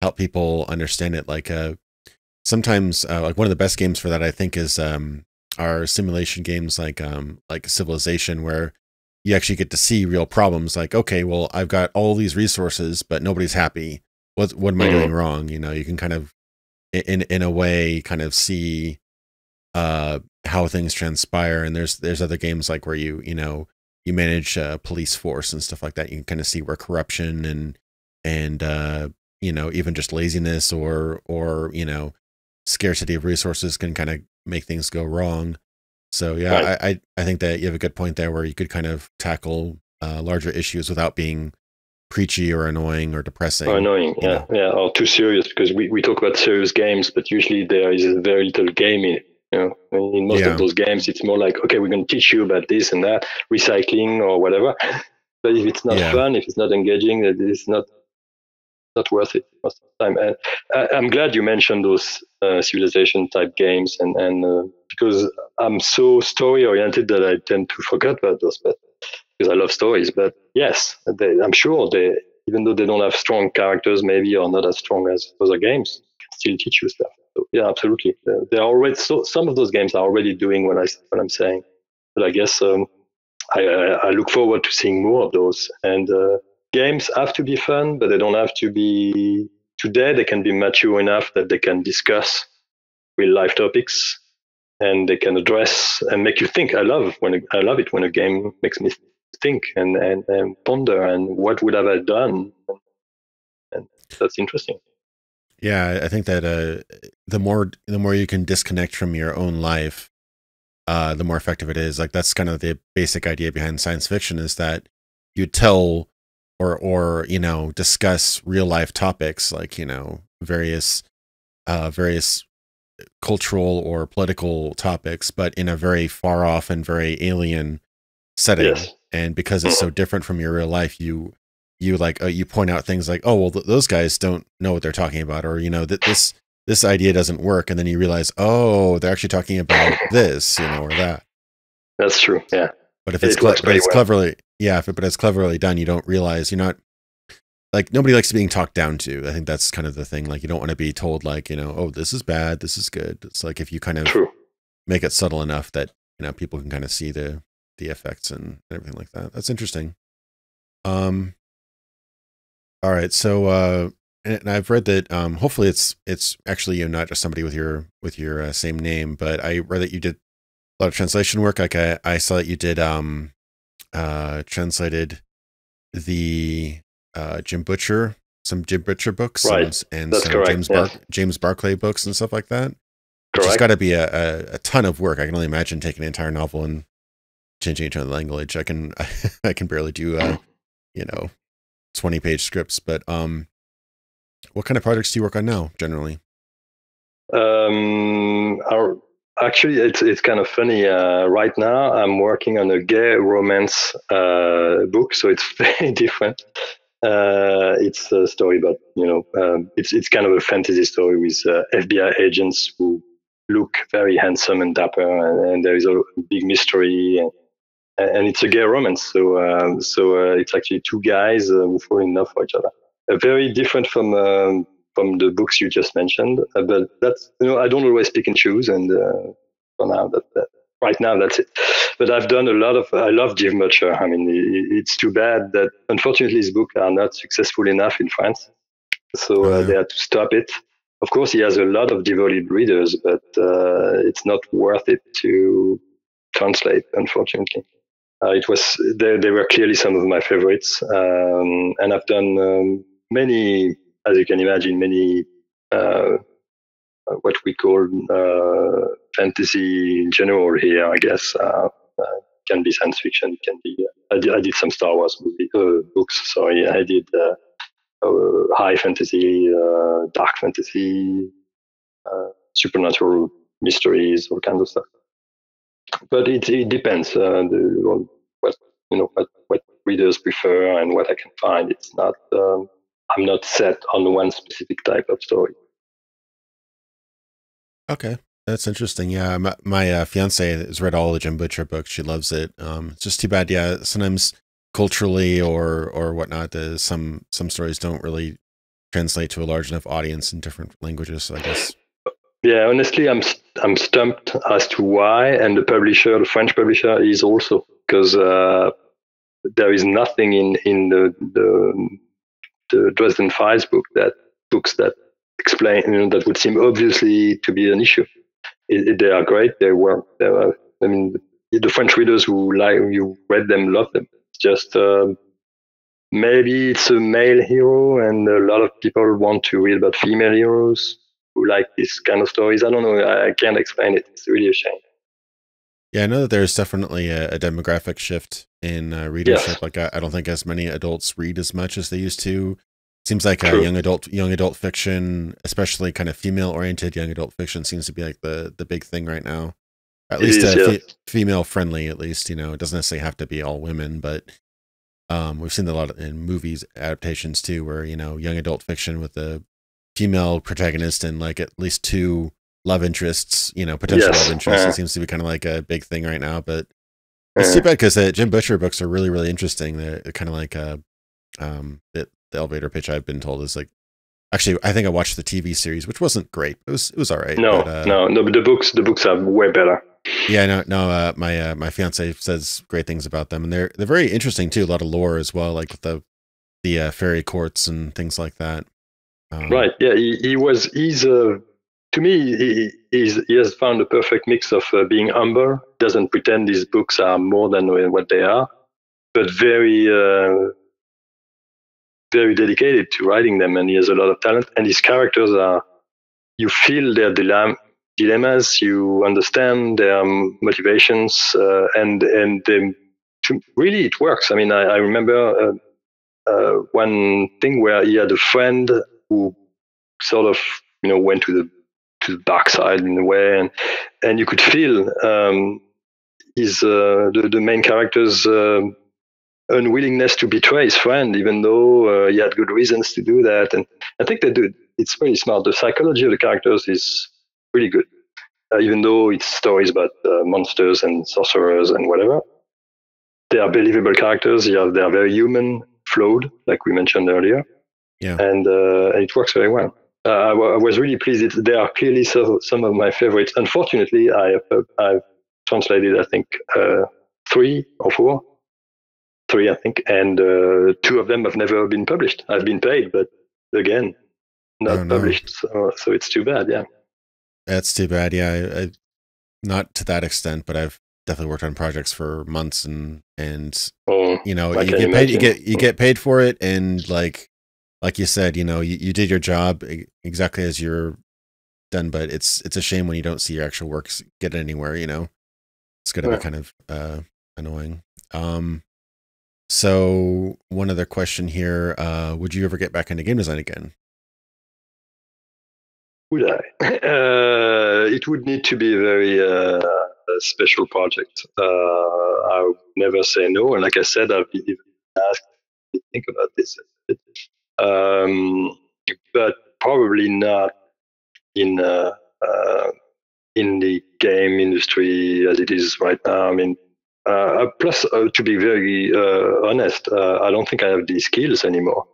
help people understand it? Like, sometimes, like one of the best games for that, I think, is our simulation games like Civilization, where you actually get to see real problems. Like, okay, well, I've got all these resources, but nobody's happy. What am I doing wrong? You can kind of, in a way, kind of see how things transpire. And there's other games like where you manage police force and stuff like that. You can kind of see where corruption and even just laziness or scarcity of resources can kind of make things go wrong. So yeah, right. I think that you have a good point there, where you could kind of tackle larger issues without being preachy or annoying or depressing. Or annoying, or too serious, because we talk about serious games, but usually there is very little game in it. In most of those games, it's more like, okay, we're going to teach you about this and that, recycling or whatever. But if it's not fun, if it's not engaging, it's not worth it most of the time. And I'm glad you mentioned those civilization type games, and because I'm so story oriented that I tend to forget about those, but because I love stories. But yes, I'm sure even though they don't have strong characters, maybe, or not as strong as other games, can still teach you stuff. So yeah, absolutely. They're already some of those games are already doing what I'm saying. But I guess I look forward to seeing more of those. And games have to be fun, but they don't have to be. Today, they can be mature enough that they can discuss real life topics, and they can address and make you think. I love it when a game makes me think and ponder, and what would have I done, and that's interesting. Yeah, I think that the more you can disconnect from your own life, the more effective it is. Like, that's kind of the basic idea behind science fiction, is that you tell or discuss real life topics, like various cultural or political topics, but in a very far off and very alien setting. Yes. And because it's so different from your real life, you like you point out things like, oh well, those guys don't know what they're talking about, or this idea doesn't work, and then you realize, oh, they're actually talking about this, or that. That's true. Yeah. But if it's cleverly, but it's cleverly done, you don't realize you're not like nobody likes being talked down to. I think that's kind of the thing. Like you don't want to be told like, oh, this is bad, this is good. It's like if you kind of make it subtle enough that people can kind of see the effects and everything like that. That's interesting. All right, so and I've read that hopefully it's actually not just somebody with your same name, but I read that you did a lot of translation work. Like I saw that you did translated the Jim Butcher books, right? and that's some correct. James Barclay books and stuff like that. Correct. It's got to be a ton of work. I can only imagine taking an entire novel and changing it to another language. I can barely do 20-page scripts. But what kind of projects do you work on now, generally? Actually, it's kind of funny. Right now, I'm working on a gay romance book, so it's very different. It's a story about it's kind of a fantasy story with FBI agents who look very handsome and dapper, and there is a big mystery, and it's a gay romance. So it's actually two guys who fall in love for each other. Very different from the books you just mentioned, but that's I don't always pick and choose, and for now right now that's it. But I've done a lot of. I love Jim Butcher. I mean, it's too bad that unfortunately his books are not successful enough in France, so they had to stop it. Of course, he has a lot of devoted readers, but it's not worth it to translate, unfortunately. They were clearly some of my favorites, and I've done many, as you can imagine, many what we call fantasy in general here. I guess can be science fiction. It can be. I did some Star Wars books. Sorry, I did high fantasy, dark fantasy, supernatural mysteries, all kinds of stuff. But it depends on what readers prefer and what I can find. It's not I'm not set on one specific type of story. Okay, that's interesting. Yeah, my fiance has read all the Jim Butcher books. She loves it. It's just too bad. Yeah, sometimes culturally or whatnot, some stories don't really translate to a large enough audience in different languages. So I guess. Yeah, honestly, I'm stumped as to why, and the French publisher, is also because there is nothing in the Dresden Files books that explain that would seem obviously to be an issue. They are great. They were. I mean, the French readers who read them love them. It's just maybe it's a male hero, and a lot of people want to read about female heroes who like this kind of stories. I don't know. I can't explain it. It's really a shame. Yeah, I know that there's definitely a demographic shift in readership. Yes. Like I don't think as many adults read as much as they used to. Seems like young adult fiction, especially kind of female oriented young adult fiction, seems to be like the big thing right now. At least female friendly. At least it doesn't necessarily have to be all women, but we've seen a lot in movies adaptations too, where young adult fiction with a female protagonist and like at least two love interests, potential love interests. It seems to be kind of like a big thing right now, but it's too bad because the Jim Butcher books are really, really interesting. They're kind of like the elevator pitch I've been told is like, actually, I think I watched the TV series, which wasn't great. It was all right. No, but the books are way better. Yeah, no. My fiance says great things about them, and they're very interesting too. A lot of lore as well, like with the fairy courts and things like that. Right. Yeah, he's to me he has found a perfect mix of being humble, doesn't pretend these books are more than what they are, but very very dedicated to writing them, and he has a lot of talent. And his characters you feel their dilemmas, you understand their motivations, and really it works. I mean, I remember one thing where he had a friend who sort of went to the dark side in a way, and you could feel the main character's unwillingness to betray his friend, even though he had good reasons to do that. And I think they do. It's very smart. The psychology of the characters is really good, even though it's stories about monsters and sorcerers and whatever. They are believable characters. They are very human, flawed, like we mentioned earlier. Yeah. And it works very well. I was really pleased. They are clearly some of my favorites. Unfortunately, I've translated, I think, 3 or 4. 3, I think, and 2 of them have never been published. I've been paid, but again, not published. So it's too bad. Yeah, that's too bad. Yeah, I not to that extent, but I've definitely worked on projects for months, and you know, you get paid. You get paid for it, and like you said, you know, you did your job exactly as you're done. But it's a shame when you don't see your actual works get anywhere. You know, it's going to be kind of annoying. So one other question here, would you ever get back into game design again? Would I? It would need to be a very special project. I would never say no. And like I said, I've been asked to think about this a bit. But probably not in the game industry as it is right now. I mean, plus, to be very honest, I don't think I have these skills anymore.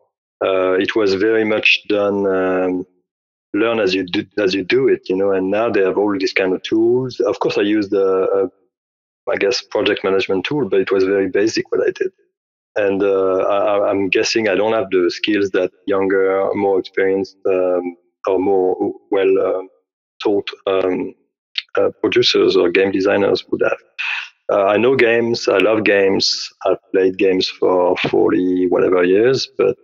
It was very much done, learn as you do it, you know. And now they have all these kind of tools. Of course, I used I guess, project management tool, but it was very basic what I did. And I'm guessing I don't have the skills that younger, more experienced, or more well taught producers or game designers would have. I know games. I love games. I've played games for 40 whatever years, but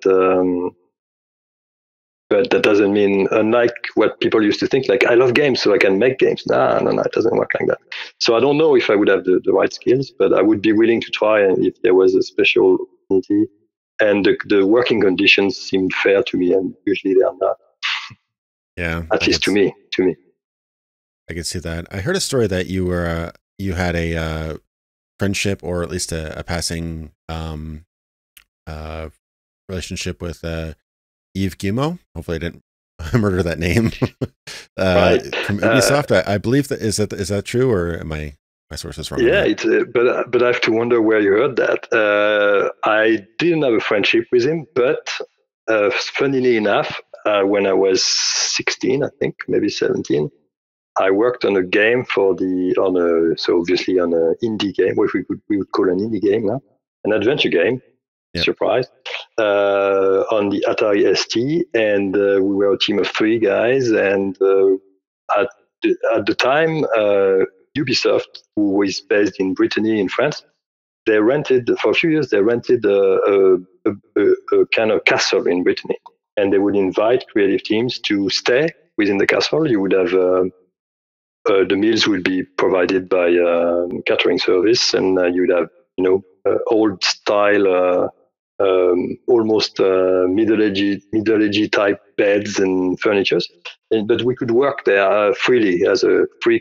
that doesn't mean, unlike what people used to think, like I love games so I can make games. No, it doesn't work like that. So I don't know if I would have the right skills, but I would be willing to try if there was a special opportunity. And the working conditions seemed fair to me, and usually they are not. Yeah, at least to me. I can see that. I heard a story that you were you had a friendship, or at least a passing relationship with Yves Guillemot. Hopefully I didn't murder that name. Right. From Ubisoft. I believe that is that true, or am my sources wrong? Yeah, it's but I have to wonder where you heard that. I didn't have a friendship with him, but funnily enough, when I was 16, I think, maybe 17, I worked on a game so obviously on an indie game, which we would call an indie game now, an adventure game. Yep. Surprise. On the Atari ST, and we were a team of 3 guys. And at the time, Ubisoft, who was based in Brittany in France, they rented for a few years. They rented a kind of castle in Brittany, and they would invite creative teams to stay within the castle. You would have the meals would be provided by catering service, and you'd have old style. Almost middle-agey type beds and furnitures, but we could work there freely as a free,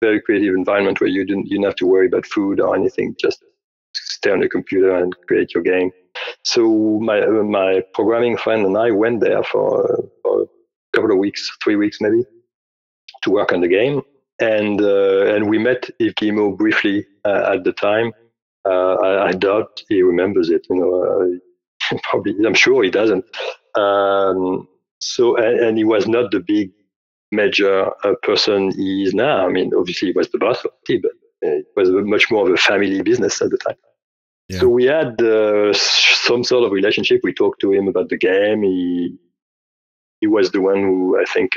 very creative environment where you didn't have to worry about food or anything. Just stay on the computer and create your game. So my programming friend and I went there for a couple of weeks, 3 weeks maybe, to work on the game, and we met Yves Guillemot briefly at the time. I doubt he remembers it, probably, I'm sure he doesn't. So, and he was not the big major person he is now. I mean, obviously he was the boss of the team, but it was much more of a family business at the time. Yeah. So we had some sort of relationship. We talked to him about the game. He was the one who, I think,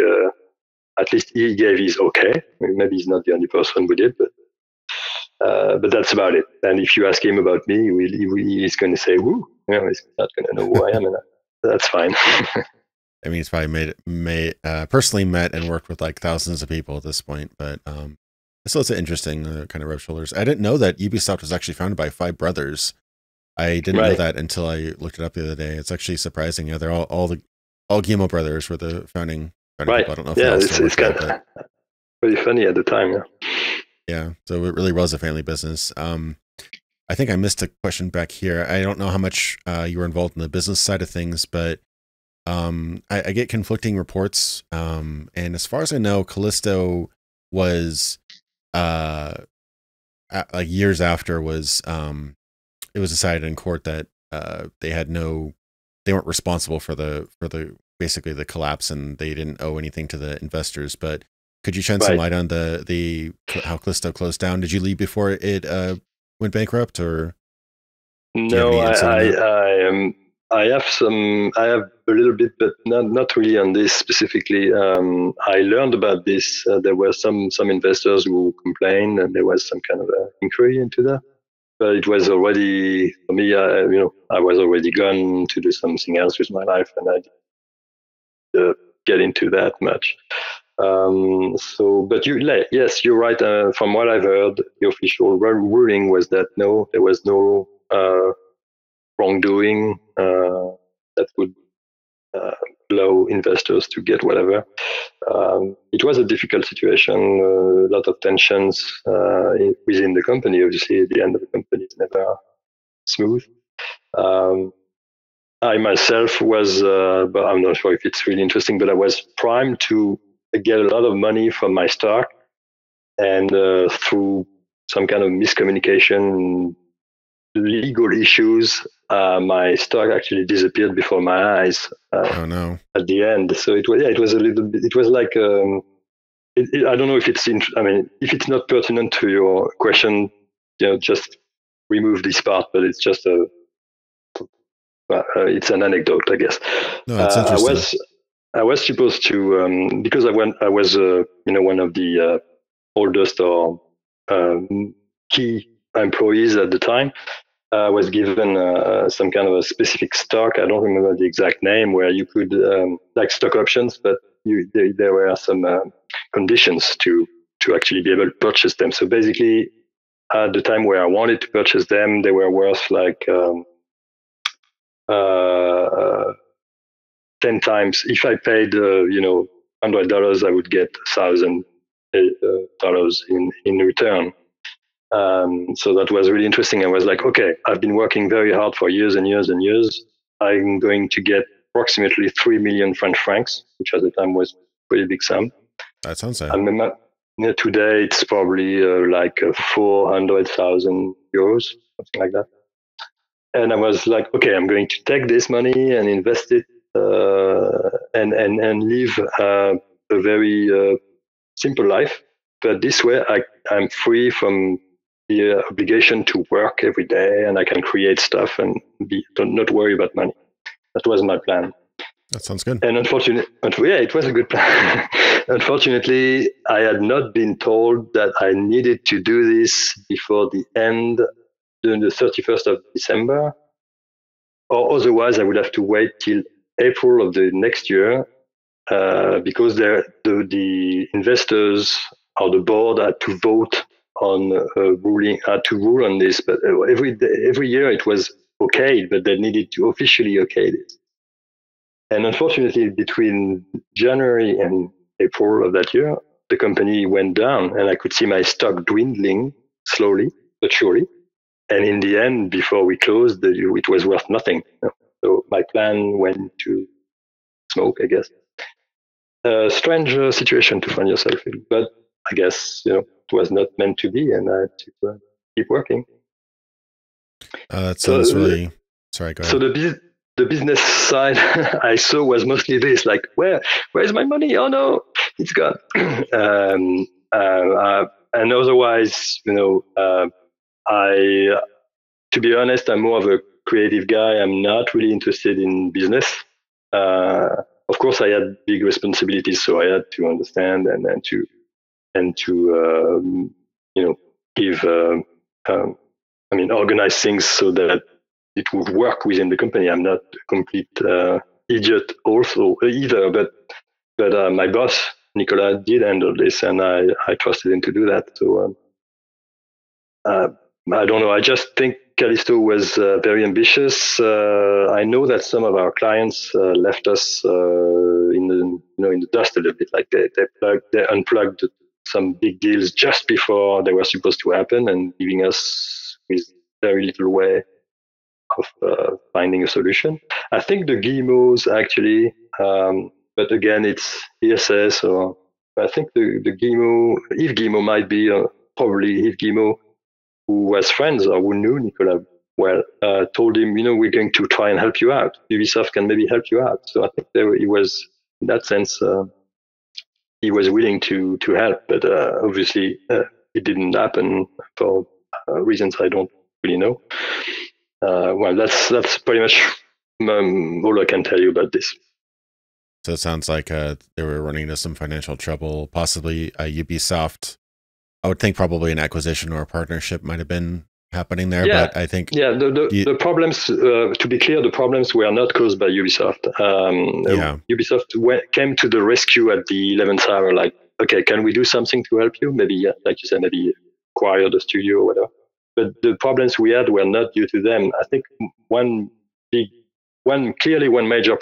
at least he gave his okay. Maybe he's not the only person who did, but that's about it. And if you ask him about me, he's going to say, "Woo!" He's not going to know who I am, and that's fine. I mean, he's probably personally met and worked with like thousands of people at this point, but still, it's an interesting kind of rub shoulders. I didn't know that Ubisoft was actually founded by 5 brothers. I didn't know that until I looked it up the other day. It's actually surprising. Yeah, they're all Guillemot brothers were the founding many Right. people, I don't know if they Yeah, all it's still work kind there, but of pretty funny at the time. Yeah. yeah. So it really was a family business. I think I missed a question back here. I don't know how much you were involved in the business side of things, but I get conflicting reports. And as far as I know, Kalisto was like years after was it was decided in court that they weren't responsible for the basically the collapse, and they didn't owe anything to the investors. But could you shed some Right. light on the how Callisto closed down? Did you leave before it went bankrupt, or do you have No, any insight on that? I have some. I have a little bit, but not really on this specifically. I learned about this. There were some investors who complained, and there was some kind of inquiry into that. But it was already for me. I was already gone to do something else with my life, and I didn't get into that much. But yes, you're right. From what I've heard, the official ruling was that no, there was no wrongdoing that would allow investors to get whatever. It was a difficult situation, a lot of tensions within the company. Obviously, the end of the company is never smooth. I myself was, but I'm not sure if it's really interesting, but I was primed to get a lot of money from my stock, and through some kind of miscommunication, legal issues, my stock actually disappeared before my eyes Oh no. at the end. So it was a little bit. It was like I don't know if it's. I mean, if it's not pertinent to your question, just remove this part. But it's just it's an anecdote, I guess. No, that's interesting. I was supposed to because I was one of the oldest or key employees at the time. I was given some kind of a specific stock. I don't remember the exact name, where you could like stock options, but there were some conditions to actually be able to purchase them. So basically, at the time where I wanted to purchase them, they were worth like 10 times. If I paid $100, I would get $1,000 in return. So that was really interesting. I was like, okay, I've been working very hard for years and years and years. I'm going to get approximately 3 million French francs, which at the time was a pretty big sum. That sounds sad. I remember, today it's probably like 400,000 euros, something like that. And I was like, okay, I'm going to take this money and invest it and live a very simple life. But this way, I'm free from the obligation to work every day, and I can create stuff and not worry about money. That was my plan. That sounds good. And unfortunately, yeah, it was a good plan. Unfortunately, I had not been told that I needed to do this before the 31st of December, or otherwise I would have to wait till April of the next year, because the investors or the board had to vote on had to rule on this. But every year it was okayed, but they needed to officially okay this. And unfortunately, between January and April of that year, the company went down, and I could see my stock dwindling slowly but surely. And in the end, before we closed, it was worth nothing. So my plan went to smoke, I guess. Strange situation to find yourself in, but I guess it was not meant to be, and I had to keep working. That sounds really. Sorry, go ahead. So the business side I saw was mostly this, like, where's my money? Oh no, it's gone. And otherwise, to be honest, I'm more of a creative guy. I'm not really interested in business. Of course, I had big responsibilities, so I had to understand and to give organize things so that it would work within the company. I'm not a complete idiot also either, but my boss Nicolas did handle this, and I trusted him to do that. So I don't know. I just think Kalisto was very ambitious. I know that some of our clients left us in the dust a little bit. Like they unplugged some big deals just before they were supposed to happen, and leaving us with very little way of finding a solution. I think the Guillemots actually, but again, it's hearsay. So I think the Guillemot, Yves Guillemot might be probably Yves Guillemot, who was friends or who knew Nicolas well, told him, we're going to try and help you out. Ubisoft can maybe help you out. So I think he was, in that sense, he was willing to help, but obviously it didn't happen for reasons I don't really know. Well, that's pretty much all I can tell you about this. So it sounds like they were running into some financial trouble, possibly Ubisoft. I would think probably an acquisition or a partnership might have been happening there, but I think... Yeah, the problems, to be clear, the problems were not caused by Ubisoft. Ubisoft came to the rescue at the 11th hour, like, okay, can we do something to help you? Maybe, like you said, maybe acquire the studio or whatever. But the problems we had were not due to them. I think one major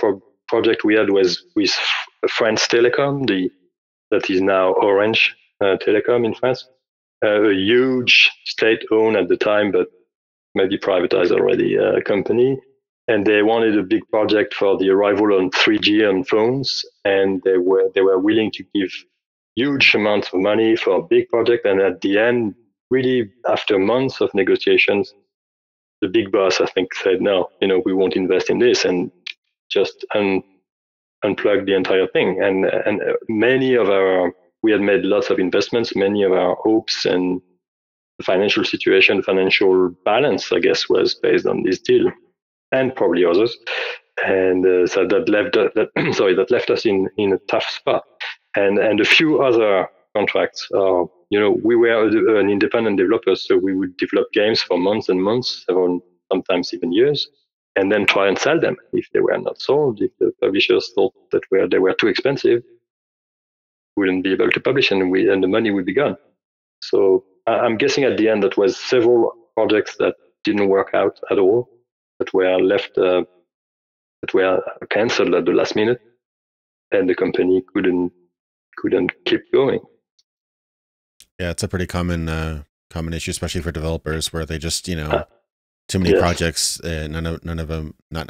project we had was with France Telecom, that is now Orange Telecom in France, a huge state-owned at the time, but maybe privatized already company. And they wanted a big project for the arrival on 3G on phones, and they were willing to give huge amounts of money for a big project. And at the end, really after months of negotiations, the big boss, I think, said, no, we won't invest in this, and just unplug the entire thing. And we had made lots of investments. Many of our hopes and the financial situation, financial balance, I guess, was based on this deal, and probably others. And so that left us in a tough spot. And a few other contracts. We were an independent developer, so we would develop games for months and months, sometimes even years, and then try and sell them. If they were not sold, if the publishers thought that they were too expensive, we wouldn't be able to publish, and the money would be gone. So I'm guessing at the end that was several projects that didn't work out at all, that were left, that were cancelled at the last minute, and the company couldn't keep going. Yeah, it's a pretty common issue, especially for developers, where they just too many projects, not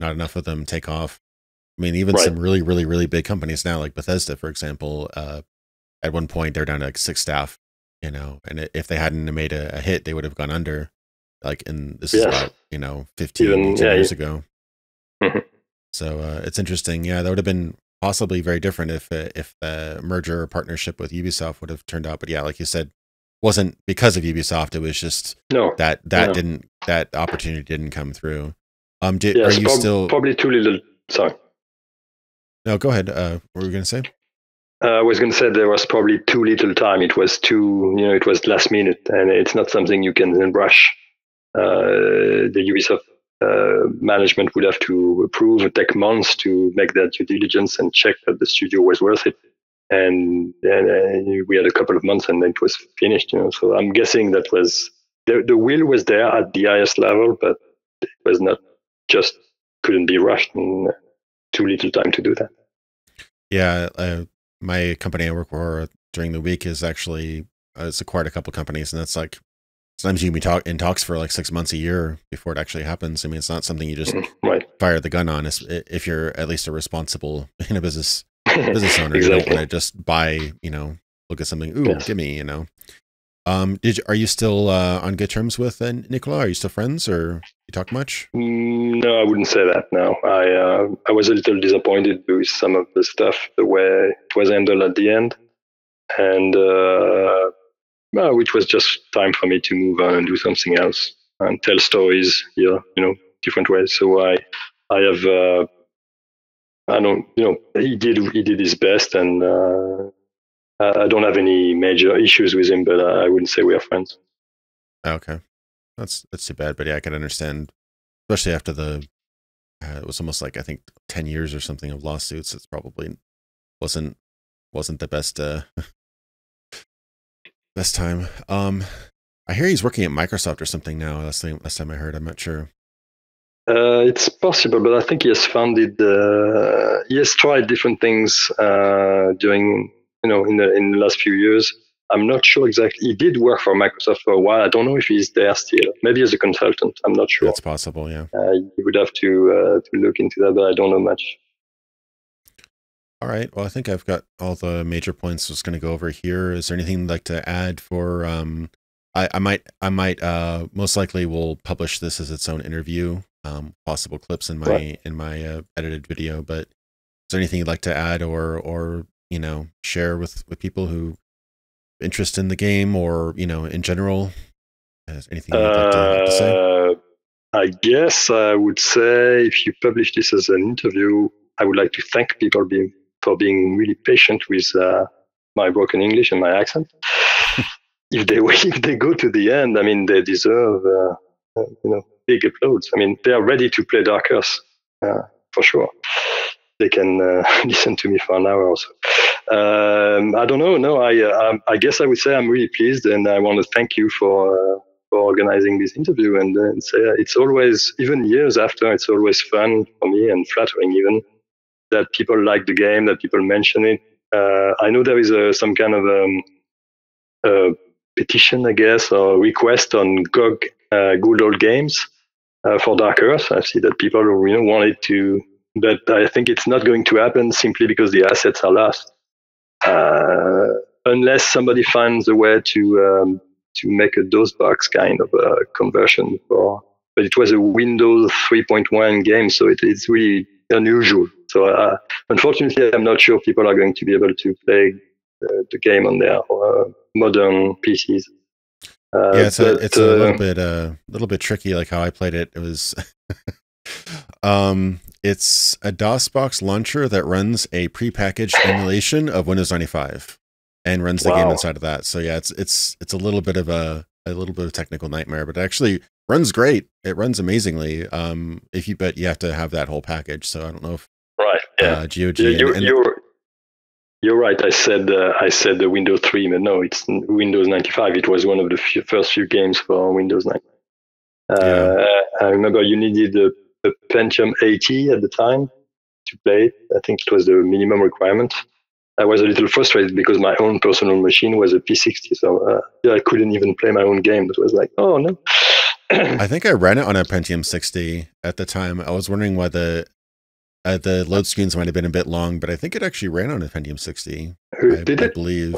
enough of them take off. I mean, even some really, really, really big companies now, like Bethesda, for example, at one point they're down to like 6 staff, and if they hadn't made a hit, they would have gone under. This is about 15 years ago. Mm-hmm. So it's interesting. Yeah, that would have been possibly very different if the merger or partnership with Ubisoft would have turned out. But yeah, like you said, wasn't because of Ubisoft. It was just that opportunity didn't come through. Are you still probably too little? Sorry. No, go ahead. What were you going to say? I was going to say there was probably too little time. It was it was last minute, and it's not something you can then rush. The Ubisoft management would have to approve and take months to make that due diligence and check that the studio was worth it. And we had a couple of months, and then it was finished. So I'm guessing that was the will was there at the highest level, but it was not just couldn't be rushed, and too little time to do that. Yeah, my company I work for during the week is actually it's acquired a couple of companies, and that's like sometimes you can be in talks for like 6 months, a year before it actually happens. I mean, it's not something you just fire the gun on. If you're at least a responsible business owner, exactly. You don't want to just buy, look at something. Ooh, give me, Are you still on good terms with Nicolas? Are you still friends, or you talk much? No, I wouldn't say that. No, I was a little disappointed with some of the stuff, the way it was handled at the end, and which was just time for me to move on and do something else and tell stories here, different ways. So I have, I don't, he did his best, and I don't have any major issues with him, but I wouldn't say we are friends. Okay, that's too bad. But yeah, I can understand, especially after it was almost like I think 10 years or something of lawsuits. It's probably wasn't the best best time. I hear he's working at Microsoft or something now. Last time I heard. I'm not sure. It's possible, but I think he has he has tried different things during, in the last few years. I'm not sure exactly. He did work for Microsoft for a while. I don't know if he's there still. Maybe as a consultant. I'm not sure. That's possible. Yeah. You would have to look into that, but I don't know much. All right. Well, I think I've got all the major points. I was going to go over here. Is there anything you'd like to add for? I might most likely will publish this as its own interview. Possible clips in my edited video. But is there anything you'd like to add or share with people who interest in the game or in general? Is anything you'd like to say? I guess I would say if you publish this as an interview, I would like to thank people for being really patient with my broken English and my accent. If they go to the end, I mean, they deserve big applause. I mean, they are ready to play Dark Earth for sure. They can listen to me for an hour or so. I don't know. No, I guess I would say I'm really pleased, and I want to thank you for organizing this interview. And say it's always, even years after, it's always fun for me and flattering even that people like the game, that people mention it. I know there is some kind of petition, I guess, or request on GOG, Good Old Games, for Dark Earth. I see that people wanted to, but I think it's not going to happen simply because the assets are lost. Unless somebody finds a way to make a DOSBox kind of conversion but it was a Windows 3.1 game, so it's really unusual. So unfortunately, I'm not sure people are going to be able to play the game on their modern PCs. It's a little bit tricky, like how I played it. It was it's a DOSBox launcher that runs a prepackaged emulation of Windows 95 and runs the game inside of that. So yeah, it's a little bit of a technical nightmare, but it actually runs great. It runs amazingly. But you have to have that whole package. So I don't know if GOG. You're right. I said the Windows 3, but no, it's Windows 95. It was one of the first few games for Windows 9. I remember you needed a Pentium 80 at the time to play it. I think it was the minimum requirement. I was a little frustrated because my own personal machine was a P60, so I couldn't even play my own game. It was like, oh no. I think I ran it on a Pentium 60 at the time. I was wondering why the load screens might have been a bit long, but I think it actually ran on a Pentium 60. I believe.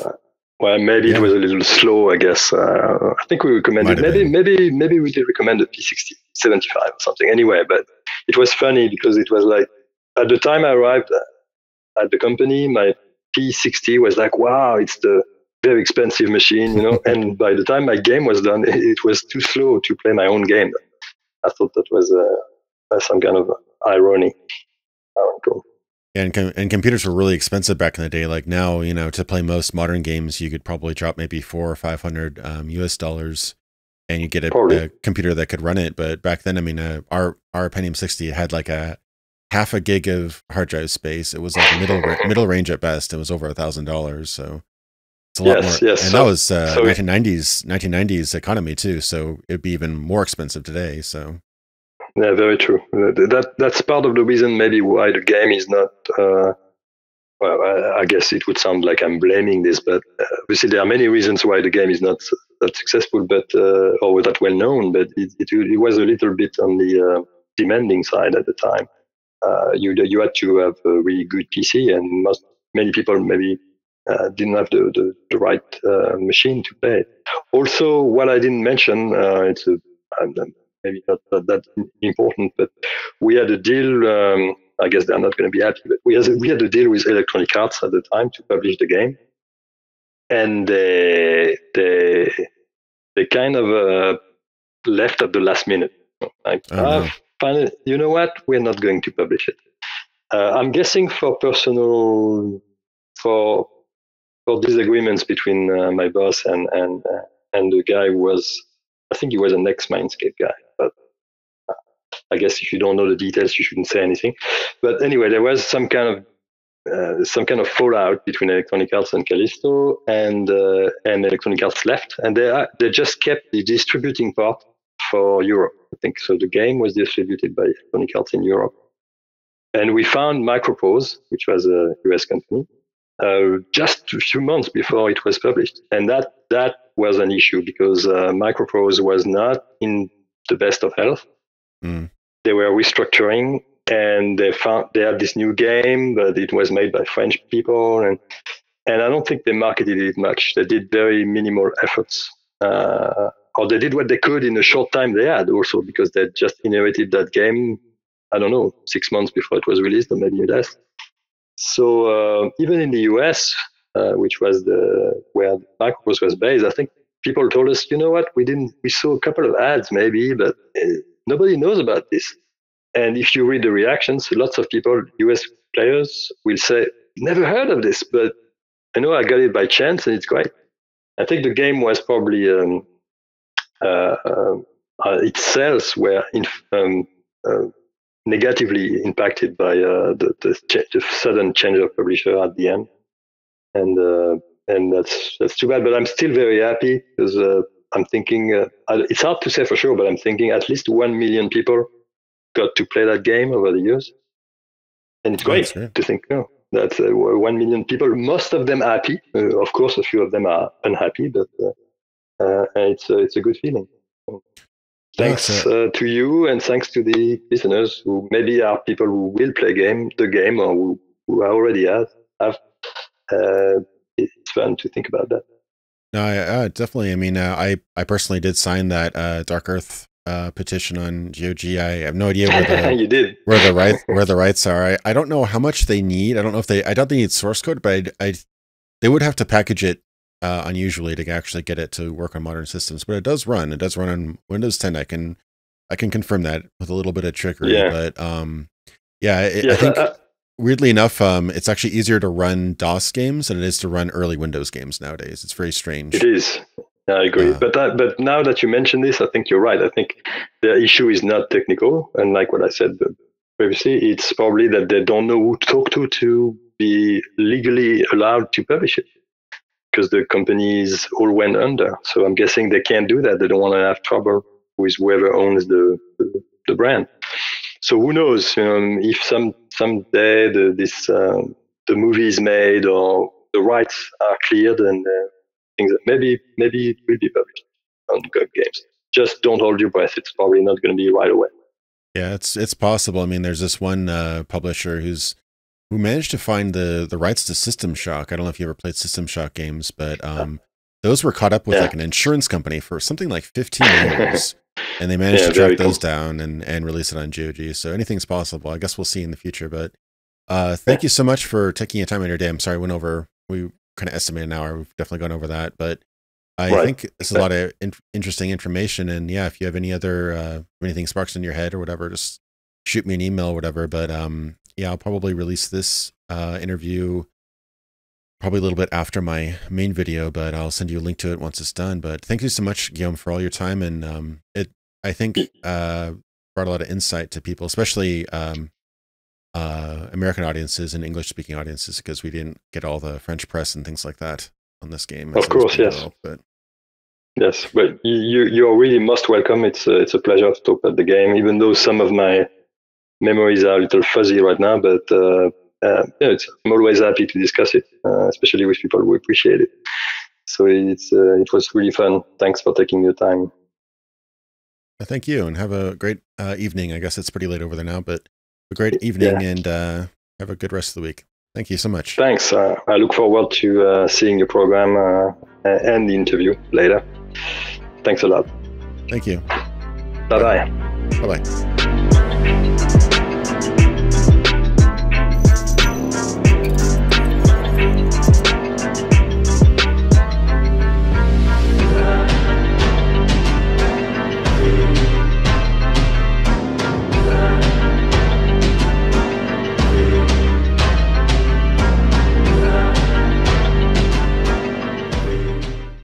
Well, maybe it was a little slow, I guess. I think we recommended, maybe we did recommend a P60 75 or something. Anyway, but it was funny because it was like, at the time I arrived at the company, my P60 was like, wow, it's the very expensive machine, and by the time my game was done, it was too slow to play my own game. I thought that was some kind of irony. Cool. And computers were really expensive back in the day. Like now, to play most modern games, you could probably drop maybe $400 or $500 US dollars, and you get a computer that could run it. But back then, I mean, our Pentium 60 had like a half a gig of hard drive space. It was like middle range at best. It was over $1,000, so it's a lot more. Yes. And that was 1990s economy too. So it'd be even more expensive today. So. Yeah, very true. That's part of the reason maybe why the game is not. I guess it would sound like I'm blaming this, but obviously there are many reasons why the game is not that successful, but or that well known. But it was a little bit on the demanding side at the time. You had to have a really good PC, and many people maybe didn't have the right machine to play. Also, what I didn't mention, it's maybe not that important, but we had a deal. I guess they're not going to be happy, but we had a deal with Electronic Arts at the time to publish the game, and they kind of left at the last minute. Like, finally, you know what? We're not going to publish it. I'm guessing for disagreements between my boss and the guy who was, I think he was an ex-Mindscape guy, but I guess if you don't know the details, you shouldn't say anything. But anyway, there was some kind of some kind of fallout between Electronic Arts and Kalisto, and Electronic Arts left, and they just kept the distributing part for Europe, I think. So the game was distributed by Electronic Arts in Europe, and we found Microprose, which was a US company, just a few months before it was published, and that was an issue because Microprose was not in the best of health. They were restructuring. And they had this new game, but it was made by French people, and I don't think they marketed it much. They did very minimal efforts, or they did what they could in the short time they had, also because they just inherited that game. I don't know, 6 months before it was released, or maybe less. So even in the US, which was where Microprose was based, I think people told us, you know what, we saw a couple of ads maybe, but nobody knows about this. And if you read the reactions, lots of people, US players, will say, never heard of this, but I know I got it by chance and it's great. I think the game was probably, its sales were negatively impacted by the sudden change of publisher at the end. And that's too bad, but I'm still very happy because I'm thinking, it's hard to say for sure, but I'm thinking at least 1 million people got to play that game over the years, and it's great to think, that's 1 million people, most of them happy. Of course, a few of them are unhappy, but it's a good feeling. Thanks to you, and thanks to the listeners who maybe are people who will play the game, or who already have. It's fun to think about that. No, definitely. I mean, I personally did sign that Dark Earth petition on GOG. I have no idea where you did. where the rights are. I don't know how much they need. I don't know if I don't think it's source code, but they would have to package it unusually to actually get it to work on modern systems. But it does run. It does run on Windows 10. I can confirm that with a little bit of trickery. Yeah. But I think weirdly enough, it's actually easier to run DOS games than it is to run early Windows games nowadays. It's very strange. It is. I agree. But now that you mention this, I think you're right. I think the issue is not technical. And like what I said previously, it's probably that they don't know who to talk to be legally allowed to publish it, because the companies all went under. So I'm guessing they can't do that. They don't want to have trouble with whoever owns the brand. So who knows? If someday the movie is made or the rights are cleared, and things that maybe it will be published on GOG Games. Just don't hold your breath. It's probably not going to be right away. Yeah, it's possible. I mean, there's this one publisher who managed to find the rights to System Shock. I don't know if you ever played System Shock games, but those were caught up with like an insurance company for something like 15 years. And they managed to track those down and release it on GOG. So anything's possible. I guess we'll see in the future. But thank you so much for taking your time in your day. I'm sorry we kind of estimated an hour. We've definitely gone over that. But I think this is a lot of interesting information. And yeah, if you have any other, anything sparks in your head or whatever, just shoot me an email or whatever. But yeah, I'll probably release this interview probably a little bit after my main video, but I'll send you a link to it once it's done. But thank you so much, Guillaume, for all your time. And I think brought a lot of insight to people, especially American audiences and English-speaking audiences, because we didn't get all the French press and things like that on this game. Of course, yes. Yes, but you're really most welcome. It's a pleasure to talk about the game, even though some of my memories are a little fuzzy right now. But I'm always happy to discuss it, especially with people who appreciate it. So it was really fun. Thanks for taking your time. Thank you, and have a great evening. I guess it's pretty late over there now, but a great evening, and have a good rest of the week. Thank you so much. Thanks. I look forward to seeing your program and the interview later. Thanks a lot. Thank you. Bye-bye. Bye-bye.